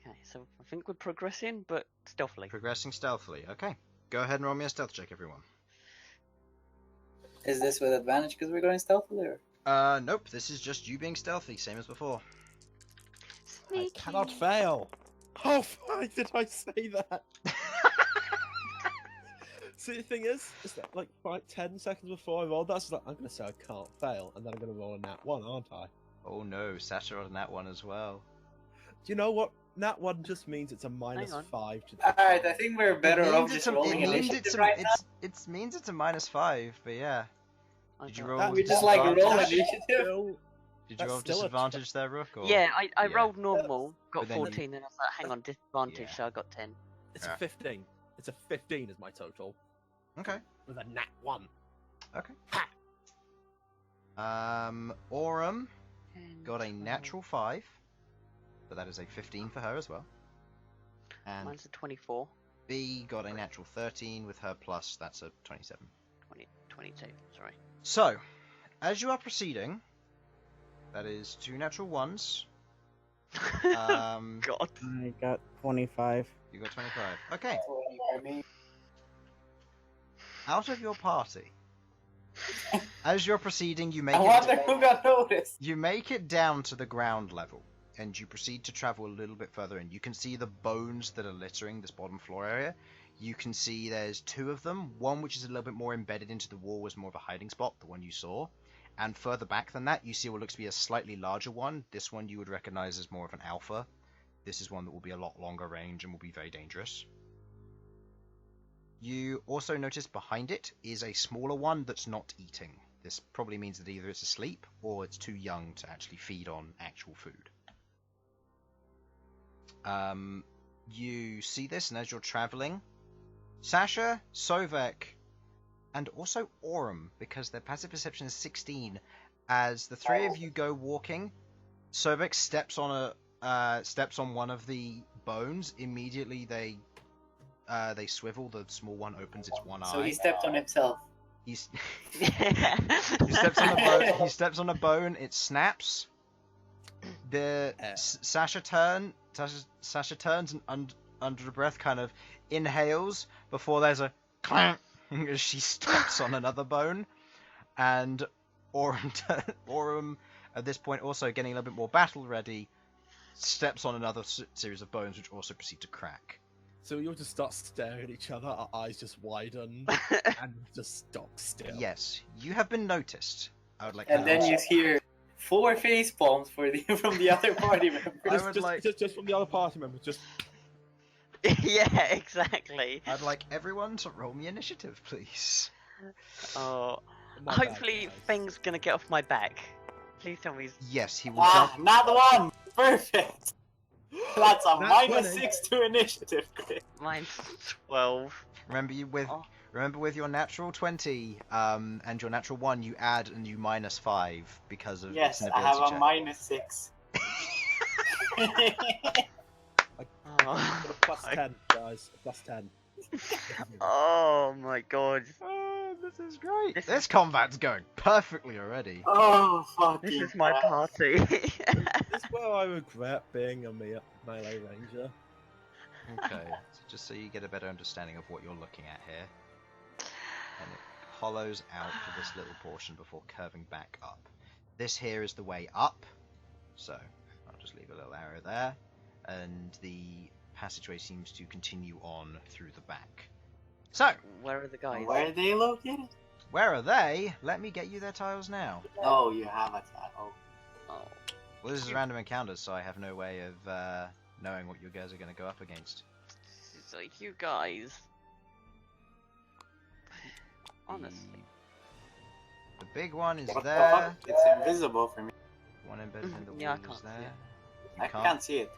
Okay. So I think we're progressing, but stealthily. Progressing stealthily. Okay. Go ahead and roll me a stealth check, everyone. Is this with advantage because we're going stealthily? Or? Nope. This is just you being stealthy, same as before. I Sneaky. cannot fail. Oh, why did I say that? See, the thing is that like 10 seconds before I rolled that, so I'm gonna say I can't fail, and then I'm gonna roll a nat 1, aren't I? Oh no, Sasha on that one as well. Do you know what? Nat 1 just means it's a minus on. 5 to. Alright, I think we're better It off means just it's a, rolling it means initiative it's a, right now. it means it's a -5, but yeah. I Did you got- roll That- with We just like roll disadvantage? initiative. Still, Did you That's roll still a disadvantage there, Rook? Or... Yeah, I Yeah. rolled normal, got But then you- 14, and I was like, hang on, disadvantage, Yeah. so I got 10. it's Yeah. a 15. It's a 15 is my total Okay. with a nat 1. Okay. Ha! Aurum 10, got a 12. natural 5, but that is a 15 for her as well. And Mine's a 24, B got a natural 13 with her plus, that's a 27. 22, sorry. So, as you are proceeding, that is 2 natural 1s. God. I got 25. You got 25. Okay. I mean, Out of your party, as you're proceeding, you make I it. wonder who got noticed. You make it down to the ground level, and you proceed to travel a little bit further in. You can see the bones that are littering this bottom floor area. You can see there's 2 of them. One which is a little bit more embedded into the wall was more of a hiding spot, the one you saw. And further back than that, you see what looks to be a slightly larger one. This one you would recognize as more of an alpha. This is one that will be a lot longer range and will be very dangerous. You also notice behind it is a smaller one that's not eating. This probably means that either it's asleep or it's too young to actually feed on actual food. You see this, and as you're traveling, Sasha, Sovak, and also Aurum, because their passive perception is 16, as the 3 of you go walking, Sovak steps on one of the bones. Immediately they swivel. The small one opens its one So eye. he stepped on himself. He's he steps on a bone. He steps on a bone. It snaps. Sasha turns and under the breath kind of inhales before there's a clank as she steps on another bone, and Aurum at this point also getting a little bit more battle ready, steps on another series of bones which also proceed to crack. So we all just start staring at each other, our eyes just widen, and just stop still. Yes, you have been noticed. I would like. And to then also- you hear 4 face palms from the other party members. I Just, would just, like- just from the other party members, just Yeah, exactly. I'd like everyone to roll me initiative, please. Oh, not bad, hopefully guys. Feng's gonna get off my back. Please tell me he's... Yes, he will Ah, jump. not the one! Perfect! That's a Nat minus 20. 6 to initiative, Chris. Mine's 12. Remember with your natural 20 and your natural 1, you add and you minus 5 because of Yes, it's an I ability have a check. minus 6. Oh, Got a plus 10, guys. A plus 10. oh my god. Oh, this is great. This combat's going perfectly already. Oh, fucking This is my crap. party. This is where I regret being a melee ranger. Okay, so just so you get a better understanding of what you're looking at here. And it hollows out for this little portion before curving back up. This here is the way up, so I'll just leave a little arrow there. And the passageway seems to continue on through the back. So, Where are the guys? Where are they located? where are they? Let me get you their tiles now. Oh, you have a title. Oh. Well, this is random encounters, so I have no way of knowing what you guys are going to go up against. It's like you guys. Honestly. The big one is What the there. fuck? It's invisible for me. One embedded in the Yeah, I wall can't is see there. it. You I can't see it.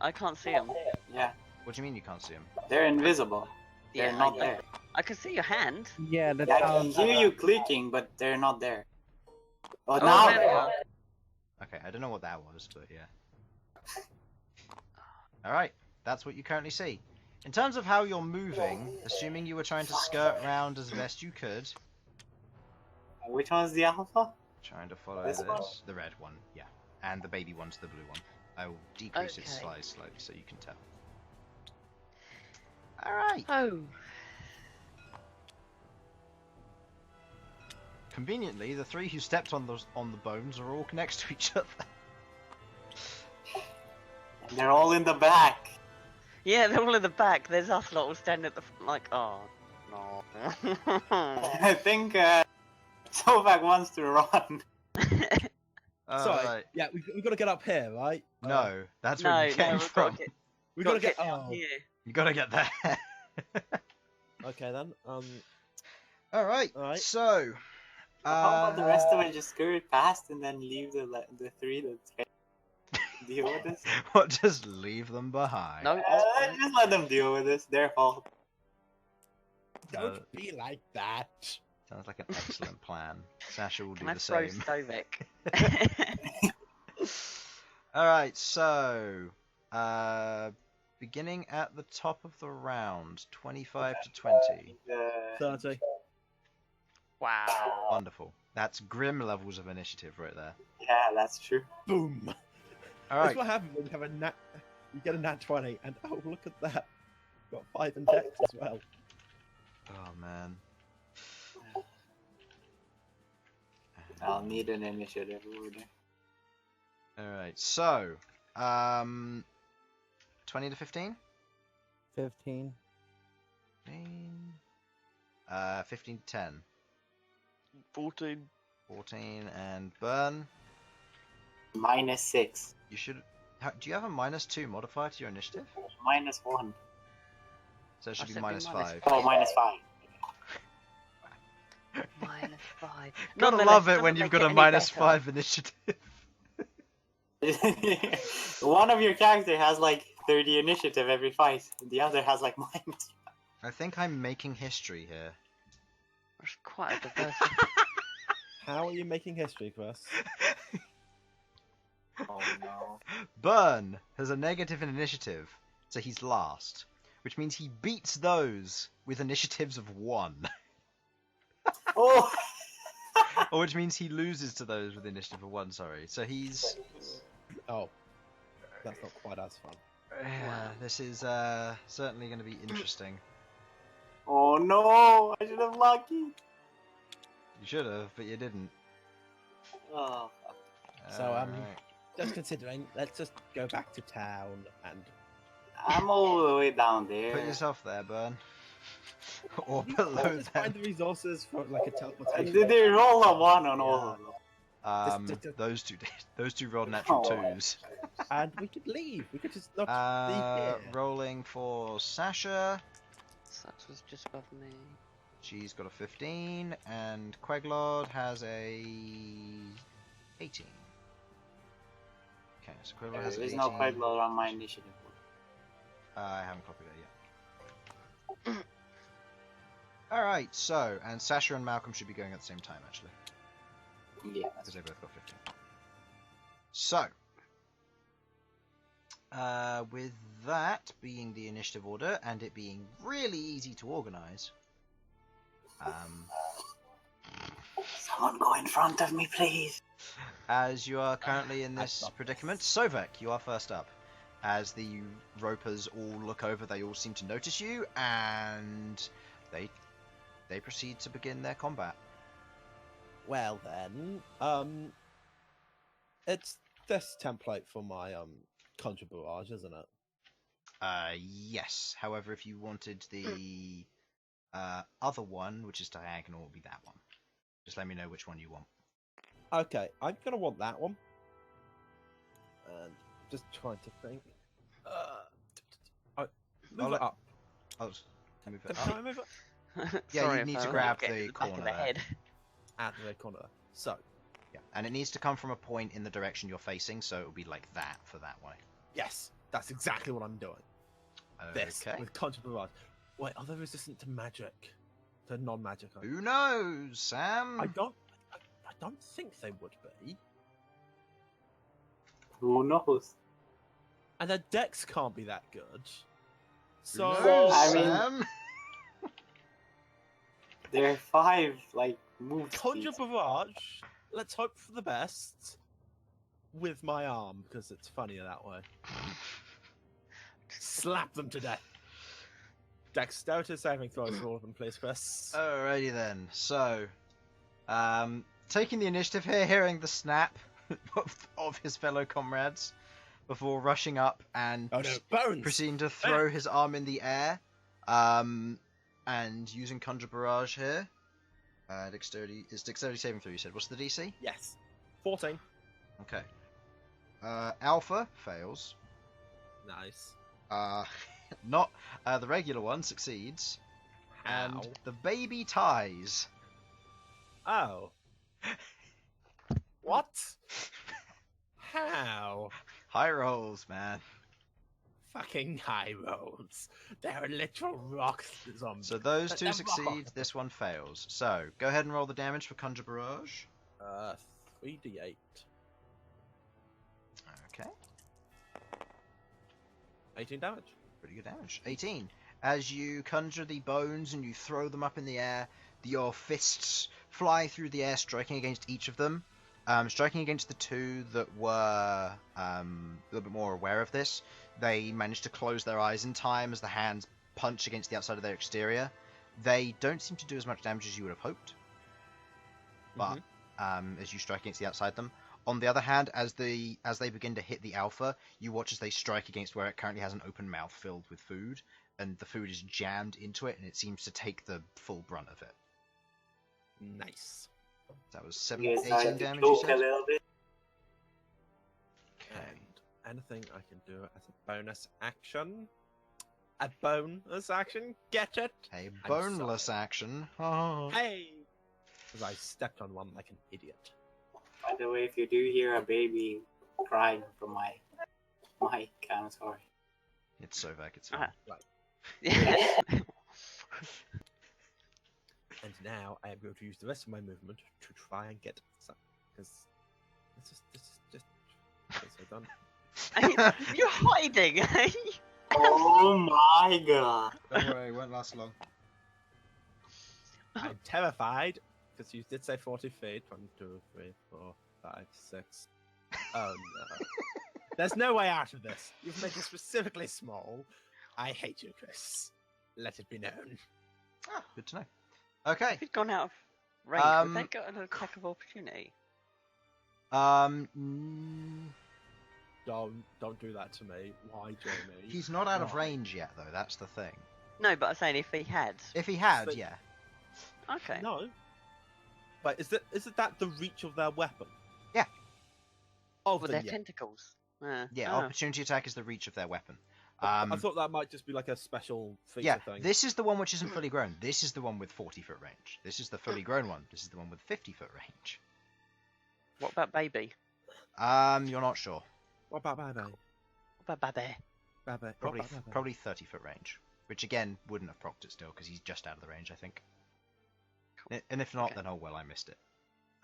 I can't see them. Yeah, What do you mean you can't see them? they're invisible. They're Yeah, not I, there. I can see your hand. Yeah, that's Yeah, I how. can hear you clicking, but they're not there. Oh, Oh, now there they they are. are. Okay, I don't know what that was, but yeah. Alright, that's what you currently see. In terms of how you're moving, assuming you were trying to skirt around as best you could, Which one's the alpha? trying to follow This this, one? the red one, yeah. And the baby one's the blue one. I will decrease its Okay. size slightly so you can tell. Alright. Oh. Conveniently, the three who stepped on the bones are all next to each other. They're all in the back. Yeah, they're all in the back. There's us lot all standing at the like, oh, no. I think Sovak wants to run. Sorry. Alright. Yeah, we've got to get up here, right? No, that's no, where you came we've from. got to get, We've got got to get. down Oh. here. You gotta get there. Okay then. Alright, Alright. so... How about the rest of it just scurry past and then leave the three that deal with this? What, just leave them behind? No, that's fine. Just let them deal with this. Their fault. Don't be like that. Sounds like an excellent plan. Sasha will do Can I the throw same. Sovak? Alright, so... beginning at the top of the round, 25 to 20. 30. Wow. Wonderful. That's grim levels of initiative right there. Yeah, that's true. Boom. That's Alright, what happens when you have a nat. You get a nat 20, and oh, look at that. Got 5 in dex as well. oh man. I'll need an initiative order. Alright, so... 20 to 15? 15. 15 to 10. 14. 14 and Bern. Minus 6. You should... do you have a -2 modifier to your initiative? Minus 1. So it should I be said -5. Oh, minus 5. -5. Gotta Nonetheless, love it doesn't when you've make got it a any better. -5 initiative. One of your character has like 30 initiative every fight. The other has like minus. I think I'm making history here. There's quite a diversity. How are you making history, Chris? Oh no. Bern has a negative in initiative, so he's last. Which means he beats those with initiatives of 1. Oh! Or which means he loses to those with initiative of 1, sorry. So he's... Oh, that's not quite as fun. Yeah, this is certainly going to be interesting. Oh no! I should have lucky. You should have, but you didn't. Oh. So, Alright. Just considering, let's just go back to town and. I'm all the way down there. Put yourself there, Bern. Or You below always them. find the resources for like a teleportation. Did they roll a 1 on all of them? Those two rolled natural Oh. 2s. And we could leave. We could just not leave here. Rolling for Sasha. Sudz was just above me. She's got a 15, and Queglod has a 18. Okay, so Queglod has There's 18. no Queglod on my initiative. I haven't copied that yet. Alright, so, and Sasha and Malcolm should be going at the same time, actually. Yeah. Because they both got 15. So, with that being the initiative order, and it being really easy to organise, Someone go in front of me, please. as you are currently in this predicament, Sovak, you are first up. As the ropers all look over, they all seem to notice you, and they proceed to begin their combat. Well then, it's this template for my conjure barrage, isn't it? Yes. However, if you wanted the other one, which is diagonal, it would be that one. Just let me know which one you want. Okay, I'm gonna want that one. And just trying to think. Move it up. Oh, move it Can up. I move it Yeah, Sorry you if need I to only grab get the back corner of the there. head. at the corner? So, Yeah, and it needs to come from a point in the direction you're facing, so it will be like that for that way. yes, that's exactly what I'm doing. This Okay. with conjure barrage. Wait, are they resistant to magic? To non-magic? Who knows, Sam? I don't think they would be. Who knows? And their decks can't be that good. Who So knows, I mean- Sam? There are 5 move conjure speeds. barrage. Let's hope for the best. With my arm, because it's funnier that way. Slap them to death. Dexterity saving throws for all of them, please, Chris. Alrighty then. So, taking the initiative here, hearing the snap of his fellow comrades before rushing up and Oh no, bones! proceeding to throw his arm in the air, and using Conjure Barrage here. Dexterity saving throw. You said. What's the DC? Yes. 14. Okay. Alpha fails. Nice. Not the regular one succeeds, and Ow. the baby ties. Oh. What? How? High rolls, man. Fucking high rolls. They're literal rock zombies. So those But two they're succeed, rock. this one fails. So, go ahead and roll the damage for Conjure Barrage. 3d8. Okay, 18 damage. pretty good damage. 18. As you conjure the bones and you throw them up in the air, your fists fly through the air, striking against each of them. Striking against the two that were a little bit more aware of this. They managed to close their eyes in time as the hands punch against the outside of their exterior. They don't seem to do as much damage as you would have hoped, but as you strike against the outside them. On the other hand, as they begin to hit the alpha, you watch as they strike against where it currently has an open mouth filled with food, and the food is jammed into it, and it seems to take the full brunt of it. Nice. That was You 18 decide to damage, you choke a said? little bit. Okay. And anything I can do as a bonus action? A bonus action? Get it? A I'm boneless sorry. action. Oh. Hey! Because I stepped on one like an idiot. By the way, if you do hear a baby crying from my mic, I'm sorry. It's Sovak, it's fine. Yeah. And now I am going to use the rest of my movement to try and get some. Because this is just okay, so done. You're hiding. Oh my god. Don't worry, it won't last long. I'm terrified because you did say 40 feet. 1, 2, 3, 4, 5, 6. Oh no. There's no way out of this. You've made it specifically small. I hate you, Chris. Let it be known. Ah, good to know. Okay. If he'd gone out of range, would they get an attack of opportunity? Don't do that to me. Why, Jamie? He's not out of Why? range yet, though. That's the thing. No, but I'm saying if he had. If he had, But- yeah. Okay. No. But is it that the reach of their weapon? Yeah. Oh, With then their yeah. tentacles. Yeah, oh. opportunity attack is the reach of their weapon. I thought that might just be like a special feature Yeah, thing. this is the one which isn't fully grown. This is the one with 40-foot range. This is the fully grown one. This is the one with 50-foot range. What about baby? You're not sure. What about bye bye? Bye-bye. Bye bye. Probably 30-foot range, which again wouldn't have procced it still because he's just out of the range, I think. And if not, Okay. then oh well, I missed it.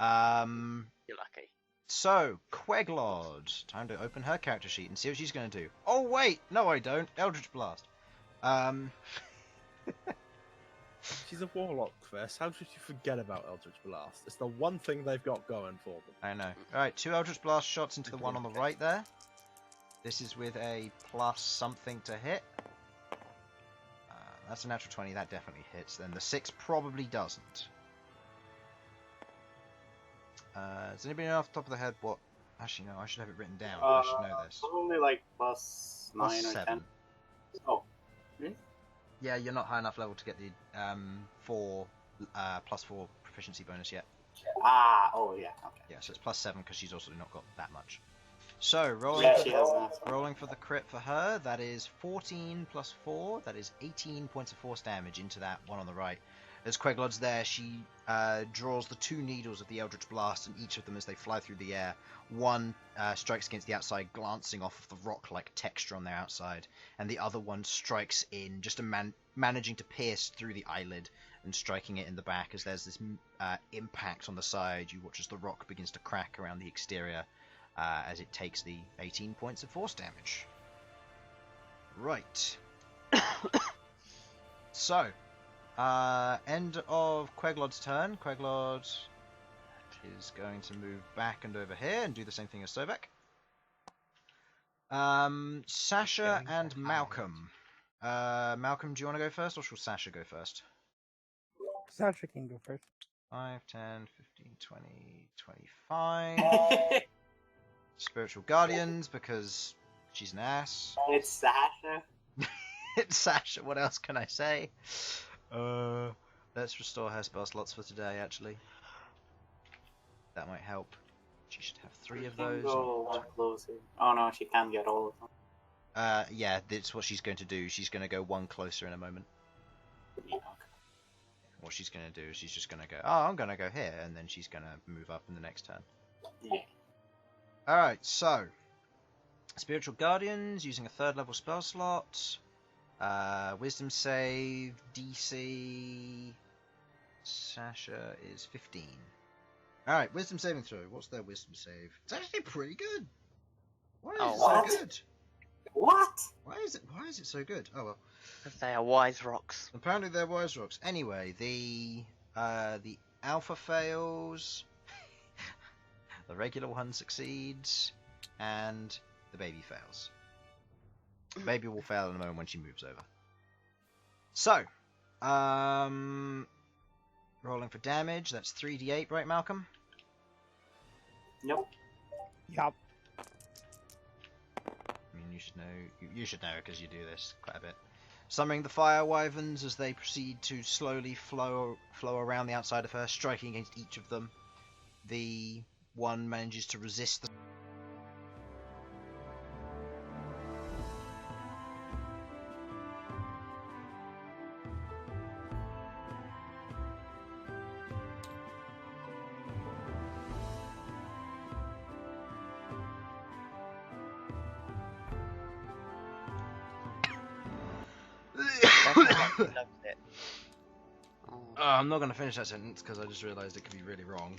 You're lucky. So Queglod, time to open her character sheet and see what she's going to do. Oh wait, no, I don't. Eldritch Blast. She's a warlock, Chris. How should you forget about Eldritch Blast? It's the one thing they've got going for them. I know. Alright, 2 Eldritch Blast shots into the one on the right there. This is with a plus something to hit. That's a natural 20, that definitely hits. Then the 6 probably doesn't. Does anybody know off the top of the head what... Actually, no, I should have it written down. I should know this. Probably like plus 9 Plus or 7. 10. Oh, really? Yeah, you're not high enough level to get the plus 4 proficiency bonus yet. Oh yeah, okay. Yeah, so it's plus 7 because she's also not got that much. So, Yeah, she has that. rolling for the crit for her, that is 14 plus 4, that is 18 points of force damage into that one on the right. As Queglod's there, she draws the 2 needles of the Eldritch Blast, and each of them, as they fly through the air, one strikes against the outside, glancing off of the rock-like texture on their outside, and the other one strikes in, just managing to pierce through the eyelid and striking it in the back. As there's this impact on the side, you watch as the rock begins to crack around the exterior as it takes the 18 points of force damage. Right. So, end of Queglod's turn. Queglod is going to move back and over here and do the same thing as Sovak. Sasha and Malcom. Malcom, do you want to go first, or shall Sasha go first? Sasha can go first. 5, 10, 15, 20, 25. Spiritual Guardians, because she's an ass. It's Sasha. It's Sasha, what else can I say? Let's restore her spell slots for today, actually. That might help. She should have 3 of She can those. go one closer. Oh no, she can't get all of them. Yeah, that's what she's going to do. She's going to go 1 closer in a moment. Yeah, okay. What she's going to do is she's just going to go, oh, I'm going to go here, and then she's going to move up in the next turn. Yeah. Alright, so Spiritual Guardians using a 3rd level spell slot. Wisdom save, DC. Sasha is 15. Alright, wisdom saving throw. What's their wisdom save? It's actually pretty good. Why is it what? so good? What? Why is it so good? Oh well. Because they are wise rocks. Apparently they're wise rocks. Anyway, the alpha fails, the regular one succeeds, and the baby fails. The baby will fail in a moment when she moves over. So, rolling for damage. That's 3d8, right, Malcolm? Nope. Yup. I mean, you should know. You should know because you do this quite a bit. Summoning the fire wyverns as they proceed to slowly flow around the outside of her, striking against each of them. The one manages to resist the... He loves it. Oh. I'm not going to finish that sentence because I just realised it could be really wrong.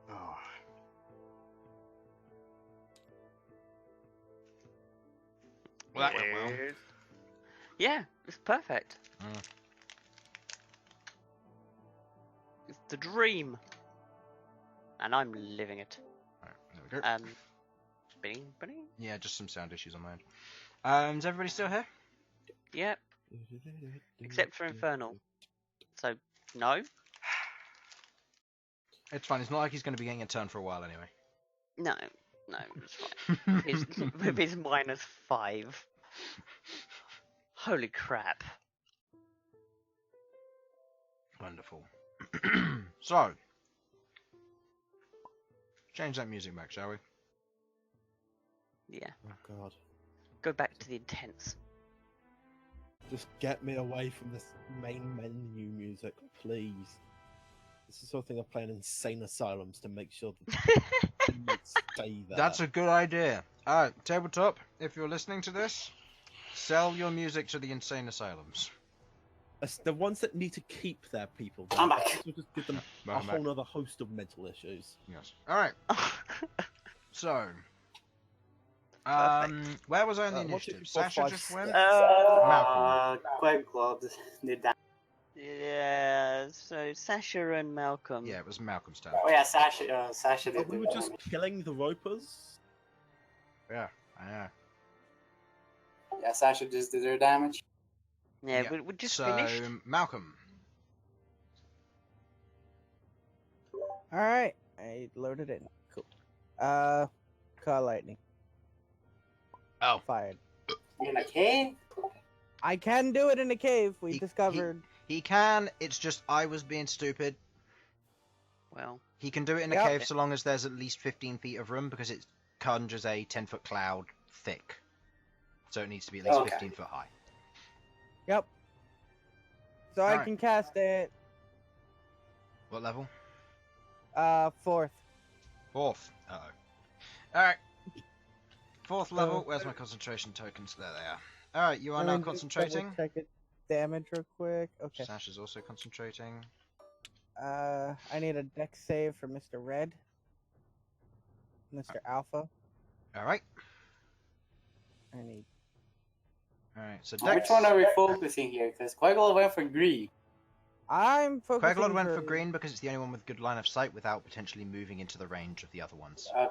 Oh. Well, that went well. Yeah, it's perfect. Mm. It's the dream. And I'm living it. Alright, there we go. Bing, bing. Yeah, just some sound issues on my end. Is everybody still here? Yep, except for Infernal. So, no? It's fine. It's not like he's going to be getting a turn for a while anyway. No, it's fine. With his -5. Holy crap. Wonderful. So, change that music back, shall we? Yeah, Oh god. go back to the intense. Just get me away from this main menu music, please. This is the sort of thing I play in insane asylums to make sure that inmates stay there. That's a good idea. Alright, tabletop, if you're listening to this, sell your music to the insane asylums. It's the ones that need to keep their people there. I'm back. This will just give them a I'm back. whole other host of mental issues. Yes. Alright, so... where was I on the what's initiative? it- Sasha five- just went? Queglod did that. Yeah, so Sasha and Malcolm. Yeah, it was Malcolm's turn. Oh yeah, Sasha Oh, did we the were just killing the ropers? Yeah, I know. Yeah, Sasha just did their damage. Yeah, Yeah, we just so, finished. Malcolm. Alright, I loaded in. Cool. Call lightning. Oh. Fired. You're in a cave? I can do it in a cave, we discovered. He can, it's just I was being stupid. Well, He can do it in a Yep. cave so long as there's at least 15 feet of room, because it conjures a 10-foot cloud thick. So it needs to be at least Okay. 15 foot high. Yep. So I Alright. can cast it, What level? 4th. 4th. Uh-oh. Alright. 4th level. Uh, Where's my concentration tokens? There they are. Alright, you are Let now me just concentrating. double-check it. Damage real quick. Okay. Sasha's also concentrating. I need a dex save for Mr. Red. Mr. Alpha. Alright. I need. Alright, so Which Dex. one are we focusing here? Because Queglod went for green. I'm focusing. Queglod went for green because it's the only one with good line of sight without potentially moving into the range of the other ones. Okay.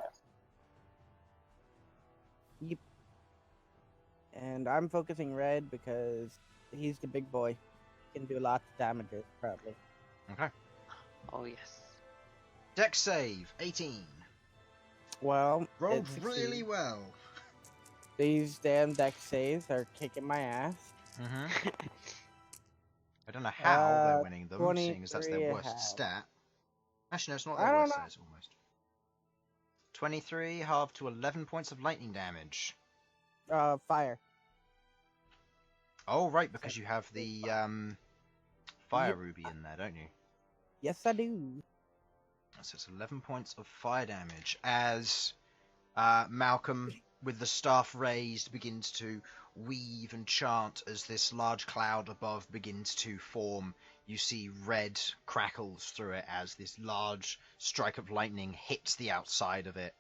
And I'm focusing red because he's the big boy. He can do lots of damages, probably. Okay. oh yes. Dex save, 18. Well, Rolled it really succeeds. well. These damn dex saves are kicking my ass. Mm-hmm. I don't know how they're Uh, winning them, seeing as that's 23 their I worst have. stat. Actually, no, it's not I their don't worst know. stat, it's almost. 23, halved to 11 points of lightning damage. Fire. Oh, right, because you have the, fire Yep. ruby in there, don't you? Yes, I do. So it's 11 points of fire damage as Malcolm, with the staff raised, begins to weave and chant as this large cloud above begins to form. You see red crackles through it as this large strike of lightning hits the outside of it.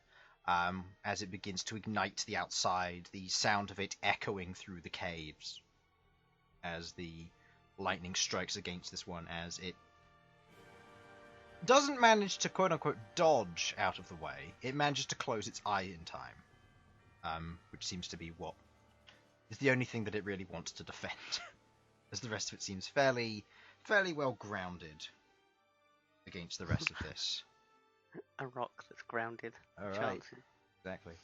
As it begins to ignite the outside, the sound of it echoing through the caves as the lightning strikes against this one, as it doesn't manage to quote-unquote dodge out of the way. It manages to close its eye in time, which seems to be what is the only thing that it really wants to defend, as the rest of it seems fairly well grounded against the rest of this. A rock that's grounded. All right, Chances. exactly.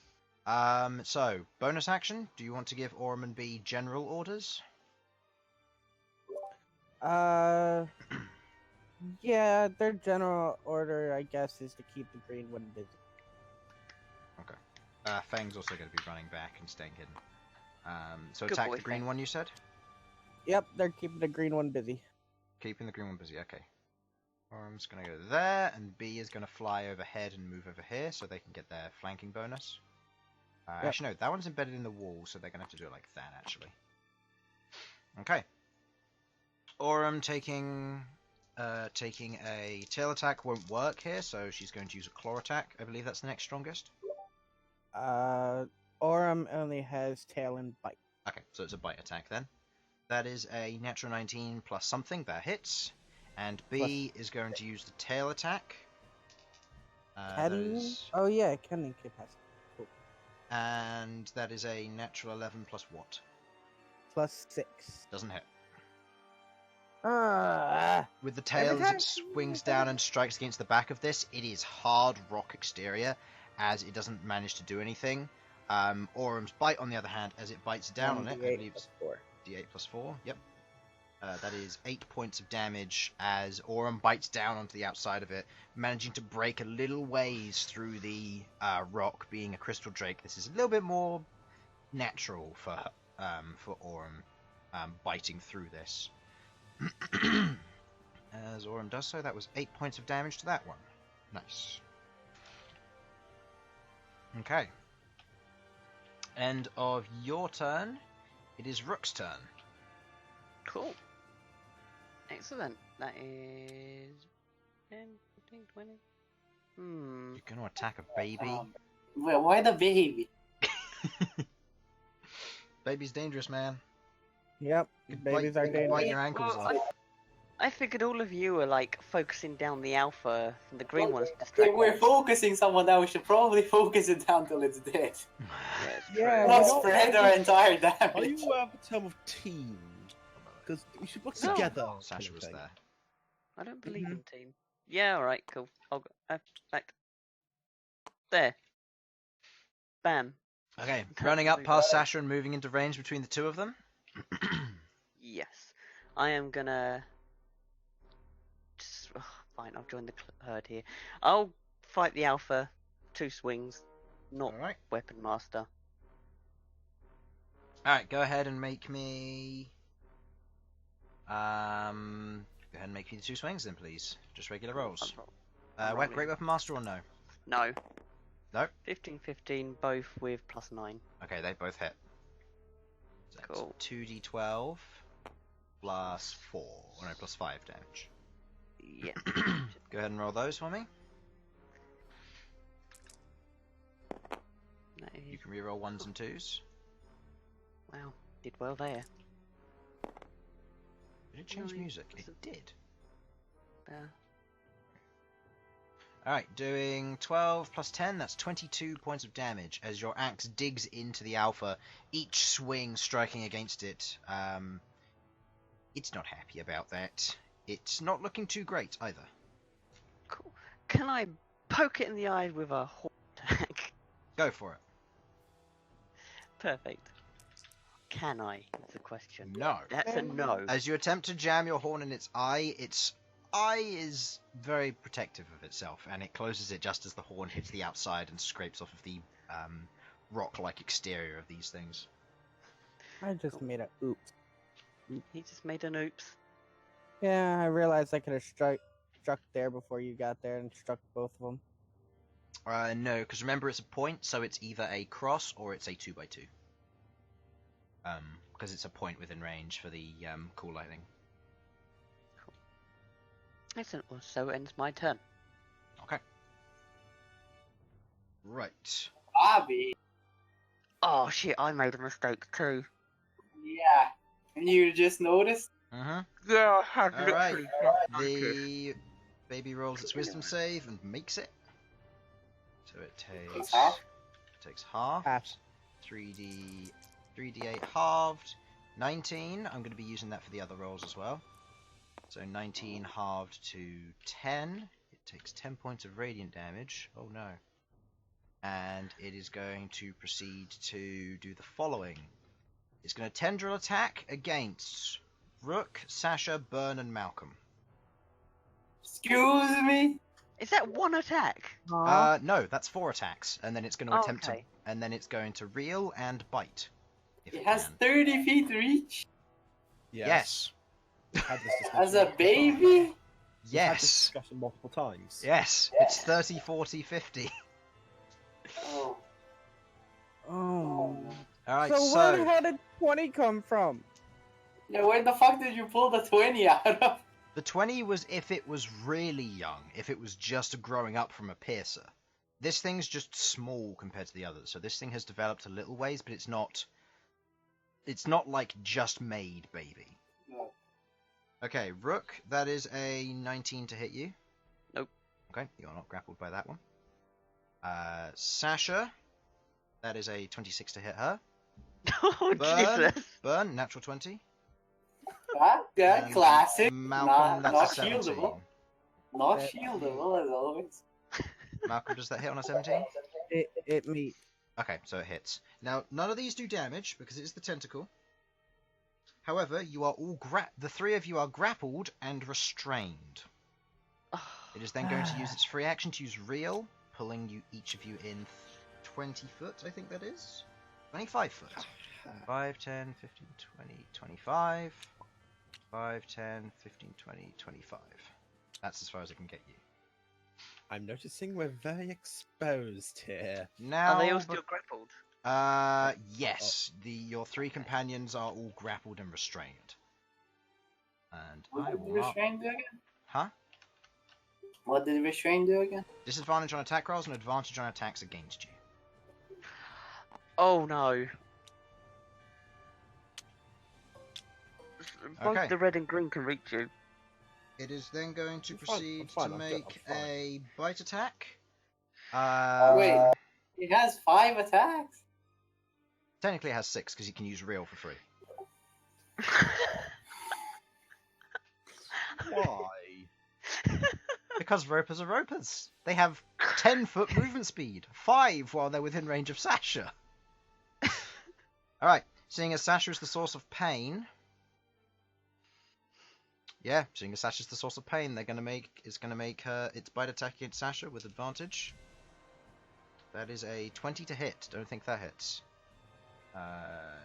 So bonus action. Do you want to give Orm and B general orders? Yeah, their general order, I guess, is to keep the green one busy. Fang's also going to be running back and staying hidden. So Good attack boy, the green Fang. one, you said? Yep, they're keeping the green one busy. Keeping the green one busy, okay. Orm's going to go there, and B is going to fly overhead and move over here so they can get their flanking bonus. Yep. Actually, no, that one's embedded in the wall, so they're going to have to do it like that, actually. Okay. Orm taking a tail attack won't work here, so she's going to use a claw attack. I believe that's the next strongest. Orem only has tail and bite. Okay, so it's a bite attack then. That is a natural 19 plus something, that hits. And B is going to use the tail attack. That Can... is- Oh yeah, can capacity. Cool. And that is a natural 11 plus what? Plus 6. Doesn't hit. With the tail, Every as time- it swings down and strikes against the back of this, it is hard rock exterior, as it doesn't manage to do anything. Orem's bite, on the other hand, as it bites down on it, I believe it's 4. D8 plus 4, yep. That is 8 points of damage as Orem bites down onto the outside of it, managing to break a little ways through the rock. Being a crystal drake, this is a little bit more natural for Orem biting through this. As Aurum does so, that was 8 points of damage to that one. Nice. Okay. End of your turn. It is Rook's turn. Cool. Excellent. That is 10, 15, 20. You're going to attack a baby. Well, why the baby? Baby's dangerous, man. Yep, babies are Bite dangerous. your ankles Well, off. I figured all of you are like focusing down the alpha, and the green one's If distracted. we're focusing someone down, we should probably focus it down till it's dead. Yeah, it's Yeah, true. Not we don't- spread our entire Are damage. you aware of the term of team? Because we should work No. together. Sasha kind of was thing. there. I don't believe Mhm. in team. Yeah, alright, cool. I'll go back. There. Bam. Okay, running up past Sasha and moving into range between the two of them. Yes. I am gonna... fine, I'll join the herd here. I'll fight the alpha. 2 swings. Not Alright. weapon master. Alright, go ahead and make me... Go ahead and make me the 2 swings then, please. Just regular rolls. I'm rolling. Great Weapon Master or no? No. No? 15, both with +9. Okay, they both hit. So that's Cool. 2d12 plus 4, or no, plus 5 damage. Yeah. Go ahead and roll those for me. That You is... can reroll 1s and 2s. Wow. Did well there. Did it change No, music? it's It did. Alright, doing 12 plus 10, that's 22 points of damage as your axe digs into the alpha, each swing striking against it. It's not happy about that. It's not looking too great either. Cool. Can I poke it in the eye with a horn attack? Go for it. Perfect. Can I? Is the question. No. That's a no. As you attempt to jam your horn in its eye is very protective of itself, and it closes it just as the horn hits the outside and scrapes off of the rock-like exterior of these things. I just made a oops. He just made an oops. Yeah, I realized I could have struck there before you got there and struck both of them. No, because remember it's a point, so it's either a cross or it's a 2x2. Because it's a point within range for the cool lightning. Excellent. Well, so ends my turn. Okay. Right. Bobby. Oh shit! I made a mistake too. Yeah. And you just noticed? Mm-hmm. Yeah, I had Alright. literally just noticed. The baby rolls its wisdom save and makes it. So it takes half? half. Half. 3d8 halved. 19. I'm going to be using that for the other rolls as well. So 19 halved to 10. It takes 10 points of radiant damage. Oh no. And it is going to proceed to do the following. It's going to tendril attack against Rook, Sasha, Bern, and Malcom. Excuse me? Is that one attack? No, that's 4 attacks, and then it's going to Oh, attempt okay. to, and then it's going to reel and bite. If It it has can. 30 feet reach? Yes. We've had this discussion As a multiple times. baby? We've had this Yes. discussion multiple times. Yes. It's 30, 40, 50. Oh. Oh. Alright, So where the hell did 20 come from? Yeah, where the fuck did you pull the 20 out of? the 20 was if it was really young, if it was just growing up from a piercer. This thing's just small compared to the others, so this thing has developed a little ways, but it's not like just made baby. No. Okay, Rook, that is a 19 to hit you. Nope. Okay, you're not grappled by that one. Sasha, that is a 26 to hit her. Oh Bern, Jesus! Bern, natural 20. Yeah, And classic. Malcolm, not that's a shieldable. 17. Not shieldable as always. Malcolm, does that hit on a 17? It me. Okay, so it hits. Now, none of these do damage because it is the tentacle. However, you are all the 3 of you are grappled and restrained. It is then going to use its free action to use reel, pulling each of you in 20 foot, I think that is. 25 foot. 5, 10, 15, 20, 25. 5, 10, 15, 20, 25. That's as far as I can get you. I'm noticing we're very exposed here. Now, Are they all still grappled? yes. Your 3 companions are all grappled and restrained. And What I did will the mark... restraint do again? Huh? What did the restraint do again? Disadvantage on attack rolls and advantage on attacks against you. Oh no. Both Okay. the red and green can reach you. It is then going to I'm fine, proceed I'm fine, to I'm good, make I'm fine. a bite attack. Wait, it has 5 attacks? Technically it has 6 because you can use real for free. Why? Because ropers are ropers. They have 10-foot movement speed. 5 while they're within range of Sasha. Alright, seeing as Sasha is the source of pain... Yeah, seeing as Sasha's the source of pain, it's gonna make its bite attack against Sasha with advantage. That is a 20 to hit. Don't think that hits.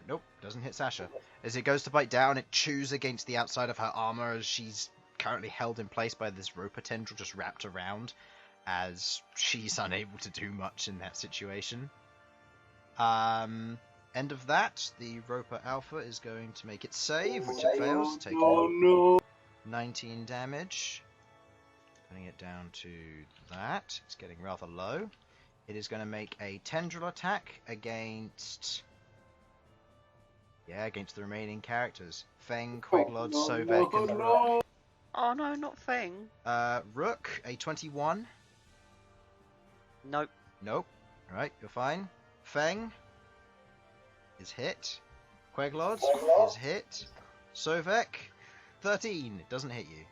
Nope, doesn't hit Sasha. As it goes to bite down, it chews against the outside of her armor as she's currently held in place by this roper tendril just wrapped around, as she's unable to do much in that situation. End of that, the roper alpha is going to make its save, which it fails, taking 19 damage. Putting it down to that. It's getting rather low. It is going to make a tendril attack against the remaining characters. Feng, Queglod, Sovak, and Rook. Oh no, not Feng. Rook, a 21. Nope. Nope. Alright, you're fine. Feng is hit. Queglod is hit. Sovak, 13. It doesn't hit you.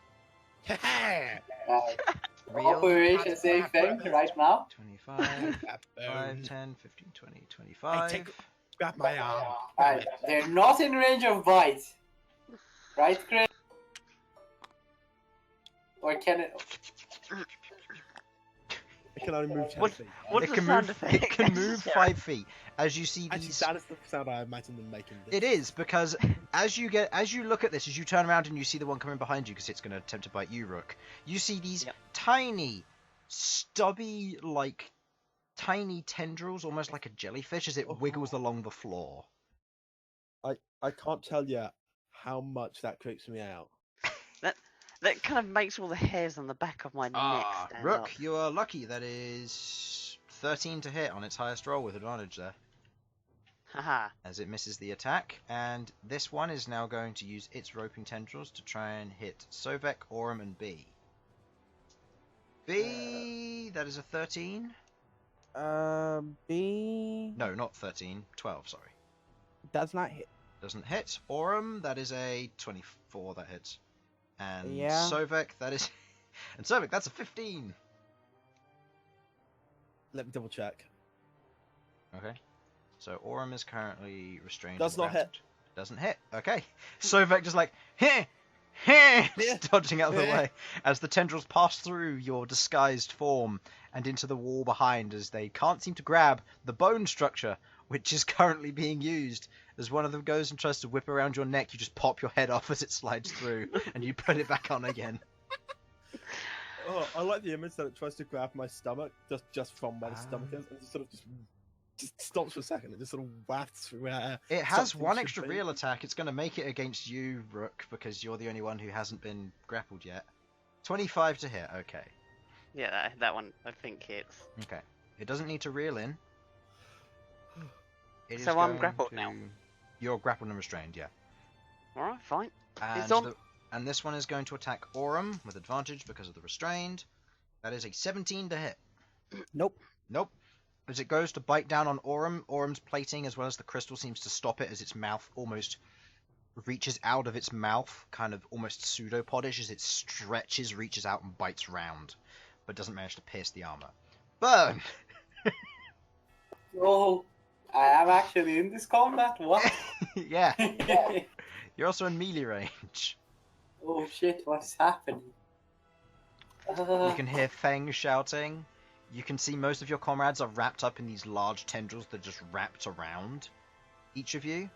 Real. Operation same thing right now. 25, 5, 10, 15, 20, 25. Grab my arm. Alright, they're not in range of bite. Right, Chris? Or can it... It can only move 10 What- feet. what It does can the sound move. effect? It can move 5 feet. As you see Actually, these. that is the sound I imagine them making. This. It is because as you look at this, as you turn around and you see the one coming behind you because it's going to attempt to bite you, Rook. You see these tiny, stubby, tiny tendrils, almost like a jellyfish, as it wiggles along the floor. I can't tell you how much that creeps me out. That kind of makes all the hairs on the back of my neck stand Rook, up. you are lucky. That is 13 to hit on its highest roll with advantage there. Haha. As it misses the attack, and this one is now going to use its roping tendrils to try and hit Sovak, Aurum, and B. B, that is a 13. B No, not 13. 12, sorry. does not hit. Doesn't hit. Aurum, that is a 24, that hits. And Yeah. Sovak, that is... and Sovak, that's a 15. Let me double check. Okay. So Aurum is currently restrained. Does and not hit. grappled. Doesn't hit. Okay. Sovak just like, heh, heh, Yeah. dodging out of the Yeah. way as the tendrils pass through your disguised form and into the wall behind as they can't seem to grab the bone structure, which is currently being used. As one of them goes and tries to whip around your neck, you just pop your head off as it slides through, and you put it back on again. Oh, I like the image that it tries to grab my stomach just from where the stomach is, and just stops for a second. It just sort of wafts through air. It has Something one should extra be. real attack. It's going to make it against you, Rook, because you're the only one who hasn't been grappled yet. 25 to hit. Okay. Yeah, that one I think hits. Okay. It doesn't need to reel in. It is So I'm going grappled to- now. You're grappled and restrained, yeah. Alright, fine. And, on. and this one is going to attack Aurum with advantage because of the restrained. That is a 17 to hit. Nope. Nope. As it goes to bite down on Aurum, Aurum's plating as well as the crystal seems to stop it as its mouth almost reaches out of its mouth, kind of almost pseudopodish as it stretches, reaches out and bites round, but doesn't manage to pierce the armor. Bern! Oh, I am actually in this combat? What? Yeah, you're also in melee range. Oh shit, what's happening? You can hear Feng shouting. You can see most of your comrades are wrapped up in these large tendrils that just wrapped around each of you.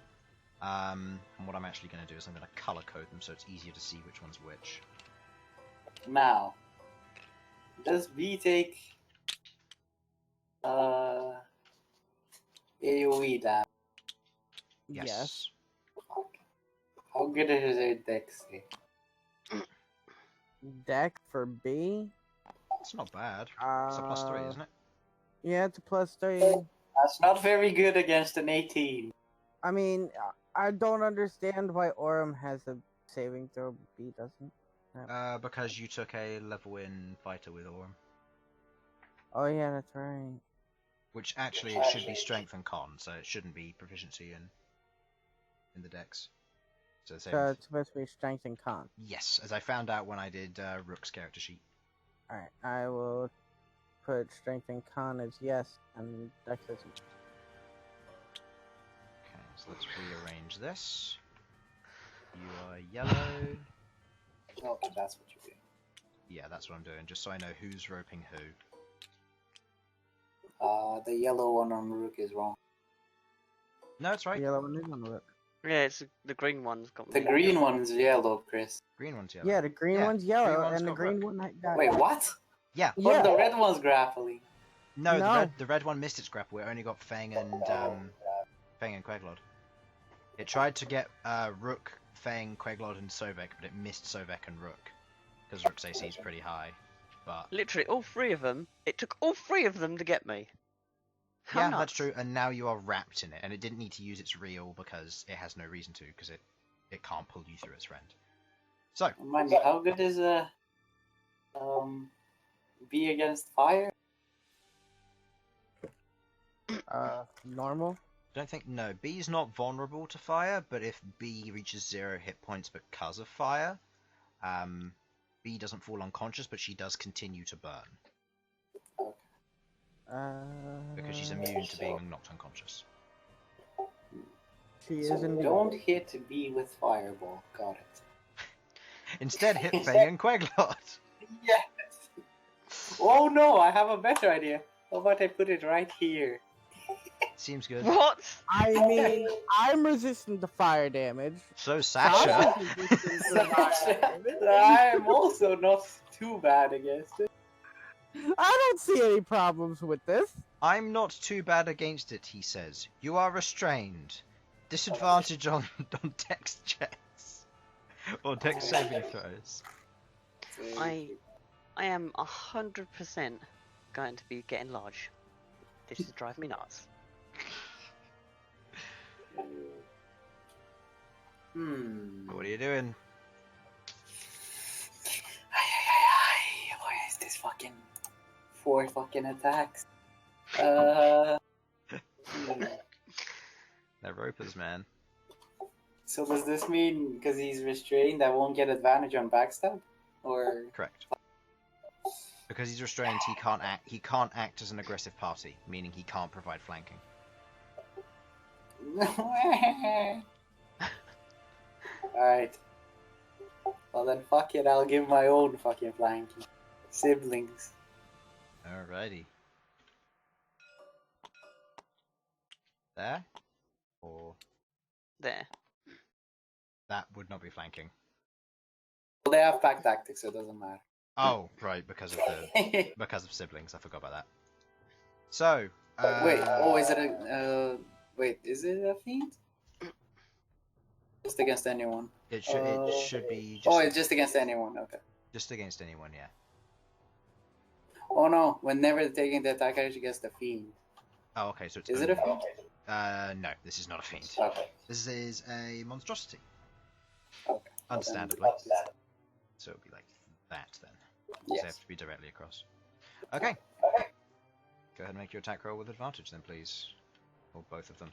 And what I'm actually going to do is I'm going to color code them so it's easier to see which one's which. Now, does B take AoE damage? Yes. How good is it, Dex? Deck for B. It's not bad. It's a +3, isn't it? Yeah, it's a +3. That's not very good against an 18. I mean, I don't understand why Orem has a saving throw, but B doesn't. Because you took a level in fighter with Orm. Oh yeah, that's right. Which actually it should be strength and con, so it shouldn't be proficiency in the dex. So it's supposed to be strength and con. Yes, as I found out when I did Rook's character sheet. Alright, I will put strength and con as yes, and dex as no. Okay, so let's rearrange this. You are yellow. Oh, that's what you're doing. Yeah, that's what I'm doing, just so I know who's roping who. The yellow one on Rook is wrong. No, it's right. The yellow one is on the look. Yeah, it's the green one's got The me. green one's yellow, Chris. Green one's yellow. Yeah, the green one's yellow, green one's and the got green Rook. one got. Wait, what? Yeah. But Yeah. the red one's grappling. No, No. the red one missed its grapple. It only got Fang and Queglod. It tried to get Rook, Fang, Queglod, and Sovak, but it missed Sovak and Rook because Rook's AC is pretty high. But Literally, all three of them. It took all three of them to get me. How yeah, nuts. that's true. And now you are wrapped in it, and it didn't need to use its reel because it has no reason to, because it can't pull you through its friend. So Remind me, how good is B against fire? Normal. no, B's not vulnerable to fire, but if B reaches 0 hit points because of fire, B doesn't fall unconscious, but she does continue to burn because she's immune to being knocked unconscious. She So is indeed. don't hit B with fireball. Got it. Instead, hit Fang and Queglod. Yes! Oh no, I have a better idea. How about I put it right here? Seems good. What? I mean, I'm resistant to fire damage. So Sasha. Sasha's resistant to fire damage. I'm also not too bad against it. I don't see any problems with this. I'm not too bad against it, he says. You are restrained. Disadvantage on dex checks. Or dex saving throws. I am 100% going to be getting large. This is driving me nuts. What are you doing? Why is this fucking 4 fucking attacks? They're ropers, man. So does this mean because he's restrained, I won't get advantage on backstab? Or Correct. Because he's restrained, he can't act as an aggressive party, meaning he can't provide flanking. Alright. Well then fuck it, I'll give my own fucking flanking. Siblings. Alrighty. There? Or There. that would not be flanking. Well, they have pack tactics, so it doesn't matter. Oh, right, because of siblings, I forgot about that. So, Wait, is it a wait, is it a feat? Just against anyone. it should be It's just against anyone, okay. just against anyone, yeah. Oh no, whenever taking the attack against the fiend. Oh, okay, so it's Is it a only- fiend? No, this is not a fiend. Okay. This is a monstrosity. Okay. Understandably. So it'll be like that then. So they have to be directly across. Okay. Go ahead and make your attack roll with advantage then, please. Or both of them.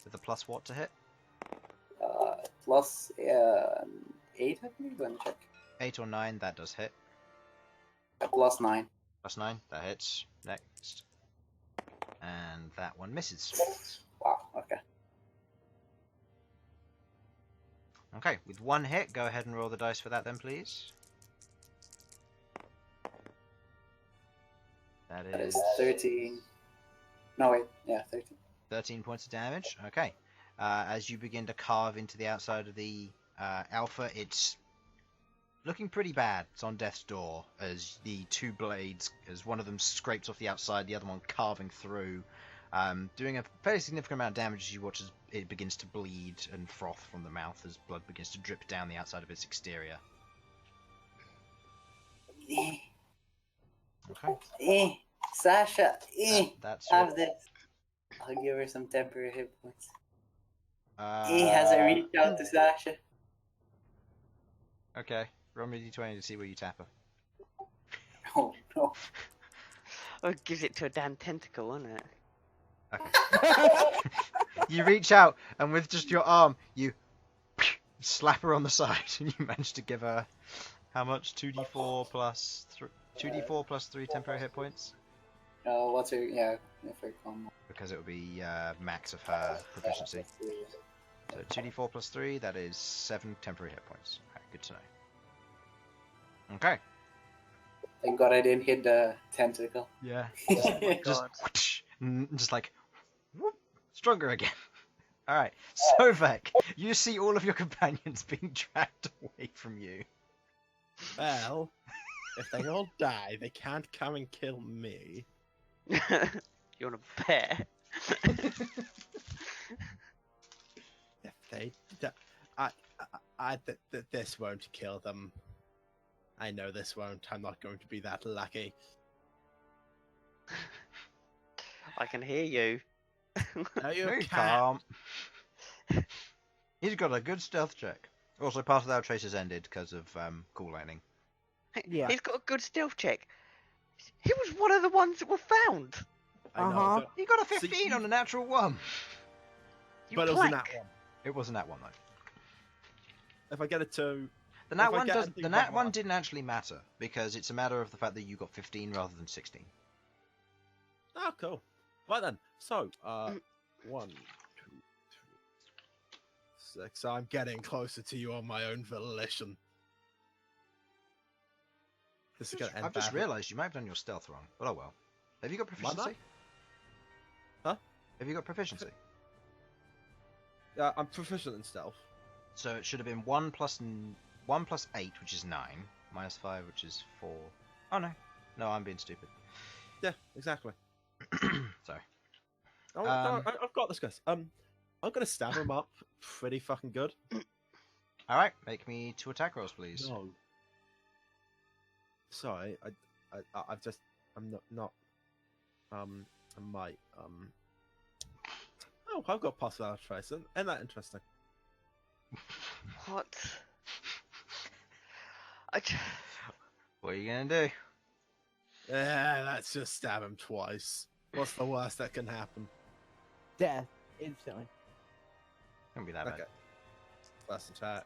With a plus what to hit? Plus 8, I believe. Let me check. 8 or 9, that does hit. Plus 9. Plus 9, that hits. Next. And that one misses. Wow, okay. Okay, with one hit, go ahead and roll the dice for that then, please. That That is is 13. No, wait. Yeah, 13. 13 points of damage. Okay. as you begin to carve into the outside of the alpha. It's looking pretty bad. It's on death's door as the two blades, as one of them scrapes off the outside, the other one carving through, doing a fairly significant amount of damage as you watch as it begins to bleed and froth from the mouth as blood begins to drip down the outside of its exterior. Okay. Sasha, That's have this. I'll give her some temporary hit points. your... Has I reached out to Sasha? Okay. Roll me a d20 to see where you tap her. Oh no. Oh, it gives it to a damn tentacle, isn't it? Okay. You reach out, and with just your arm, you slap her on the side, and you manage to give her how much? 2d4 plus 2d4 plus 3 temporary hit points? What's her? Yeah, if I come. Because it would be max of her proficiency. So 2d4 plus 3, that is 7 temporary hit points. Okay, good to know. Okay. Thank God I didn't hit the tentacle. Yeah. Oh Just, God. just like, whoop, stronger again. Alright, Sovak, you see all of your companions being dragged away from you. Well, if they all die, they can't come and kill me. You want a bear? If they, this won't kill them. I know this won't. I'm not going to be that lucky. I can hear you. No, you Very can't. calm. He's got a good stealth check. Also, part of our trace has ended because of cool lightning. Yeah. He's got a good stealth check. He was one of the ones that were found. I know, Uh-huh. but, He got a 15 on a natural one. You but it was in plank. that one. It wasn't that one though. If I get a 2, The nat If I one get does. anything The above nat one one. didn't actually matter because it's a matter of the fact that you got 15 rather than 16. oh, cool. Right then. So, 1, 2, 3, 6. I'm getting closer to you on my own volition. This is going to end I've just badly. realised you might have done your stealth wrong, but oh well. Have you got proficiency? Huh? Have you got proficiency? I'm proficient in stealth. So it should have been 1 plus 8, which is 9, minus 5, which is 4. Oh no, no, I'm being stupid. Yeah, exactly. Sorry. Oh, no, I've got this, guys. I'm gonna stab him up pretty fucking good. All right, make me 2 attack rolls, please. No. Sorry, I'm not. I might. Oh, I've got possible trace. Isn't that interesting? What? What are you gonna do? Yeah, let's just stab him twice. What's the worst that can happen? Death instantly. Can't be that Okay. bad. First attack.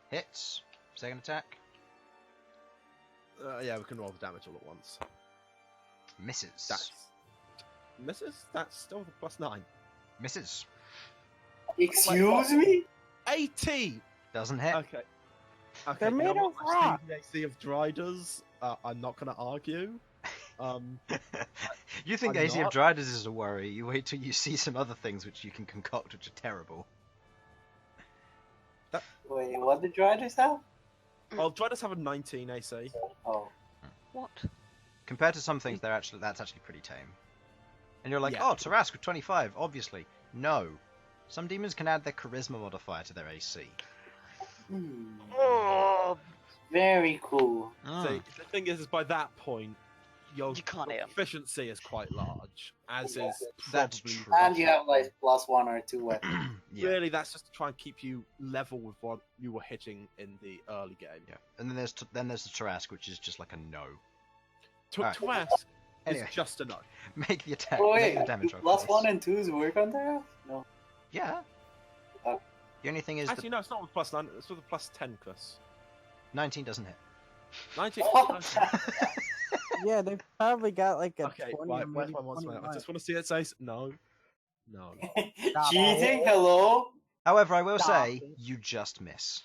Hits. Second attack. Yeah, we can roll the damage all at once. Misses. That's misses. That's still the +9. Misses. Excuse me? 80. Doesn't hit. Okay. Okay. They're you know made what? of I've seen rock. the AC of Driders. I'm not going to argue. You think I'm AC of not. Driders is a worry. You wait till you see some other things which you can concoct which are terrible. Wait, what did Driders have? Oh, Driders have a 19 AC. Oh. What? Compared to some things, that's actually pretty tame. And you're like, Yeah. oh, Tarask with 25, obviously. No. Some demons can add their charisma modifier to their AC. Oh, Very cool. See, the thing is by that point, your You can't hit 'em. efficiency is quite large, as is That's probably. true. And you have like +1 or 2 weapons. Yeah. Really, that's just to try and keep you level with what you were hitting in the early game. Yeah. And then there's the Tarask, which is just like a no. To Alright. ask Anyway. is just a no. Make the attack. Oh, Make wait, the damage roll. +1 please. and 2s work on that? No. Yeah. Oh. The only thing is Actually, that no, it's not with +9. It's with a +10, Chris. 19 doesn't hit. 19. Yeah, they probably got like a Okay, 20 right. or Where's maybe my monster? I 21. just want to see it say no. No. Cheating? Hello? However, I will Stop. say, you just miss.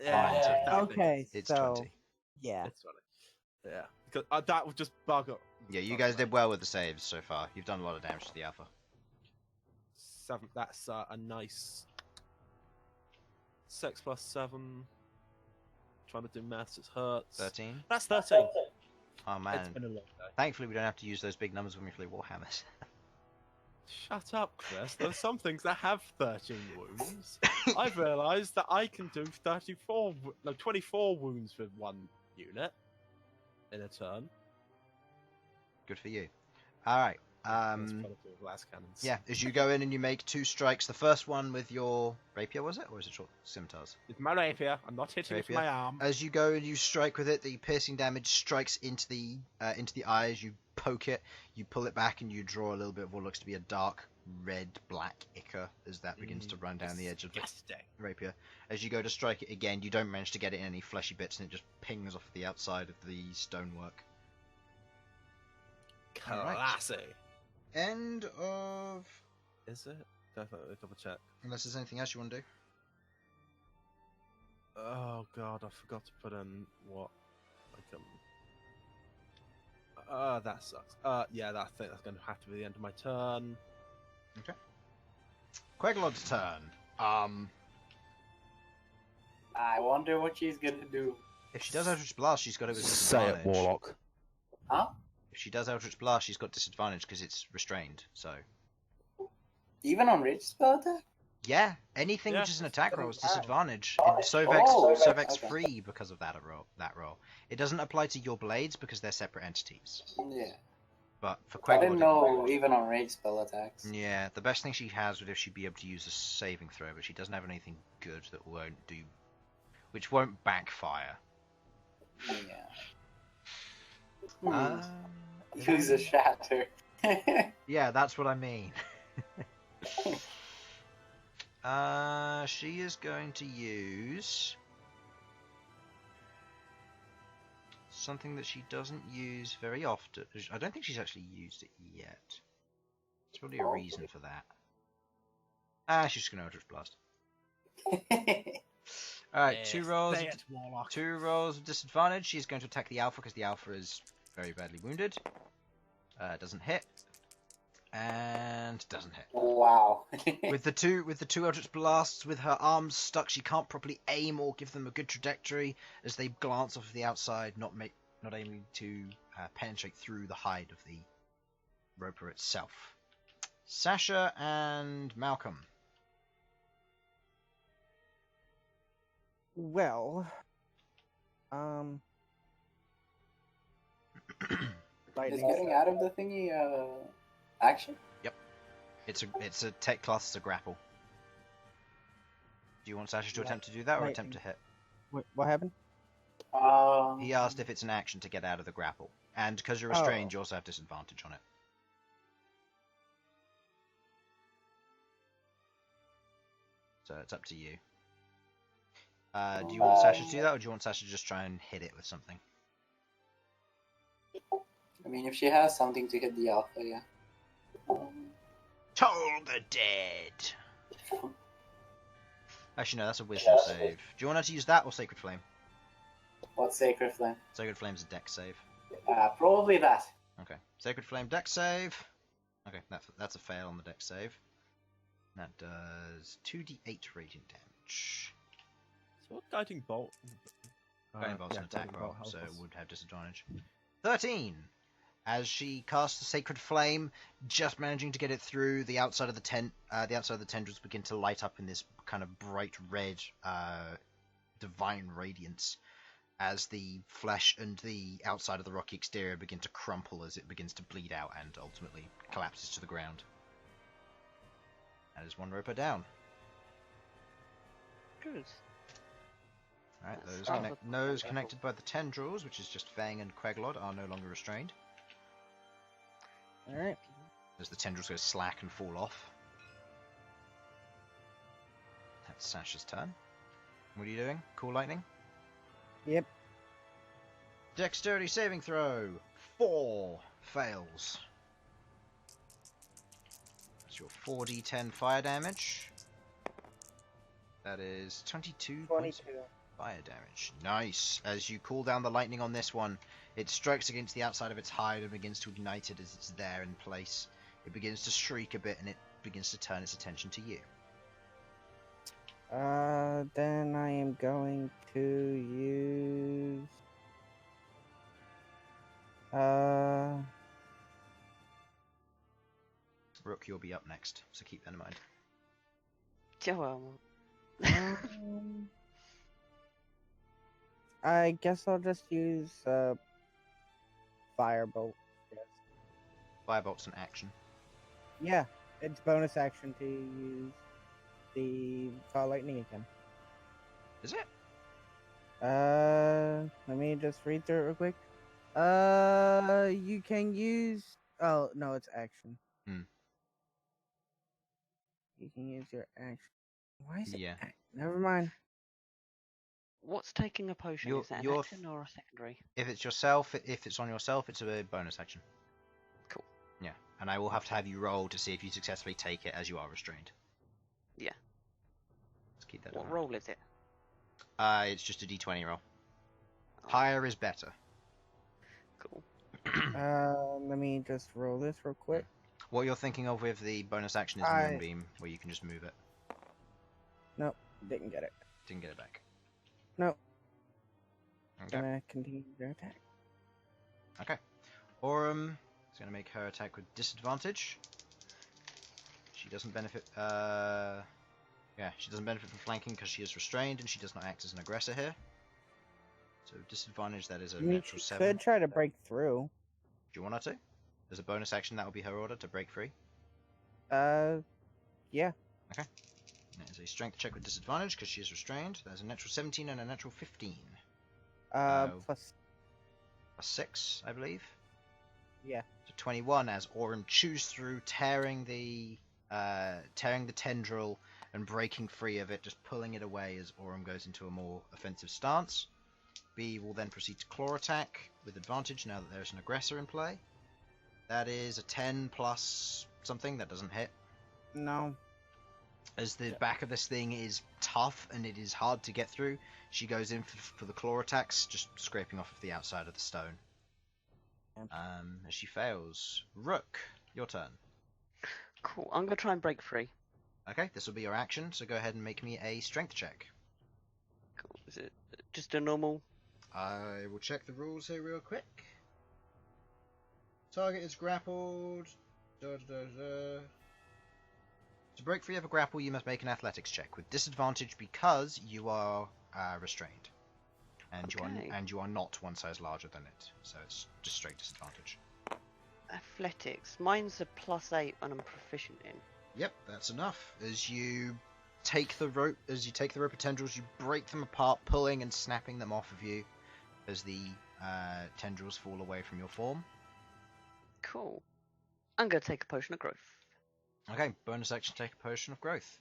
Yeah. Okay, It's so 20. yeah. It's funny. Yeah. Because that would just bug up. Yeah, you guys did well with the saves so far. You've done a lot of damage to the alpha. 7. That's a nice 6 plus 7. Trying to do maths, it hurts. 13. That's 13. Oh It's man. been a long day. Thankfully, we don't have to use those big numbers when we play Warhammers. Shut up, Chris. There's some things that have 13 wounds. I've realised that I can do 24 wounds with one unit in a turn. Good for you. All right. That's probably with las cannons. Yeah, as you go in and you make 2 strikes. The first one with your rapier, was it? Or is it short scimitars? With my rapier, I'm not hitting with Rapier. my arm. As you go and you strike with it, the piercing damage strikes into the eyes. You poke it, you pull it back, and you draw a little bit of what looks to be a dark red-black ichor as that begins to run down the edge of the Disgusting. rapier. As you go to strike it again, you don't manage to get it in any fleshy bits, and it just pings off the outside of the stonework. Alright. Classy. End of... Is it? Definitely double check. Unless there's anything else you want to do. Oh god, I forgot to put in what that sucks. Yeah, I think that's going to have to be the end of my turn. Okay. Queglod's turn. I wonder what she's gonna do. If she does Eldritch Blast, she's got it with Say disadvantage. it, Warlock. Huh? If she does Eldritch Blast, she's got disadvantage because it's restrained. So Even on rage spell attack? yeah, anything Yeah. which is an attack roll is Oh. disadvantage. Oh. And Sovak's Okay. free because of that roll. It doesn't apply to your blades because they're separate entities. Yeah. But for I Queglod, didn't know even on rage spell attacks. yeah, the best thing she has would if she'd be able to use a saving throw, but she doesn't have anything good that which won't backfire. Yeah. Um, Use a shatter. Yeah, that's what I mean. She is going to use something that she doesn't use very often. I don't think she's actually used it yet. There's probably a reason for that. She's just going to Eldritch Blast. Alright, Yes, 2 rolls. say it, Warlock. 2 rolls of disadvantage. She's going to attack the Alpha because the Alpha is very badly wounded. Doesn't hit. And doesn't hit. Wow. With the two Eldritch Blasts, with her arms stuck, she can't properly aim or give them a good trajectory as they glance off of the outside, not aiming to penetrate through the hide of the roper itself. Sasha and Malcom. Well, Is lightning getting out of the thingy action? It's a tech class, it's a grapple. Do you want Sasha to attempt to do that or attempt to hit? What happened? He asked if it's an action to get out of the grapple. And because you're restrained, you also have disadvantage on it. So it's up to you. Do you want Sasha to do that, or do you want Sasha to just try and hit it with something? I mean, if she has something to hit the alpha, yeah. Toll the dead! Actually, no, that's a wisdom save. Do you want her to use that or Sacred Flame? What's Sacred Flame? Sacred Flame's a dex save. Probably that. Okay. Sacred Flame dex save. Okay, that's a fail on the dex save. That does 2d8 radiant damage. So what guiding bolt? Guiding bolt's an attack guiding roll, bolt helps so it us. would have disadvantage. 13! As she casts the Sacred Flame, just managing to get it through the outside of the tent, the outside of the tendrils begin to light up in this kind of bright red, divine radiance, as the flesh and the outside of the rocky exterior begin to crumple as it begins to bleed out and ultimately collapses to the ground. That is one roper down. Good. Alright, That's those connected by the tendrils, which is just Fang and Queglod, are no longer restrained. Alright. As the tendrils go slack and fall off. That's Sasha's turn. What are you doing? Cool lightning? Yep. Dexterity saving throw! 4 fails. That's your 4d10 fire damage. That is 22 points 22. of fire damage. Nice! As you cool down the lightning on this one, it strikes against the outside of its hide and begins to ignite it as it's there in place. It begins to shriek a bit and it begins to turn its attention to you. Then I am going to use. Rook, you'll be up next, so keep that in mind. I guess I'll just use Firebolt. Yes. Firebolt's an action. Yeah, it's bonus action to use the Call Lightning again. Is it? Let me just read through it real quick. You can use. Oh no, it's action. You can use your action. Why is it? Yeah. Never mind. What's taking a potion? Is that an action or a secondary? If it's yourself, if it's on yourself, it's a bonus action. Cool. Yeah, and I will have to have you roll to see if you successfully take it as you are restrained. Yeah. Let's keep that. What roll is it? It's just a d20 roll. Higher is better. Cool. Let me just roll this real quick. What you're thinking of with the bonus action is the Moonbeam, where you can just move it. Nope, didn't get it. Didn't get it back. Nope. Okay. Gonna continue their attack. Okay. Aurum is going to make her attack with disadvantage. She doesn't benefit. She doesn't benefit from flanking because she is restrained, and she does not act as an aggressor here. So disadvantage, that is a natural 7. Could try to break through. Do you want her to? As a bonus action, that will be her order to break free. Yeah. Okay. That is a strength check with disadvantage because she is restrained. That is a natural 17 and a natural 15. Plus 6, I believe. Yeah. So 21 as Aurum chews through, tearing the tendril and breaking free of it, just pulling it away as Aurum goes into a more offensive stance. B will then proceed to claw attack with advantage now that there's an aggressor in play. That is a 10 plus something. That doesn't hit. No. As the back of this thing is tough and it is hard to get through, she goes in for the claw attacks, just scraping off of the outside of the stone. As she fails. Rook, your turn. Cool. I'm gonna try and break free. Okay, this will be your action, so go ahead and make me a strength check. Cool. Is it just a normal? I will check the rules here real quick. Target is grappled. To break free of a grapple, you must make an athletics check with disadvantage because you are restrained, and you are not one size larger than it, so it's just straight disadvantage. Athletics. Mine's a +8 and I'm proficient in. Yep, that's enough. As you take the rope of tendrils, you break them apart, pulling and snapping them off of you as the tendrils fall away from your form. Cool. I'm gonna take a potion of growth. Okay, bonus action, take a potion of growth.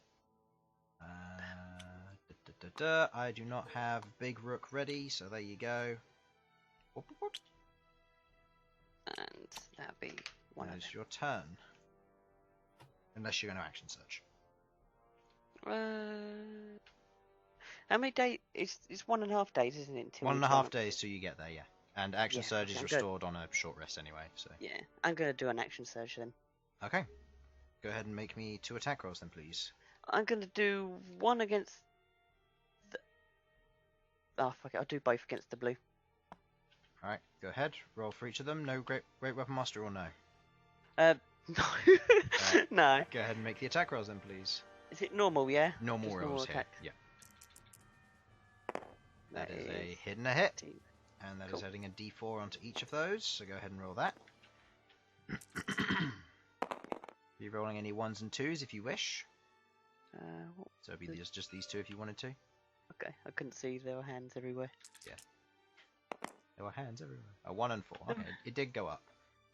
I do not have Big Rook ready, so there you go. Whoop, whoop, whoop. And that'll be one of them. It's your turn. Unless you're going to action search. How many days? It's 1.5 days, isn't it? 1.5 days till you get there, yeah. And action surge is I'm restored on a short rest anyway, so. Yeah, I'm gonna do an action surge then. Okay. Go ahead and make me 2 attack rolls then, please. I'm gonna do one against the... Oh, fuck it, I'll do both against the blue. Alright, go ahead. Roll for each of them. No Great Weapon Master or no? No. Right. No. Go ahead and make the attack rolls then, please. Is it normal, yeah? Normal Just rolls here. attack. Yeah. That is a hit and a hit. 15. And that Cool. is adding a d4 onto each of those, so go ahead and roll that. Be rolling any 1s and 2s if you wish. What So it'd be just these 2 if you wanted to. Okay, I couldn't see there were hands everywhere. There were hands everywhere. A 1 and 4. Okay, it did go up.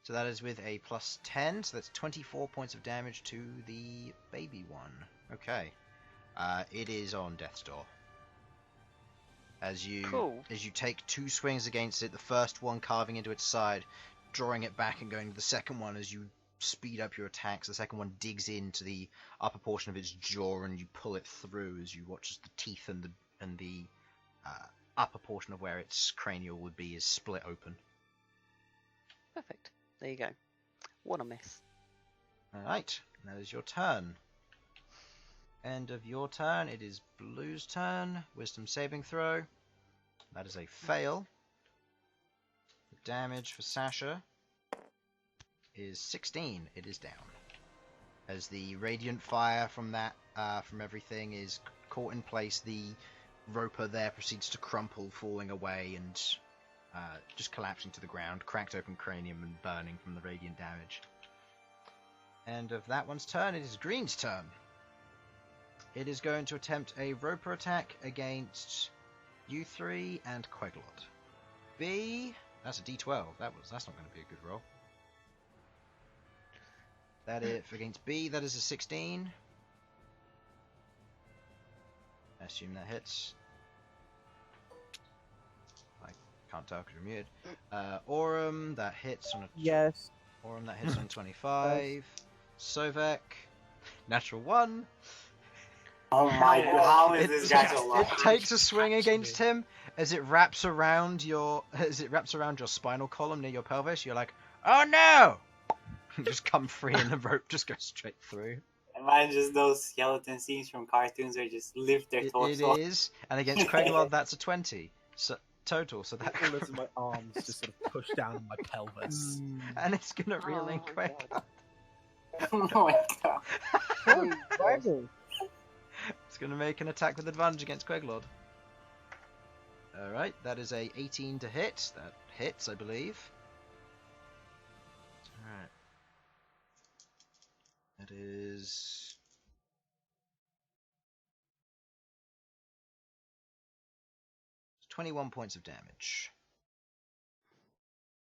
So that is with a +10, so that's 24 points of damage to the baby one. Okay. It is on death's door. As you take 2 swings against it, the first one carving into its side, drawing it back and going to the second one as you speed up your attacks. The second one digs into the upper portion of its jaw and you pull it through as you watch as the teeth and the upper portion of where its cranial would be is split open. Perfect. There you go. What a mess. Alright. That is your turn. End of your turn. It is Blue's turn. Wisdom saving throw. That is a fail. The damage for Sasha is 16. It is down. As the radiant fire from that, from everything is caught in place, the roper there proceeds to crumple, falling away and just collapsing to the ground, cracked open cranium and burning from the radiant damage. End of that one's turn. It is Green's turn. It is going to attempt a roper attack against you three and Queglod. B, that's a D12. That's not going to be a good roll. That is against B. That is a 16. I assume that hits. I can't tell because you're muted. Aurum, that hits on a Yes. Aurum, that hits on 25. Sovak, natural 1. Oh my god, how is this guy so lucky? It takes a swing against him as it wraps around your spinal column near your pelvis. You're like, oh no! Just come free and the rope just goes straight through. Imagine just those skeleton scenes from cartoons where just lift their torso. It is, and against Queglod that's a 20 total. So that All my arms just sort of push down on my pelvis. and it's gonna reel in Queglod. Oh my god. Holy Bible. It's going to make an attack with advantage against Queglod. Alright, that is a 18 to hit. That hits, I believe. Alright. That is... 21 points of damage.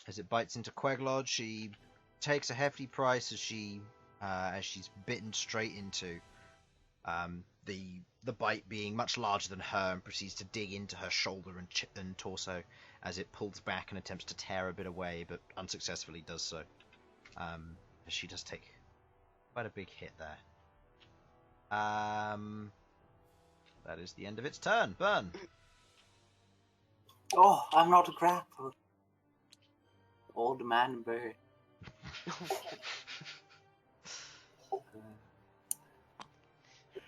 As it bites into Queglod, she takes a hefty price as she's bitten straight into the bite being much larger than her and proceeds to dig into her shoulder and torso as it pulls back and attempts to tear a bit away, but unsuccessfully does so. As she does take quite a big hit there. That is the end of its turn. Bern. Oh, I'm not a grapple. Old man bird.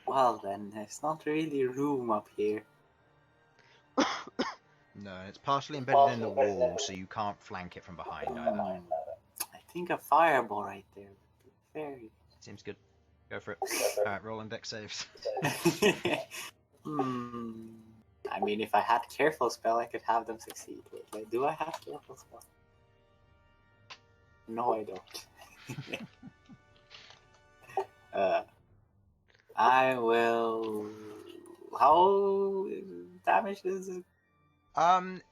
Well then, there's not really room up here. No, it's partially embedded in the wall, so you can't flank it from behind either. I think a fireball right there would be very... Seems good. Go for it. Alright, roll and dex saves. I mean, if I had careful spell, I could have them succeed. Wait, do I have careful spell? No, I don't. I will... How damaged is it?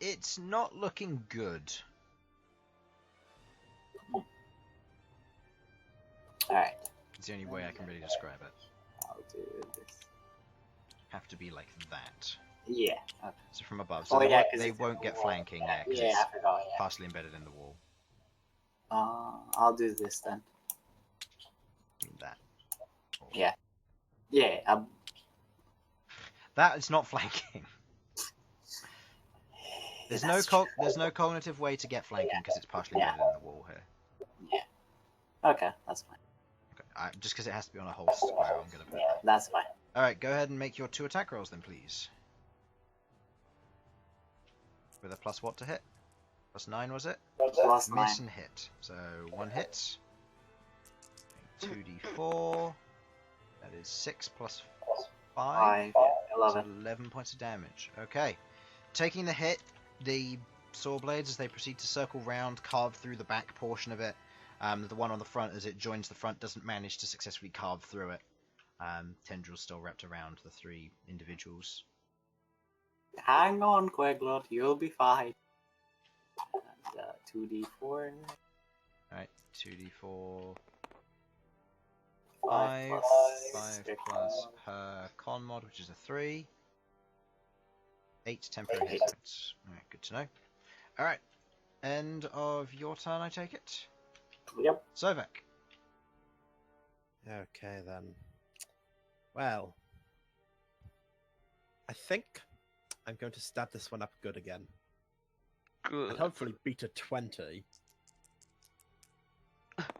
It's not looking good. Alright. It's the only way I can really describe it. I'll do this. Have to be like that. Yeah. Okay. So from above. So they won't get flanking there because it's I forgot, partially embedded in the wall. I'll do this then. That. Yeah. Yeah. That is not flanking. There's no cognitive way to get flanking because it's partially embedded in the wall here. Yeah. Okay, that's fine. Okay, just because it has to be on a whole square, I'm gonna put. Yeah, that's fine. All right, go ahead and make your 2 attack rolls then, please. With a plus what to hit? Plus 9 was it? Plus Miss 9. and hit. So 1 hit. 2d4. That is 6 plus 5. 11. So 11 points of damage. Okay. Taking the hit, the saw blades, as they proceed to circle round, carve through the back portion of it. The one on the front, as it joins the front, doesn't manage to successfully carve through it. Tendrils still wrapped around the 3 individuals. Hang on, Queglod, you'll be fine. And, 2d4. Alright, 2d4. 5 5 plus her con mod, which is a 3. 8 temporary hit points. Alright, good to know. Alright, end of your turn, I take it? Yep. Sovak. Okay then. Well, I think I'm going to stab this one up good again. Good. And hopefully beat a 20.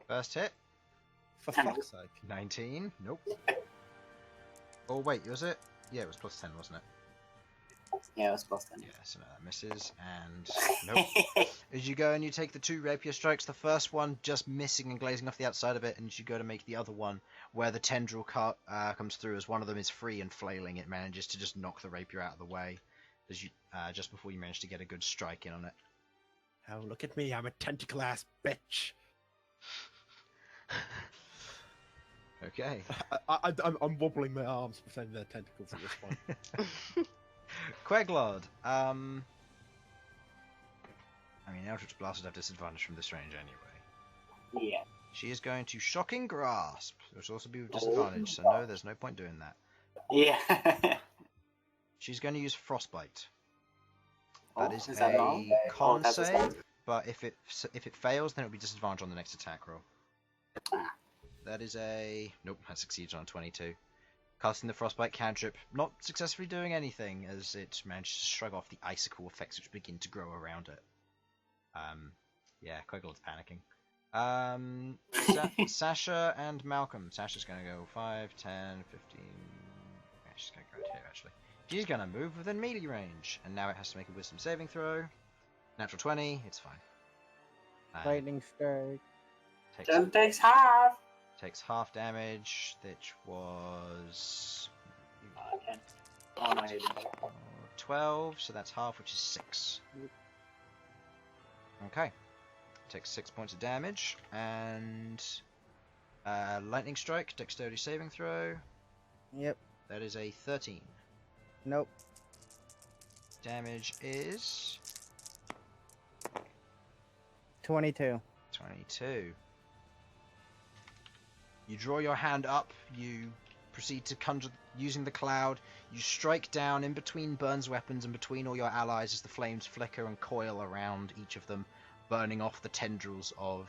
First hit. For fuck's sake. 19. Nope. Oh wait, was it? Yeah, it was plus 10, wasn't it? Yeah, it was plus 10. Yeah, so no, that misses, and nope. As you go and you take the 2 rapier strikes, the first one just missing and glazing off the outside of it, and as you go to make the other one, where the tendril comes through, as one of them is free and flailing, it manages to just knock the rapier out of the way, as you just before you manage to get a good strike in on it. Oh, look at me, I'm a tentacle ass bitch. Okay. I'm wobbling my arms pretending they're tentacles at this point. Queglod. I mean, Eldritch Blast would have disadvantage from this range anyway. Yeah. She is going to Shocking Grasp, which will also be with disadvantage, so no, there's no point doing that. Yeah. She's going to use Frostbite. That is is that a wrong? con that's a save, save. but if it fails, then it'll be disadvantage on the next attack roll. Ah. That is a... Nope, that succeeds on 22. Casting the Frostbite cantrip, not successfully doing anything, as it manages to shrug off the icicle effects which begin to grow around it. Yeah, Queglod's panicking. Sasha and Malcom. Sasha's going to go 5, 10, 15... Yeah, she's going to go right here, actually. She's going to move within melee range, and now it has to make a wisdom saving throw. Natural 20, it's fine. Lightning strike. Then takes half. Takes half damage, which was 10. Oh, no, you didn't. 12, so that's half, which is 6. Okay. Takes 6 points of damage, and lightning strike, dexterity saving throw. Yep. That is a 13. Nope. Damage is 22. 22. You draw your hand up, you proceed to conjure using the cloud, you strike down in between Bern's weapons and between all your allies as the flames flicker and coil around each of them, burning off the tendrils of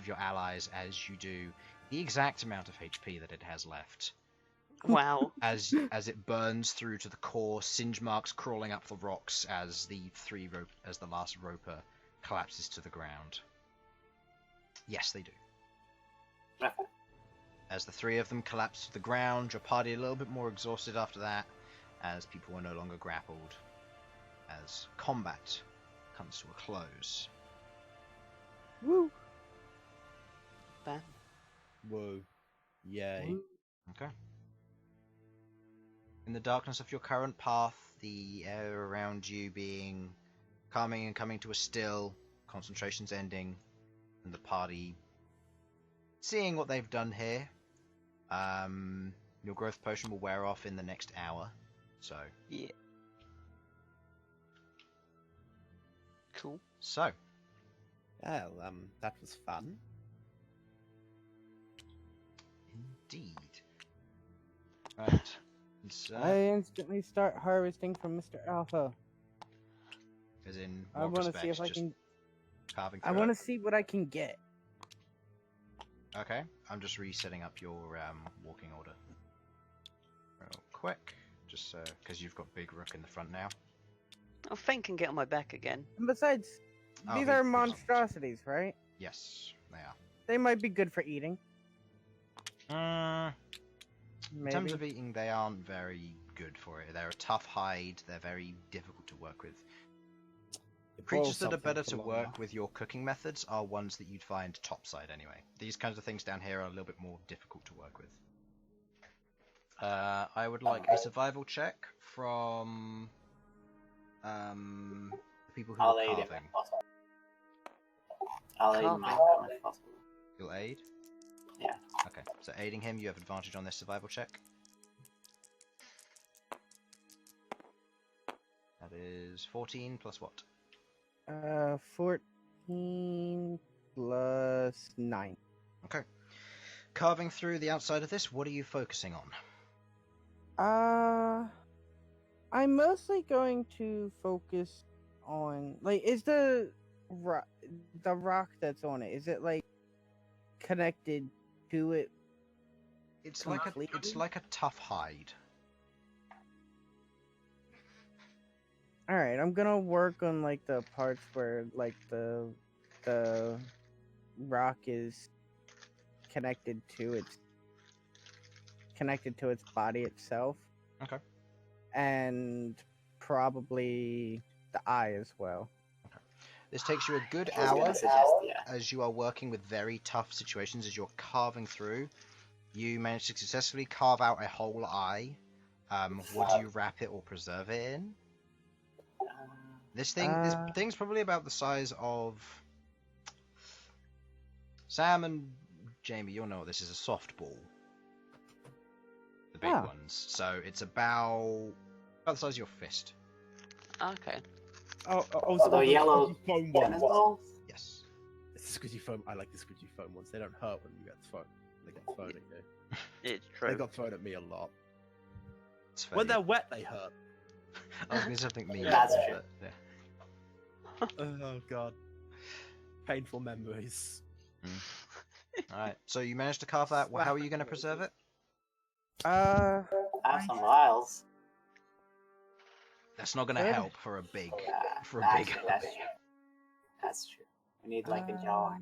your allies as you do the exact amount of HP that it has left. Wow. As it burns through to the core, singe marks crawling up the rocks as the last roper collapses to the ground. Yes, they do. Okay. As the 3 of them collapse to the ground, your party a little bit more exhausted after that, as people are no longer grappled, as combat comes to a close. Woo! Bam. Whoa. Yay. Okay. In the darkness of your current path, the air around you being calming and coming to a still, concentration's ending, and the party seeing what they've done here. Your growth potion will wear off in the next hour, so... Yeah. Cool. So, Well, that was fun. indeed. Right. So, I instantly start harvesting from Mr. Alpha. as in, I what want to see respects, if I just can. carving I through want it? to see what I can get. Okay, I'm just resetting up your walking order. Real quick, just because you've got Big Rook in the front now. Oh, Feng can get on my back again. And besides, Oh, these he- are he's- monstrosities, right? Yes, they are. They might be good for eating. In Maybe. terms of eating, they aren't very good for it. They're a tough hide. They're very difficult to work with. Creatures that are better to work with your cooking methods are ones that you'd find topside anyway. These kinds of things down here are a little bit more difficult to work with. I would like a survival check from the people who I'll are aid him carving. if possible. I'll aid Carving. Malcolm if possible. You'll aid? Yeah. Okay, so aiding him, you have advantage on this survival check. That is 14 plus what? 14 plus 9. Okay. Carving through the outside of this, what are you focusing on? I'm mostly going to focus on is the rock that's on it. Is it connected to it? It's Completely? like a tough hide. All right, I'm gonna work on the parts where the rock is connected to its body itself. Okay. And probably the eye as well. This takes you a good I was gonna hour suggest, yeah. as you are working with very tough situations as you're carving through. You manage to successfully carve out a whole eye. What do you wrap it or preserve it in? This thing's probably about the size of Sam and Jamie. You'll know this is a softball. The big ones. So it's about the size of your fist. Okay. Oh, Although so yellow foam tennis ones. balls? Yes. It's the squidgy foam. I like the squidgy foam ones. They don't hurt when you get thrown. They get thrown at you. It's They true. got thrown at me a lot. It's fair. When they're wet, they hurt. I was going to say something mean. That's true. But, yeah. Oh god. Painful memories. Alright, so you managed to carve that. Well, how are you going to preserve it? I have some vials. That's not going to Good. help for a big. For a That's big true, that's true. That's true. We need like a jar.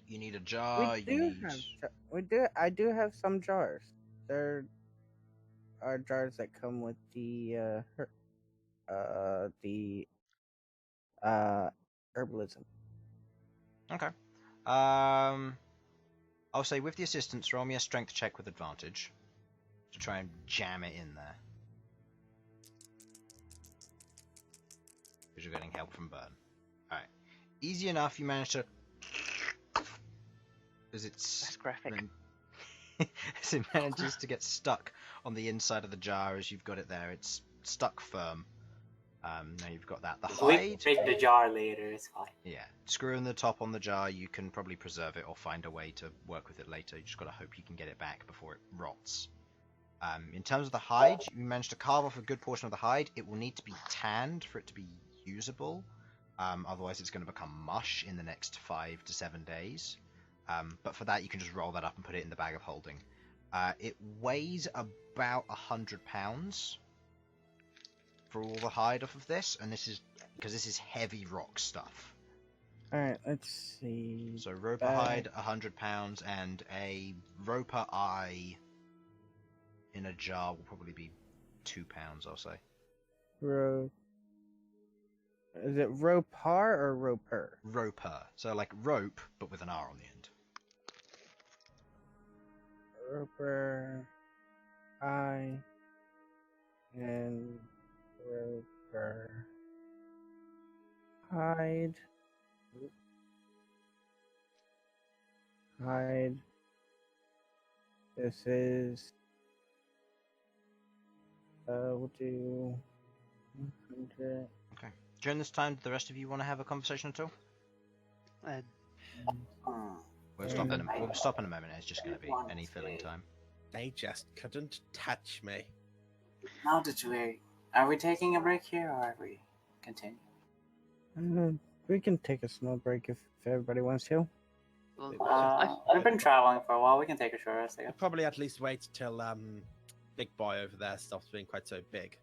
You need a jar. We do have. I do have some jars. There are jars that come with the herbalism. Okay. I'll say with the assistance, roll me a strength check with advantage to try and jam it in there. Because you're getting help from Bern. Alright. Easy enough, you manage to. As it's. That's graphic. As it manages to get stuck on the inside of the jar as you've got it there. It's stuck firm. Now you've got that. The We hide. break the jar later, it's fine. Yeah, screwing the top on the jar, you can probably preserve it or find a way to work with it later. You just gotta hope you can get it back before it rots. In terms of the hide, you managed to carve off a good portion of the hide. It will need to be tanned for it to be usable. Otherwise, it's going to become mush in the next 5 to 7 days. But for that, you can just roll that up and put it in the bag of holding. It weighs about 100 pounds. For all the hide off of this, and this is because this is heavy rock stuff. Alright, let's see. So roper hide, 100 pounds, and a roper eye in a jar will probably be 2 pounds, I'll say. Is it ropar or roper? Roper, so like rope, but with an R on the end. Roper, eye, and roper, hide, hide. This is. We'll do 100. Okay. During this time, do the rest of you want to have a conversation at all? We'll stop in a moment. It's just going to be any filling time. They just couldn't touch me. Now that are we taking a break here or are we continuing? We can take a small break if everybody wants to. I've been traveling for a while. We can take a short rest. I guess. We'll probably at least wait till Big Boy over there stops being quite so big.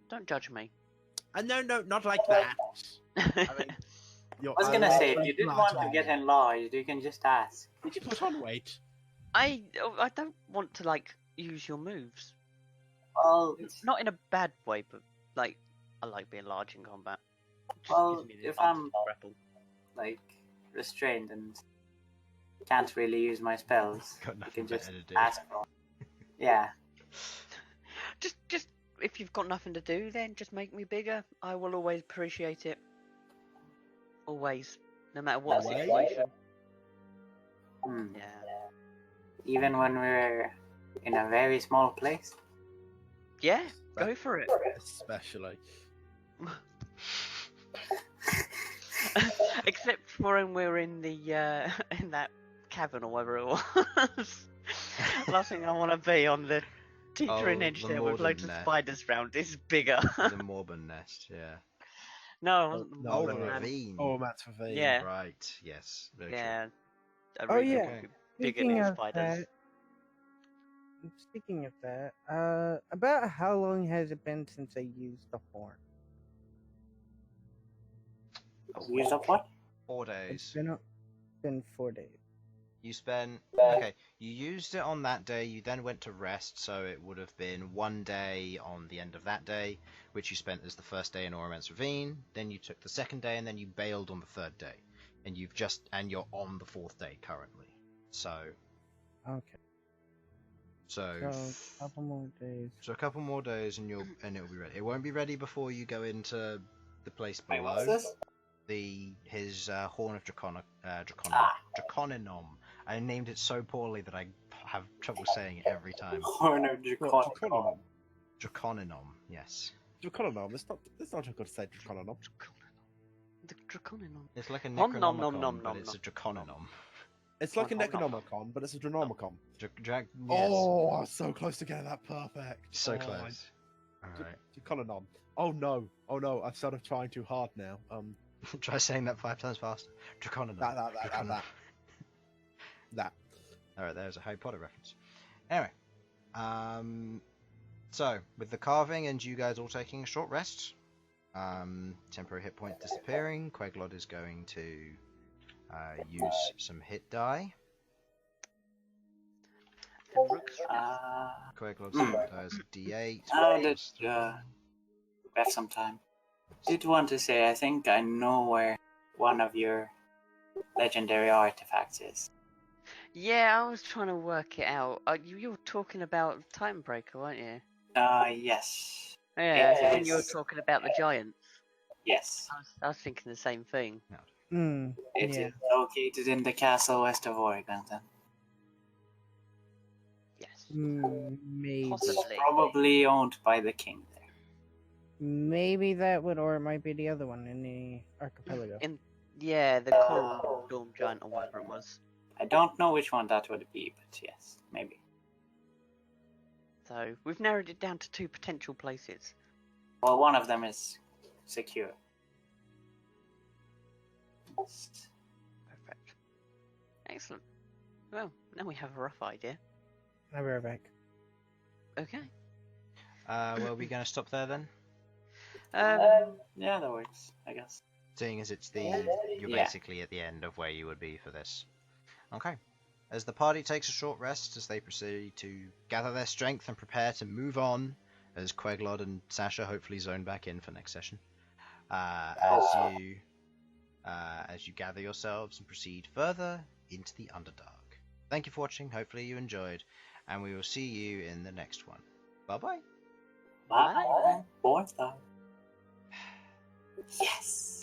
Don't judge me. No, not like that. I mean, I was gonna say, if you didn't want to get enlarged, you can just ask. Did you put on weight? I don't want to like use your moves. Well, Not in a bad way, but like I like being large in combat. Just Well, gives me the if advantage I'm- to grapple. like restrained and can't really use my spells. Got You nothing can just better to do. ask for. Yeah. Just if you've got nothing to do, then just make me bigger. I will always appreciate it. Always, no matter what the Always? situation. Hmm. Yeah. Even when we're in a very small place. Yeah, go for it. Especially. Except for when we're in the in that cavern or whatever it was. Last thing I want to be on the teetering Oh, edge the there with Morden loads of net. spiders round is bigger. The Morbin nest, yeah. No, it wasn't the No, Oh, Morbin the no. man. ravine. Oh, Matt's for V. Yeah. Right, yes. Very true. Yeah. A Oh, ravine yeah. would be bigger Speaking than of spiders. Speaking of that, about how long has it been since I used the horn? Use up what? 4 It's days. been 4 days. You spent... Okay, you used it on that day, you then went to rest, so it would have been 1 day on the end of that day, which you spent as the first day in Oromance Ravine, then you took the second day, and then you bailed on the third day. And you're on the fourth day currently. So... Okay. So... So, couple more days. So a couple more days and it'll be ready. It won't be ready before you go into the place Wait, what's below. this? His Horn of Ah. Draconinom. I named it so poorly that I have trouble saying it every time. Horn of Draconinom. Draconinom, yes. Draconinom. It's not a good say Draconinom. The Draconinon. It's like a Nom nom nom Necronomicon, nom but nom it's a nom. Draconinom. It's like a Nom, nom, nom. Necronomicon, but it's a Dranomicon. Yes. Oh, I'm so close to getting that perfect. So Oh, close. Alright. Draconinom. Oh no. I've started trying too hard now. Try saying that 5 times faster. Draconinom. That. Alright, there's a Harry Potter reference. Anyway. So, with the carving and you guys all taking a short rest, temporary hit point disappearing, Queglod is going to use some hit die. And Rook's Queglod's hit die is a d8. We have some time. Did want to say, I think I know where one of your legendary artifacts is. Yeah, I was trying to work it out. You were talking about Timebreaker, weren't you? Yes. Yeah, It when you were is. talking about the giants. Yes. I was thinking the same thing. It is Yeah. located in the castle west of Oregon, then. Yes. Maybe. Possibly. Probably owned by the king there. Maybe that would, or it might be the other one in the archipelago. Yeah, the coral storm giant or whatever it was. I don't know which one that would be, but yes, maybe. So we've narrowed it down to 2 potential places. Well, one of them is secure. Perfect. Excellent. Well, now we have a rough idea. I'll be right back. Okay. Well, are we going to stop there then? Yeah, that works, I guess. Seeing as you're Yeah. basically at the end of where you would be for this. Okay. As the party takes a short rest, as they proceed to gather their strength and prepare to move on, as Queglod and Sasha hopefully zone back in for next session, as you gather yourselves and proceed further into the Underdark. Thank you for watching, hopefully you enjoyed, and we will see you in the next one. Bye-bye! Bye. Fourth time. Yes.